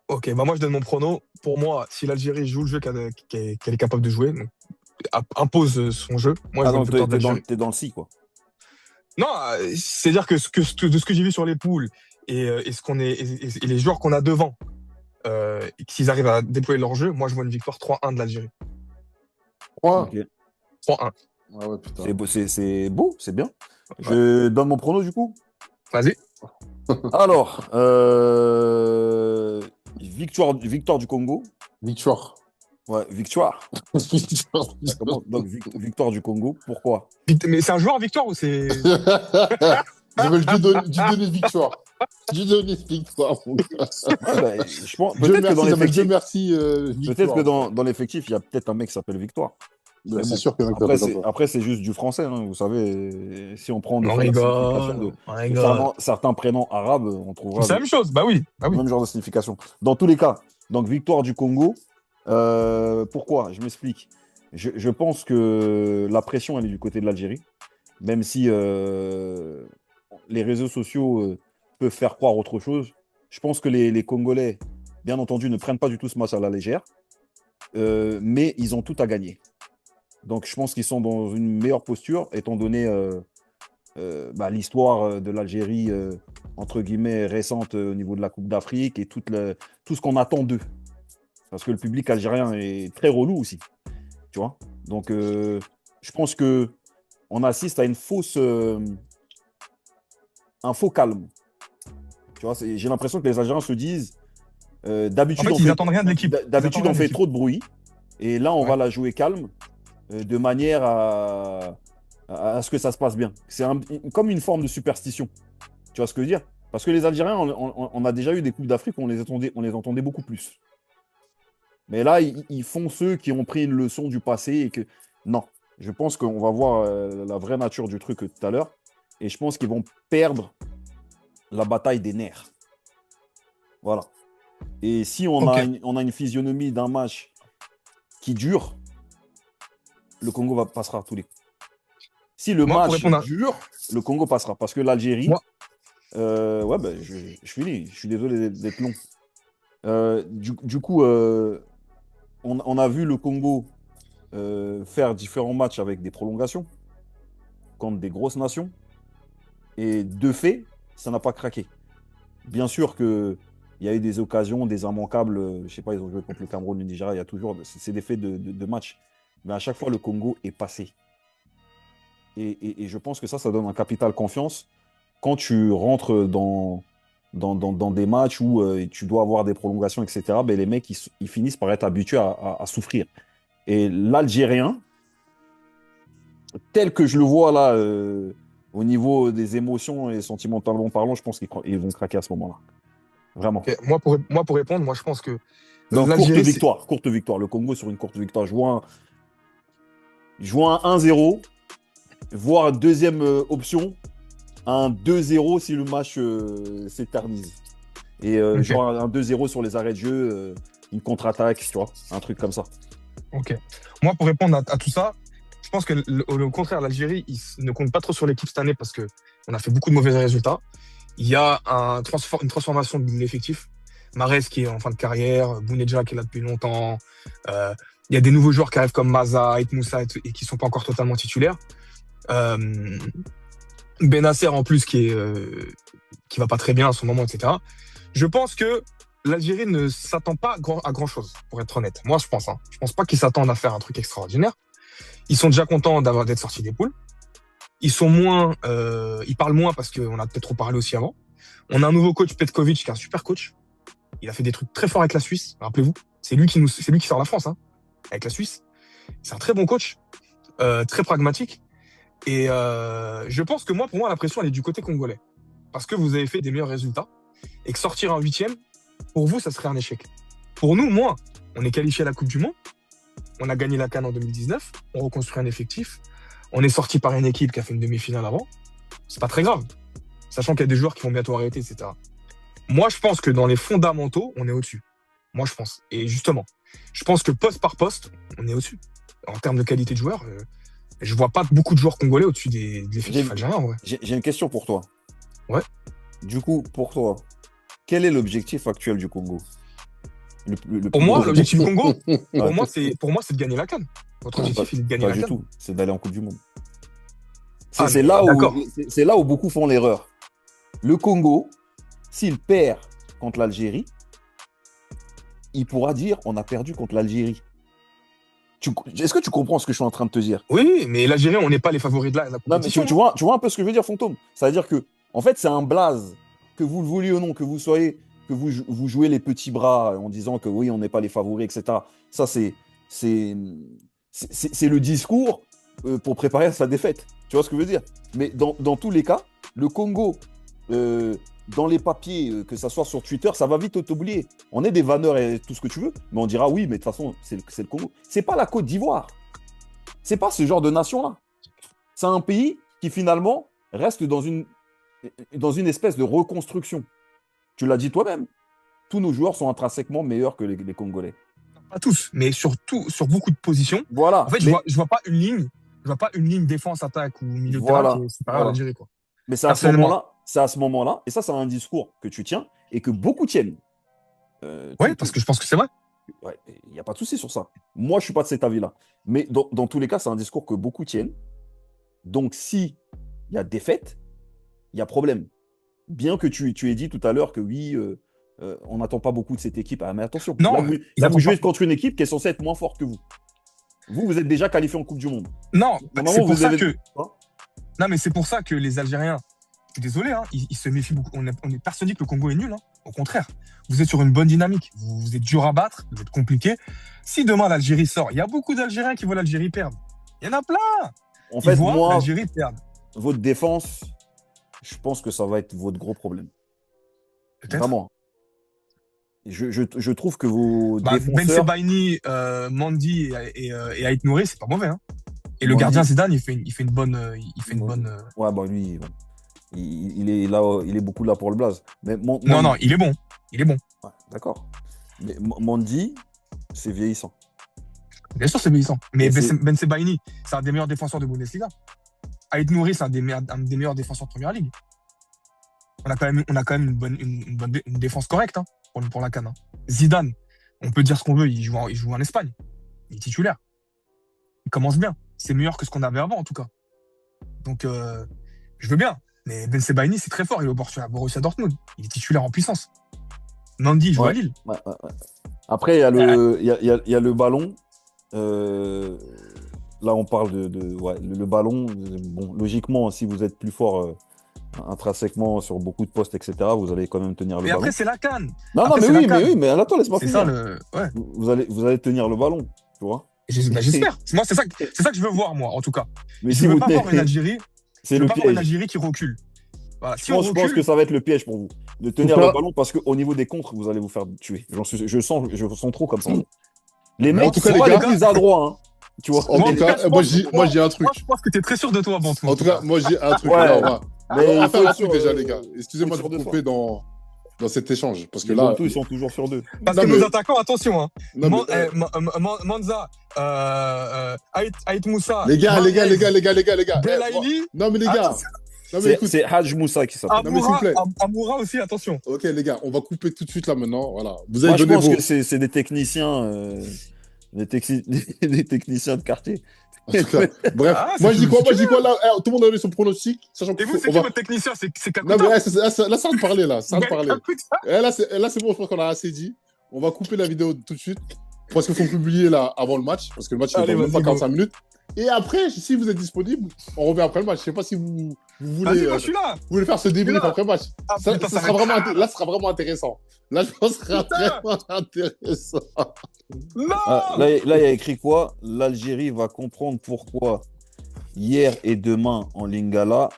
Ok, bah moi je donne mon prono. Pour moi, si l'Algérie joue le jeu qu'elle est capable de jouer, donc, impose son jeu, moi je Ah vois non, une victoire de l'Algérie. t'es dans le si, quoi. Non, c'est-à-dire que, de ce que j'ai vu sur les poules et ce qu'on est et les joueurs qu'on a devant, s'ils arrivent à déployer leur jeu, moi je vois une victoire 3-1 de l'Algérie. 3-1. Ok. 3-1. Ah ouais, putain. C'est beau, c'est bien. Je donne mon prono, du coup. Vas-y. Alors, victoire du Congo. Victoire. Ouais, victoire. Victoire. Ça commence. Donc, victoire du Congo. Pourquoi? Mais c'est un joueur victoire ou c'est. J'avais dû donner victoire. Dû donner victoire, mon gars. Ouais, bah, je pense, Dieu peut-être que dans merci, j'avais Dieu l'effectif, merci, peut-être victoire. que dans l'effectif, il y a peut-être un mec qui s'appelle Victoire. Ben, c'est Bon. sûr qu'il y en a qui Après, s'appellent comme ça. après, c'est juste du français, hein. Vous savez, si on prend des On fois la signification rigole. On de rigole. certains prénoms arabes, on trouvera C'est la même chose. Bah oui. le même genre de signification. Dans tous les cas, donc victoire du Congo. Pourquoi? Je m'explique. Je pense que la pression, elle est du côté de l'Algérie, même si les réseaux sociaux peuvent faire croire autre chose. Je pense que les Congolais, bien entendu, ne prennent pas du tout ce match à la légère, mais ils ont tout à gagner. Donc, je pense qu'ils sont dans une meilleure posture, étant donné l'histoire de l'Algérie, entre guillemets, récente au niveau de la Coupe d'Afrique et tout ce qu'on attend d'eux. Parce que le public algérien est très relou aussi. Tu vois? Donc, je pense qu'on assiste à un faux calme. Tu vois, j'ai l'impression que les Algériens se disent d'habitude, En fait, ils n'attendent rien de l'équipe. D'habitude, on fait trop de bruit. Et là, on va la jouer calme de manière à ce que ça se passe bien. C'est comme une forme de superstition. Tu vois ce que je veux dire? Parce que les Algériens, on a déjà eu des Coupes d'Afrique où on les entendait beaucoup plus. Mais là, ils font ceux qui ont pris une leçon du passé et que. Non, je pense qu'on va voir la vraie nature du truc tout à l'heure. Et je pense qu'ils vont perdre la bataille des nerfs. Voilà. Et si Ok. on a une physionomie d'un match qui dure, le Congo passera tous les coups. Si le Moi, pour match répondre à. dure, le Congo passera. Parce que l'Algérie, Moi, ouais, ben, je finis. Je suis désolé d'être long. Du coup, on a vu le Congo faire différents matchs avec des prolongations contre des grosses nations. Et de fait, ça n'a pas craqué. Bien sûr que il y a eu des occasions, des immanquables. Je sais pas, ils ont joué contre le Cameroun, le Nigeria. Il y a toujours, c'est des faits de match. Mais à chaque fois, le Congo est passé. Et je pense que ça donne un capital confiance quand tu rentres dans des matchs où tu dois avoir des prolongations, etc. Ben, les mecs, ils finissent par être habitués à souffrir. Et l'Algérien, tel que je le vois là, au niveau des émotions et sentimentalement parlant, je pense qu'ils vont craquer à ce moment-là. Vraiment. ok. Moi, pour répondre, moi, je pense que Donc, courte l'Algérie, c'est. victoire, courte victoire. Le Congo sur une courte victoire. Je vois un 1-0, voire deuxième option, un 2-0 si le match s'éternise. Et Ok. genre un 2-0 sur les arrêts de jeu, une contre-attaque, tu vois, un truc comme ça. Ok. Moi, pour répondre à tout ça, je pense que au contraire, l'Algérie, ne compte pas trop sur l'équipe cette année parce que on a fait beaucoup de mauvais résultats. Il y a une transformation de l'effectif. Mahrez qui est en fin de carrière, Bounedjah qui est là depuis longtemps. Euh, il y a des nouveaux joueurs qui arrivent comme Maza, Ait Moussa et qui sont pas encore totalement titulaires. Euh, Benasser en plus qui va pas très bien à son moment, etc. Je pense que l'Algérie ne s'attend pas à grand chose, pour être honnête. Moi, je pense. Hein. Je pense pas qu'ils s'attendent à faire un truc extraordinaire. Ils sont déjà contents d'être sortis des poules. Ils parlent moins parce qu'on a peut-être trop parlé aussi avant. On a un nouveau coach, Petkovic, qui est un super coach. Il a fait des trucs très forts avec la Suisse. Rappelez-vous, c'est lui qui sort la France, hein, avec la Suisse. C'est un très bon coach, très pragmatique. Et je pense que pour moi, la pression, elle est du côté congolais. Parce que vous avez fait des meilleurs résultats. Et que sortir un huitième, pour vous, ça serait un échec. Pour nous, on est qualifié à la Coupe du Monde. On a gagné la CAN en 2019. On reconstruit un effectif. On est sorti par une équipe qui a fait une demi-finale avant. C'est pas très grave. Sachant qu'il y a des joueurs qui vont bientôt arrêter, etc. Moi, je pense que dans les fondamentaux, on est au-dessus. Moi, je pense. Et justement, je pense que poste par poste, on est au-dessus. En termes de qualité de joueurs, je vois pas beaucoup de joueurs congolais au-dessus de l'effectif algérien, en vrai. J'ai une question pour toi. Ouais. Du coup, pour toi, quel est l'objectif actuel du Congo? Le Pour plus moi, gros l'objectif Congo, Ouais. pour moi, c'est de gagner la CAN. Votre Pas, objectif, il est de gagner pas la du CAN. tout. C'est d'aller en Coupe du Monde. Ah, C'est mais là où, d'accord. c'est là où beaucoup font l'erreur. Le Congo, s'il perd contre l'Algérie, il pourra dire on a perdu contre l'Algérie. Est-ce que tu comprends ce que je suis en train de te dire? Oui, mais l'Algérie, on n'est pas les favoris de la Non, mais compétition. tu vois un peu ce que je veux dire, Fantôme. C'est-à-dire que, en fait, c'est un blaze, que vous le vouliez ou non, que vous soyez, que vous jouez les petits bras en disant que oui, on n'est pas les favoris, etc. Ça, c'est, c'est le discours pour préparer sa défaite. Tu vois ce que je veux dire? Mais dans tous les cas, le Congo, dans les papiers, que ça soit sur Twitter, ça va vite t'oublier. On est des vanneurs et tout ce que tu veux, mais on dira oui, mais de toute façon, c'est le Congo. C'est pas la Côte d'Ivoire. C'est pas ce genre de nation-là. C'est un pays qui finalement reste dans une espèce de reconstruction. Tu l'as dit toi-même. Tous nos joueurs sont intrinsèquement meilleurs que les Congolais. Pas tous, mais sur beaucoup de positions. En Voilà. fait, Mais je vois pas une ligne. Je vois pas une ligne défense-attaque ou milieu de terrain qui voilà. est supérieure à Voilà. l'Algérie, quoi. Mais Personnellement, c'est à ce moment-là, et ça, c'est un discours que tu tiens et que beaucoup tiennent. ouais, parce que je pense que c'est vrai. Ouais, il n'y a pas de souci sur ça. Moi, je ne suis pas de cet avis-là. Mais dans tous les cas, c'est un discours que beaucoup tiennent. Donc, si il y a défaite, il y a problème. Bien que tu aies dit tout à l'heure que oui, on n'attend pas beaucoup de cette équipe. Ah, mais attention, Non, ils là, vous attendent pas. jouez contre une équipe qui est censée être moins forte que vous. Vous êtes déjà qualifié en Coupe du Monde. Non, c'est Normalement, pour vous ça avez. que. Hein. Non, mais c'est pour ça que les Algériens, je suis désolé, hein, ils se méfient beaucoup. On est persuadé que le Congo est nul. Hein. Au contraire, vous êtes sur une bonne dynamique. Vous êtes dur à battre, vous êtes compliqué. Si demain l'Algérie sort, il y a beaucoup d'Algériens qui voient l'Algérie perdre. Il y en a plein. En Ils fait, voient moi, l'Algérie perdre. votre défense, je pense que ça va être votre gros problème. Peut-être. Vraiment. Je trouve que vos Ben défenseurs. Sebaini, Mandy et Ait Nouri, c'est pas mauvais. Hein. Et le Mandy- gardien Zidane, il fait une bonne. Il fait une Ouais, bonne ouais, bah lui, bon, il est là, il est beaucoup là pour le blaze. Mais Non, non, il est bon. Il est bon. Ouais, d'accord. Mais Mandy, c'est vieillissant. Bien sûr, c'est vieillissant. Mais Et c'est- Ben Sebaini, c'est un des meilleurs défenseurs de Bundesliga. Ait Nouri, c'est un des meilleurs défenseurs de Première Ligue. On a quand même une défense correcte hein, pour la CAN. Hein. Zidane, on peut dire ce qu'on veut, il joue en Espagne. Il est titulaire. Il commence bien. C'est meilleur que ce qu'on avait avant, en tout cas. Donc, je veux bien. Mais Ben Sebaini, c'est très fort. Il est au Borussia Dortmund. Il est titulaire en puissance. Mandy, il joue à Ouais, Lille. ouais. Après, il y a le ballon. Euh, Là, on parle ouais, le ballon. Bon, logiquement, si vous êtes plus fort intrinsèquement sur beaucoup de postes, etc., vous allez quand même tenir le Mais ballon. après, c'est la CAN. Non, Après, mais c'est la oui, CAN. mais attends, laisse-moi C'est ça finir. le. Ouais. Vous allez tenir le ballon, tu vois. J'espère. Moi, c'est ça que je veux voir, moi, en tout cas. Mais Je si ne veux vous pas voir une Algérie. c'est Je le veux pas voir une piège. Algérie qui recule. Voilà. Si Je on pense que recule, ça va être le piège pour vous. De tenir tout le cas- ballon parce qu'au niveau des contres, vous allez vous faire tuer. Je sens trop comme ça. Mm. Les Mais mecs, en tout sont cas, les pas gars- les plus adroits, hein. Tu vois. En tout cas, moi, je dis un truc. Moi, je pense que tu es très sûr de toi, Bantou. En tout cas, moi, je dis un truc. Ouais. Là, Mais on va il faut faire un être truc sûr, déjà, les gars. Excusez-moi de faut être vous sûr de couper dans cet échange. Parce que Les là. Bantou, ils sont toujours sur deux. Parce Non, que mais- nos attaquants, attention, hein. Non, mais, Manza, Ait Moussa, les gars. Belaïli, Non, mais les gars. Non, mais écoute. C'est Hadj Moussa qui s'appelle. Non, mais s'il vous plaît. Amoura aussi, attention. Ok, les gars, on va couper tout de suite là maintenant. Voilà. Vous Moi, avez je donné pense vos. que c'est des techniciens, des techniciens de quartier. En tout cas, bref, Ah, moi c'est je dis quoi, c'est moi je dis bien. quoi là, tout le monde a donné son pronostic, sachant Et que vous, c'est qui votre technicien? C'est Non Kakuta? mais là, ça de parler là, ça de parler. Kakuta. Là c'est bon, je pense qu'on a assez dit. On va couper la vidéo tout de suite parce qu'il faut publier là avant le match, parce que le match il Allez, dure même pas vas-y, 45 minutes. Et après, si vous êtes disponible, on revient après le match. Je sais pas si vous Vas-y, voulez, moi, je suis là. vous voulez faire ce débrief là. après le match. Ah, Ça, putain, ça ça sera va être- vraiment, là, ce sera vraiment intéressant. Là, je pense que ce sera Putain. vraiment intéressant. Non! Là, il y a écrit quoi? L'Algérie va comprendre pourquoi hier et demain en Lingala,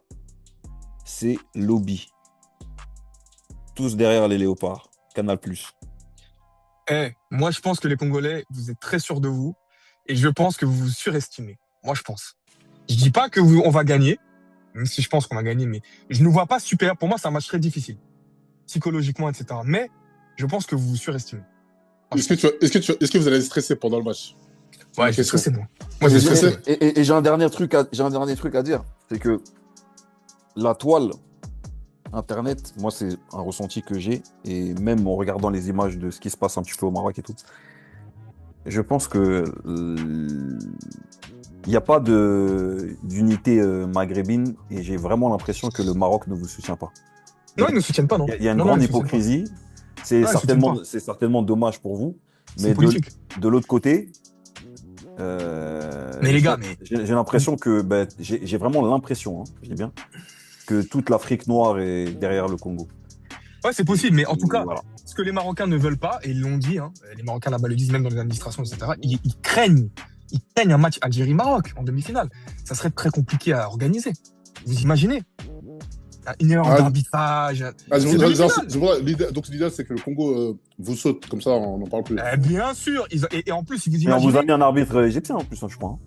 c'est lobby. Tous derrière les léopards. Canal+. Moi, je pense que les Congolais, vous êtes très sûrs de vous. Et je pense que vous vous surestimez. Moi, je pense. Je dis pas on va gagner, même si je pense qu'on va gagner, mais je ne vois pas super. Pour moi, c'est un match très difficile, psychologiquement, etc. Mais je pense que vous vous surestimez. Est-ce que vous allez stresser pendant le match? Ouais, question. c'est moi. Moi, je Et- suis stressé. Et j'ai un dernier truc à dire. C'est que la toile Internet, moi, c'est un ressenti que j'ai. Et même en regardant les images de ce qui se passe un petit peu au Maroc et tout, je pense que il n'y a pas d'unité maghrébine. Et j'ai vraiment l'impression que le Maroc ne vous soutient pas. Non, ils ne soutiennent pas, non. Il y a une Non, grande ils soutiennent pas. hypocrisie. C'est Ouais, ils soutiennent certainement dommage pour vous. C'est Mais politique. de l'autre côté, Mais les gars, mais j'ai l'impression que, j'ai vraiment l'impression, hein, je dis bien, que toute l'Afrique noire est derrière le Congo. ouais, c'est possible. Mais en tout cas, Voilà. ce que les Marocains ne veulent pas, et ils l'ont dit, hein, les Marocains là-bas le disent même dans les administrations, etc. Ils craignent un match Algérie-Maroc en demi-finale. Ça serait très compliqué à organiser. Vous imaginez? Une erreur Ah, d'arbitrage. Ah, C'est demi-finale. donc l'idée c'est que le Congo vous saute, comme ça on n'en parle plus. Bien sûr. Et en plus, si vous Et on vous imaginez. a mis un arbitre égyptien en plus, hein, je crois.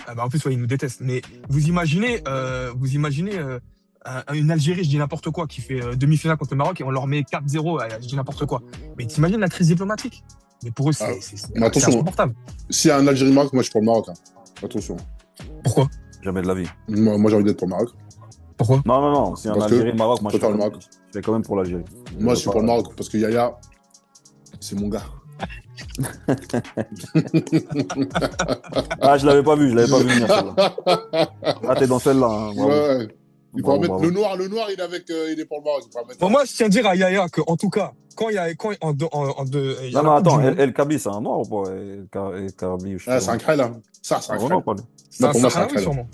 Hein. En plus, ouais, ils nous détestent. Mais vous imaginez une Algérie, je dis n'importe quoi, qui fait demi-finale contre le Maroc et on leur met 4-0, je dis n'importe quoi. Mais t'imagines la crise diplomatique? Mais pour eux, c'est mais attention. insupportable. S'il y a un Algérie-Maroc, moi je suis pour le Maroc. Hein. Attention. Pourquoi? Jamais de la vie. Moi j'ai envie d'être pour le Maroc. Pourquoi? Non. C'est un Parce que- Algérie-Maroc. Moi, je Total fais Maroc. quand même pour l'Algérie. Moi je suis pour le Maroc parce que Yaya, c'est mon gars. Ah, je l'avais pas vu venir celle-là. Ah, t'es dans celle-là. Hein. Bravo. Ouais. Il faut Bravo, mettre bravo. le noir, il est avec, il est pour le Maroc. Il faut pas mettre- Bon, moi, je tiens à dire à Yaya qu'en tout cas, quand il y a il y a Non, la mais Coupe attends, du Monde, El Kabi, c'est un noir ou pas? El Kabi, je sais Ah, pas. c'est un crêle, là. Ça, c'est un Ah, crêle. non, pas lui. c'est Non, un pour moi, c'est un Sahraoui, crêle. sûrement.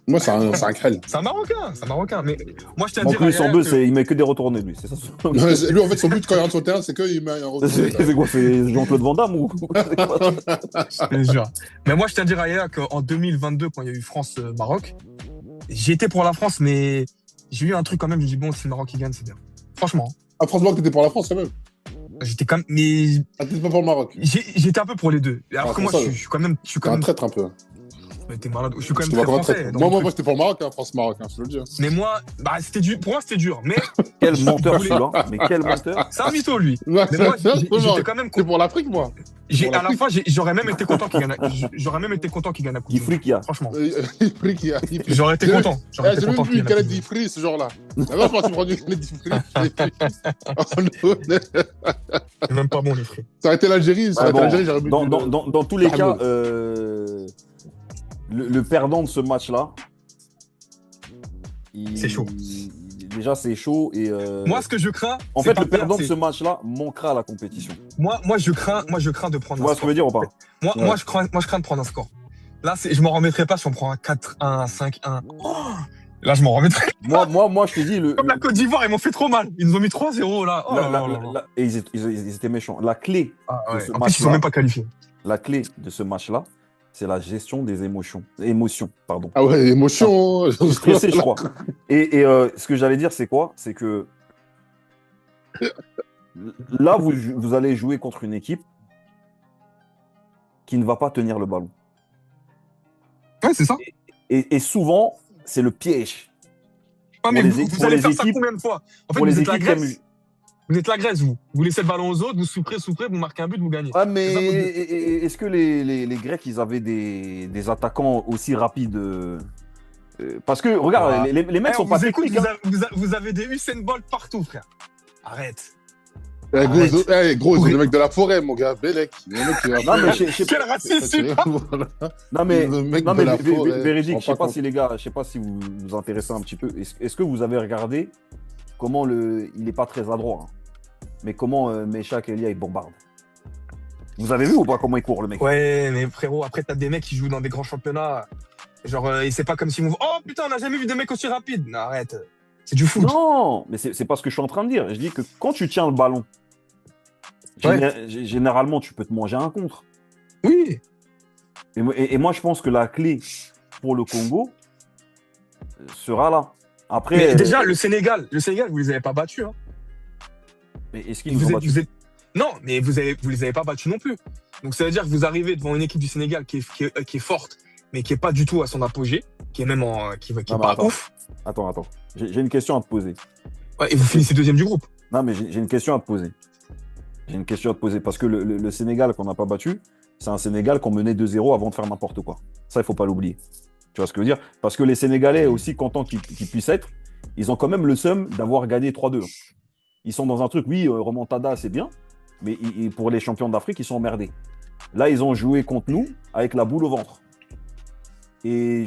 Moi, c'est un crêle. C'est un Marocain. Mais moi, je tiens à En dire à plus, son Yaya but, que... il met que des retournés, lui. C'est ça. Non, mais lui, en fait, son but quand il rentre sur le terrain, c'est qu'il met un retour. C'est quoi? C'est Jean-Claude Van Damme ou Je te jure. Mais moi, je tiens à dire à Yaya qu'en 2022, quand il y a eu France-Maroc, j'ai été pour la France, mais j'ai eu un truc quand même. Je me dis, bon, si le Maroc il gagne, c'est bien. Franchement. Ah, France-Maroc, t'étais pour la France quand même. J'étais quand même, mais Ah, t'étais pas pour le Maroc. j'étais un peu pour les deux. Alors Ah, que moi, c'est ça, je suis quand même, T'es un traître un peu. mais t'es malade. Je suis quand Je même te vois très comme un français. traître. dans Moi, mon moi, truc. j'étais pour le Maroc, hein, France-Maroc, hein, je te le dis. Hein. Mais moi, bah, c'était dur. Pour moi, c'était dur. Mais Quel menteur voulais- celui-là. Mais quel menteur. c'est un mytho, lui. Ouais, Mais moi, c'est j'étais Maroc. quand même C'est content. pour l'Afrique, moi. À la fin, j'aurais même été content qu'il gagne. J'aurais même été content qu'il gagne la Coupe du Monde. Ifriqiya. Franchement. Ifri qui a. J'aurais été content. J'aurais été J'ai même content vu qu'il une gagne la canette Coupe du Monde. d'Ifri ce jour-là. Maintenant, je pense qu'il prend une canette d'Ifri. C'est même pas bon, les frères. Ça aurait été l'Algérie, ça aurait été bon, l'Algérie, j'aurais mis dans tous les cas, Bravo. le perdant de ce match-là, C'est chaud. Déjà, c'est chaud. Et, Moi, ce que je crains. en c'est fait, pas le perdant de perdre, ce match-là manquera à la compétition. moi, je crains de prendre Tu un vois ce que je score. veux dire ou pas? Moi, je crains de prendre un score. Là, je m'en remettrai pas si on prend un 4-1, un 5-1. Oh, là, je m'en remettrai. Moi, je te dis, Comme la Côte d'Ivoire, ils m'ont fait trop mal. Ils nous ont mis 3-0 là. Oh là là là là. et ils étaient méchants. La clé, Ah, de ouais. ce En plus, ils sont match-là- même pas qualifiés. la clé de ce match-là, c'est la gestion des émotions. Pardon. Ah ouais, émotion. Stressé, je crois. Et ce que j'allais dire, c'est quoi? C'est que là, vous allez jouer contre une équipe qui ne va pas tenir le ballon. Ouais, c'est ça. Et souvent, c'est le piège. Ah, mais Pour vous, les- vous pour allez les faire ça équipes- combien de fois? En fait, Pour les vous êtes la équipes qui aiment- Grèce. Vous êtes la Grèce, vous. Vous laissez le ballon aux autres, vous souffrez, vous marquez un but, vous gagnez. Ah, mais C'est ça, votre- est-ce que les Grecs, ils avaient des attaquants aussi rapides parce que, regarde, Ah. les mecs Eh, sont on pas vous écoute, techniques. hein. vous avez des Usain Bolt partout, frère. Arrête. Eh, gros, Arrête. gros, c'est le mec de la forêt, mon gars. Bélec. Le mec qui Non, mais je sais Quel pas. racisme. Voilà. Non, mais, Le mec non, de mais la forêt. véridique, je sais rends pas compte. si les gars, je sais pas si vous vous intéressez un petit peu. Est-ce que vous avez regardé comment il est pas très adroit, hein, mais comment Meshak Elia il bombarde. Vous avez vu ou pas comment il court le mec? Ouais, mais frérot, après, t'as des mecs qui jouent dans des grands championnats. Genre, et c'est pas comme si vous. Oh putain, on a jamais vu des mecs aussi rapides. Non, arrête. C'est du foot. Non, mais c'est pas ce que je suis en train de dire. Je dis que quand tu tiens le ballon, généralement, tu peux te manger un contre. Oui. Et moi, je pense que la clé pour le Congo sera là. Après, Mais déjà, le Sénégal, vous les avez pas battus. Hein. mais est-ce qu'ils nous ont battus? Non, mais vous les avez pas battus non plus. Donc ça veut dire que vous arrivez devant une équipe du Sénégal qui est forte, mais qui est pas du tout à son apogée, qui est même qui est Non, pas attends. ouf. Attends. J'ai une question à te poser. Ouais, et vous finissez deuxième du groupe. Non, mais j'ai une question à te poser. J'ai une question à te poser. Parce que le Sénégal qu'on n'a pas battu, c'est un Sénégal qu'on menait 2-0 avant de faire n'importe quoi. Ça, il faut pas l'oublier. Tu vois ce que je veux dire? Parce que les Sénégalais, aussi contents qu'ils puissent être, ils ont quand même le seum d'avoir gagné 3-2. Ils sont dans un truc, oui, remontada, c'est bien, mais pour les champions d'Afrique, ils sont emmerdés. Là, ils ont joué contre nous avec la boule au ventre. Et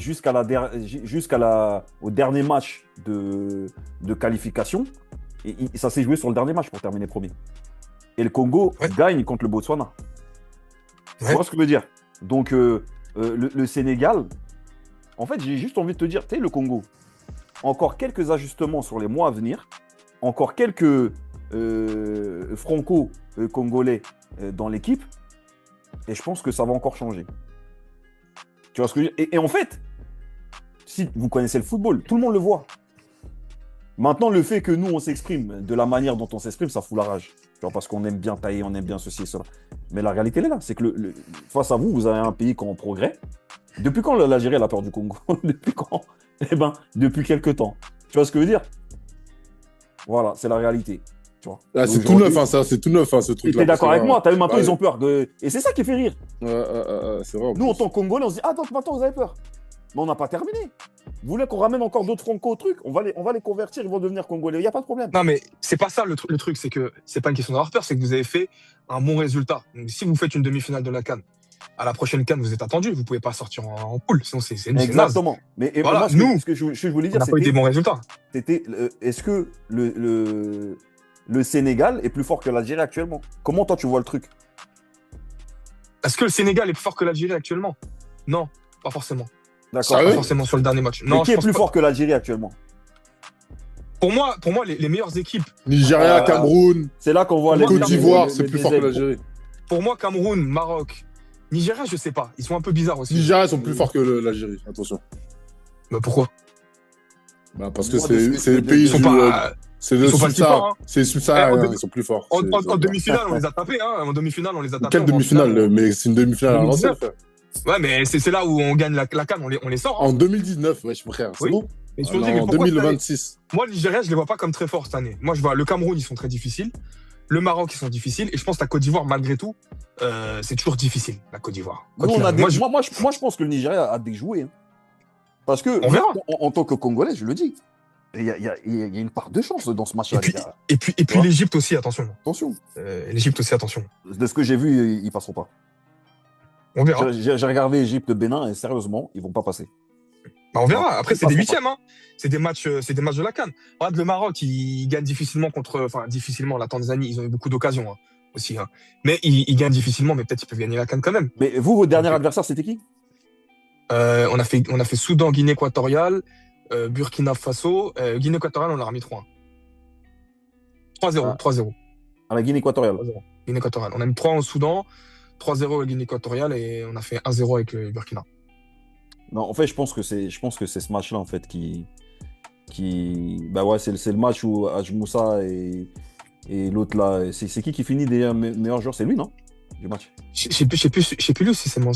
au dernier match de qualification, ça s'est joué sur le dernier match pour terminer premier. Et le Congo gagne contre le Botswana. Tu vois ce que je veux dire? Donc, le Sénégal, en fait, j'ai juste envie de te dire, tu sais, le Congo, encore quelques ajustements sur les mois à venir, encore quelques franco-congolais dans l'équipe, et je pense que ça va encore changer. Tu vois ce que je veux dire? Et en fait, si vous connaissez le football, tout le monde le voit. Maintenant, le fait que nous, on s'exprime de la manière dont on s'exprime, ça fout la rage. Tu vois, parce qu'on aime bien tailler, on aime bien ceci et cela. Mais la réalité, elle est là. C'est que face à vous, vous avez un pays qui est en progrès. Depuis quand l'Algérie a peur du Congo? Depuis quand? Eh ben, depuis quelques temps. Tu vois ce que je veux dire? Voilà, c'est la réalité. Tu vois. Ah, c'est tout neuf, hein, ça, c'est tout neuf, hein, ce Et truc-là. t'es d'accord avec moi? T'as vu, maintenant, Ouais. ils ont peur. Et c'est ça qui fait rire. C'est vrai. Nous, en tant que Congolais, on se dit, ah, donc maintenant, vous avez peur. Mais on n'a pas terminé. Vous voulez qu'on ramène encore d'autres franco au truc? On va les convertir, ils vont devenir Congolais. Il n'y a pas de problème. Non, mais c'est pas ça le truc, c'est que c'est pas une question d'avoir peur, c'est que vous avez fait un bon résultat. Donc si vous faites une demi-finale de la CAN, à la prochaine CAN, vous êtes attendu, vous pouvez pas sortir en poule, sinon c'est naze. Exactement. Mais et Voilà, moi, nous, ce que je voulais On dire, n'a pas eu des bons résultats. c'était est-ce que le Sénégal est plus fort que l'Algérie actuellement? Comment toi, tu vois le truc? Est-ce que le Sénégal est plus fort que l'Algérie actuellement? Non, pas forcément. D'accord. Ah Pas oui forcément sur le dernier match. Mais Non, qui je est pense plus pas. fort que l'Algérie actuellement? Pour moi, les meilleures équipes, Nigeria, Cameroun, C'est là qu'on voit les Côte d'Ivoire, les- c'est les plus fort que ailes. l'Algérie. pour moi, Cameroun, Maroc, Nigeria, je sais pas. Ils sont un peu bizarres aussi. Nigeria, ils sont plus forts que l'Algérie, attention. Mais pourquoi? Bah, parce que Moi, c'est les pays Ils sont du. pas. C'est Ils le sont pas si Sub-Sahara. forts, hein. C'est le Sub-Sahara, Eh, ils sont plus forts. En demi-finale, on les a tapés, hein. En demi-finale, on les a tapés. Quelle En finale, demi-finale? Mais c'est une demi-finale à l'ancienne, 2019. frère. Ouais, mais c'est là où on gagne la CAN, on les sort. Hein. En 2019, wesh, frère, c'est Oui. bon? Et je Ah te dis, mais non, en pourquoi cette année 2026. Moi, le Nigeria, je les vois pas comme très forts cette année. Moi, je vois le Cameroun, ils sont très difficiles. Le Maroc, ils sont difficiles. Et je pense que la Côte d'Ivoire, malgré tout, c'est toujours difficile, la Côte d'Ivoire. Nous, Quoi qu'il on a arrive. des... moi, je pense que le Nigeria a des jouets. Hein. Parce que, On verra. en tant que Congolais, je le dis, il y a une part de chance dans ce match-là, les gars. Et puis vois l'Égypte aussi, attention. Attention. L'Égypte aussi, attention. De ce que j'ai vu, ils passeront pas. On verra. J'ai regardé Égypte-Bénin et sérieusement, ils vont pas passer. Bah, on verra. Non, Après, ils c'est des passeront huitièmes. Hein. C'est des matchs de la CAN. Regarde, le Maroc, ils gagnent difficilement difficilement la Tanzanie. Ils ont eu beaucoup d'occasions hein, aussi. Hein. Mais ils gagnent difficilement, mais peut-être ils peuvent gagner la CAN quand même. Mais vous, votre dernier Ok. adversaire, c'était qui? On a fait Soudan, Guinée équatoriale, Burkina Faso. Guinée équatoriale, on leur a mis 3-1. 3-0. Ah. 3-0. À la Guinée équatoriale. 3-0. Guinée équatoriale. On a mis 3 au Soudan, 3-0 à la Guinée équatoriale et on a fait 1-0 avec le Burkina. Non, en fait, je pense que c'est ce match-là, en fait, bah ouais, c'est le match où Hadj Moussa et l'autre là, c'est qui finit des meilleurs joueurs? C'est lui, non? Du match. Je sais plus lui si c'est mon.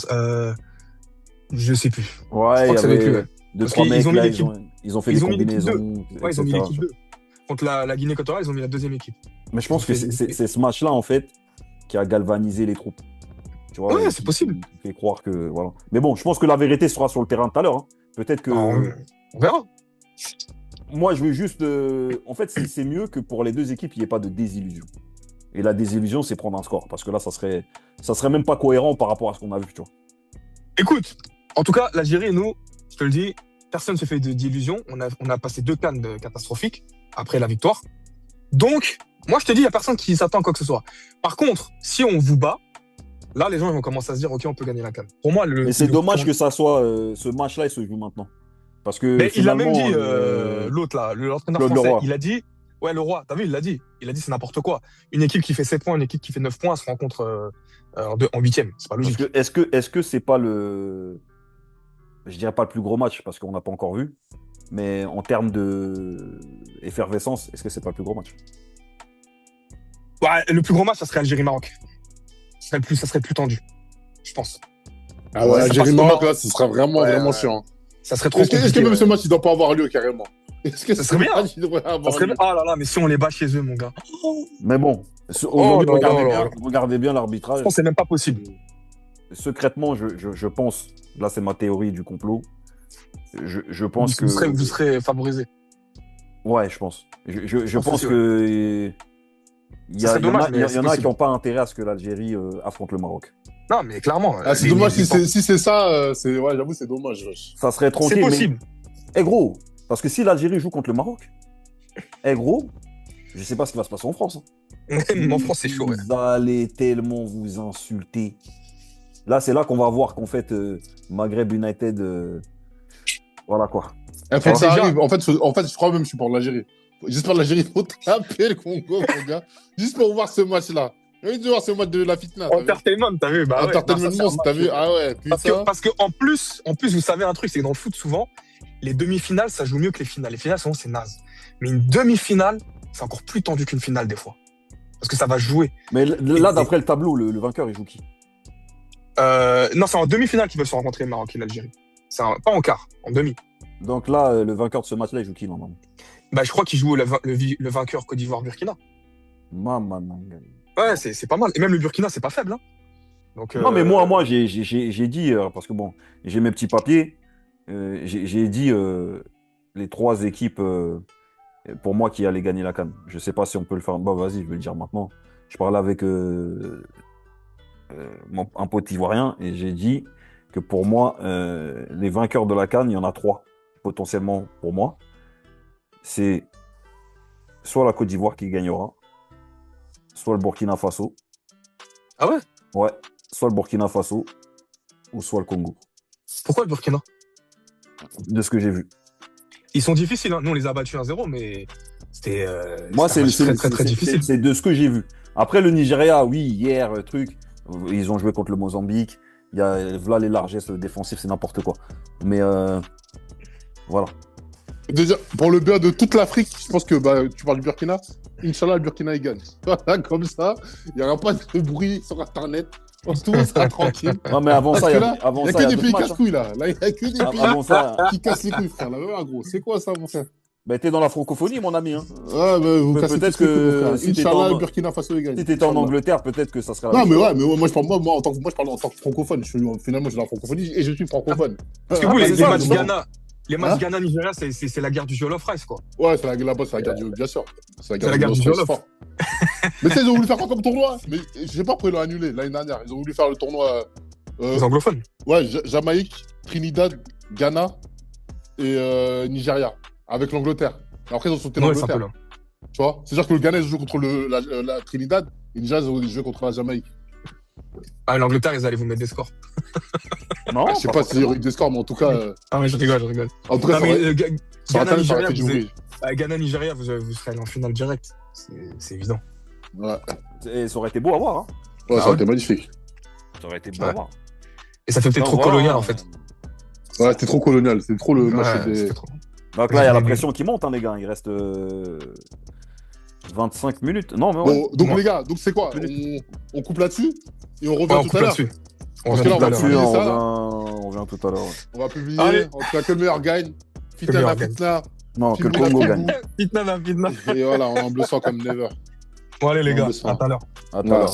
Je sais plus. Ouais, Je crois que c'est avec lui. Ouais. deux, Parce trois qu'ils mecs ont mis là, l'équipe. ils ont fait Ils des ont mis l'équipe combinaisons, Ouais, ils ont mis etc. l'équipe 2. Contre la Guinée équatoriale, ils ont mis la deuxième équipe. Mais je pense que c'est ce match-là, en fait, qui a galvanisé les troupes. Tu vois, Ouais, et c'est possible. qui fait croire que. Voilà. Mais bon, je pense que la vérité sera sur le terrain tout à l'heure. Hein. Peut-être que. On verra. Moi, je veux juste. En fait, c'est mieux que pour les deux équipes, il n'y ait pas de désillusion. Et la désillusion, c'est prendre un score. Parce que là, ça serait même pas cohérent par rapport à ce qu'on a vu. Tu vois. Écoute, en tout cas, l'Algérie, nous, je te le dis, personne ne se fait d'illusions. On a passé 2 CAN catastrophiques après la victoire. Donc, moi, je te dis, il n'y a personne qui s'attend à quoi que ce soit. Par contre, si on vous bat, là, les gens ils vont commencer à se dire, OK, on peut gagner la CAN. Pour moi, Mais c'est dommage que ça soit. Ce match-là, il se joue maintenant. Parce que. Mais il a même dit, finalement, l'autre là, l'entraîneur Claude français, Leroy. il a dit, ouais, le roi, t'as vu, il l'a dit. Il a dit, c'est n'importe quoi. Une équipe qui fait 7 points, une équipe qui fait 9 points, se rencontre en huitième. C'est pas Parce logique. que est-ce que c'est pas le. Je dirais pas le plus gros match parce qu'on n'a pas encore vu. Mais en termes de effervescence, est-ce que c'est pas le plus gros match? Ouais, le plus gros match, ça serait Algérie-Maroc. Ça serait plus tendu, je pense. Ah ouais, Ouais, Algérie-Maroc, parce là, ce sera vraiment, Ouais, vraiment ouais. chiant. Ça serait trop Est-ce que compliqué. même Ouais. ce match, il doit pas avoir lieu, carrément? Est-ce que Ça ce serait bien. match, il devrait Ça avoir serait... lieu? Ah là là, mais si on les bat chez eux, mon gars. Mais bon, aujourd'hui, là là. regardez bien Je l'arbitrage. pense que c'est même pas possible. Secrètement, je pense, là c'est ma théorie du complot, je pense que... Vous serez favorisé. Ouais, je pense. Je pense pense aussi, que... Il y, Ça serait dommage, mais il y c'est en a qui possible. n'ont pas intérêt à ce que l'Algérie affronte le Maroc. Non, mais clairement. Ah, c'est dommage, si c'est ça, ouais, j'avoue, c'est dommage. Wesh. Ça serait tranquille. C'est possible. Mais... gros, parce que si l'Algérie joue contre le Maroc, gros, je sais pas ce qui va se passer en France. Hein. En France, c'est chaud. Ouais. Vous allez tellement vous insulter. Là, c'est là qu'on va voir qu'en fait, Maghreb United, voilà quoi. Il faut que ça déjà- arrive. En fait, je crois même que je suis pour l'Algérie. J'espère que l'Algérie faut taper le Congo, mon gars. Juste pour voir ce match-là. J'ai envie de voir ce match de la fitna. t'as vu Entertainment, t'as vu? Bah ouais. Entertainment Non, ça, c'est Monstre, un t'as match, vu? Ah ouais, putain. Parce que en plus, vous savez un truc, c'est que dans le foot, souvent, les demi-finales, ça joue mieux que les finales. Les finales, souvent, c'est naze. Mais une demi-finale, c'est encore plus tendu qu'une finale, des fois. Parce que ça va jouer. Mais là, d'après le tableau, le vainqueur, il joue qui? Non, c'est en demi-finale qu'ils veulent se rencontrer, le Maroc et l'Algérie. Pas en quart, en demi. Donc là, le vainqueur de ce match-là, il joue qui normalement? Bah, je crois qu'ils jouent le vainqueur Côte d'Ivoire-Burkina. Maman, manga. Ouais, c'est pas mal. Et même le Burkina, c'est pas faible. Hein. Donc, Non, mais moi, j'ai dit, parce que bon, j'ai mes petits papiers, j'ai dit les 3 équipes pour moi qui allaient gagner la CAN. Je sais pas si on peut le faire. Bah, vas-y, je vais le dire maintenant. Je parlais avec un pote ivoirien et j'ai dit que pour moi, les vainqueurs de la CAN, il y en a 3 potentiellement pour moi. C'est soit la Côte d'Ivoire qui gagnera, soit le Burkina Faso. Ah ouais? Ouais, soit le Burkina Faso ou soit le Congo. Pourquoi le Burkina? De ce que j'ai vu. Ils sont difficiles. Hein. Nous, on les a battus 1-0, mais c'était Moi, c'était un match très, très difficile. c'est de ce que j'ai vu. Après, le Nigeria, oui, hier, truc, ils ont joué contre le Mozambique. Il y a là les largesses défensives, c'est n'importe quoi. Mais voilà. Déjà, pour le bien de toute l'Afrique, je pense que tu parles du Burkina. Inch'Allah, le Burkina, il gagne. Voilà, comme ça, il n'y aura pas de bruit sur Internet. Tout le monde sera tranquille. Non, mais avant Parce ça, que il y là, a, avant il n'y a ça, il y que a des d'autres pays matchs. casse-couilles, là. Là, il n'y a que des pays Avant ça, qui cassent les couilles, frère. Là, ouais, gros. C'est quoi ça, mon frère? bah, t'es dans la francophonie, mon ami. Hein. Ouais, mais vous cassez Peut-être tous les couilles, mon que frère. si t'étais Inch'Allah, en, le Burkina Faso, il gagne. si t'étais en Inch'Allah. Angleterre, peut-être que ça serait la Non, même mais chose. ouais, mais moi, je parle, moi, je parle en tant que francophone. Finalement, je suis dans la francophonie et je suis francophone. Parce que Ah, vous, bah, les c'est ça, matchs c'est ça. Ghana, les matchs Hein Ghana-Nigeria, c'est la guerre du Jollof Rice, quoi. Ouais, c'est là-bas, c'est la guerre du. Bien sûr. C'est C'est la guerre du Jollof. fort. Mais tu sais, ils ont voulu faire quoi comme tournoi? Mais je sais pas pourquoi ils l'ont annulé l'année dernière. Ils ont voulu faire le tournoi. Les anglophones. Ouais, Jamaïque, Trinidad, Ghana et Nigeria. Avec l'Angleterre. Après, ils ont sauté Ouais, c'est un peu l'Angleterre. là. Tu vois? C'est-à-dire que le Ghana, ils jouent contre la Trinidad et Nigeria, ils ont joué contre la Jamaïque. Ah, l'Angleterre, ils allaient vous mettre des scores. Non, Je sais pas s'il y aurait eu des scores, mais en tout cas, Ah, ouais, je rigole. en tout cas, Non, ça mais aurait- sur Internet, ça aurait Ghana-Nigeria, fait du bruit. Ghana-Nigeria, vous serez en finale directe. C'est évident. Ouais, Et ça aurait été beau à voir. Hein. ouais, ça Ah aurait ouais. été magnifique. Ça aurait été beau Ouais. à voir. Et ça fait peut-être Non, trop voilà, colonial, en fait. Ouais, c'était trop colonial. C'était trop le match. Ouais, des- c'était trop. Donc là, il y a la Mais- pression qui monte, hein, les gars. Il reste 25 minutes. Non, mais ouais. Bon, donc Ouais. les gars, donc c'est quoi? On coupe là-dessus et on revient Ouais, on tout coupe à l'heure. là-dessus. On Parce revient que là, tout à on l'heure. va Là-dessus, publier on ça. revient, on revient tout à l'heure. Ouais. On va publier. Allez. En tout cas, que le meilleur gagne. le meilleur Fitna, gagne. Fitna. Non, que le Fitna, Congo Fitna. gagne. Fitna. Et voilà, on en bleu sang comme never. Bon, allez, les Non, gars, mais ça. à tout à l'heure. À tout à Voilà. l'heure.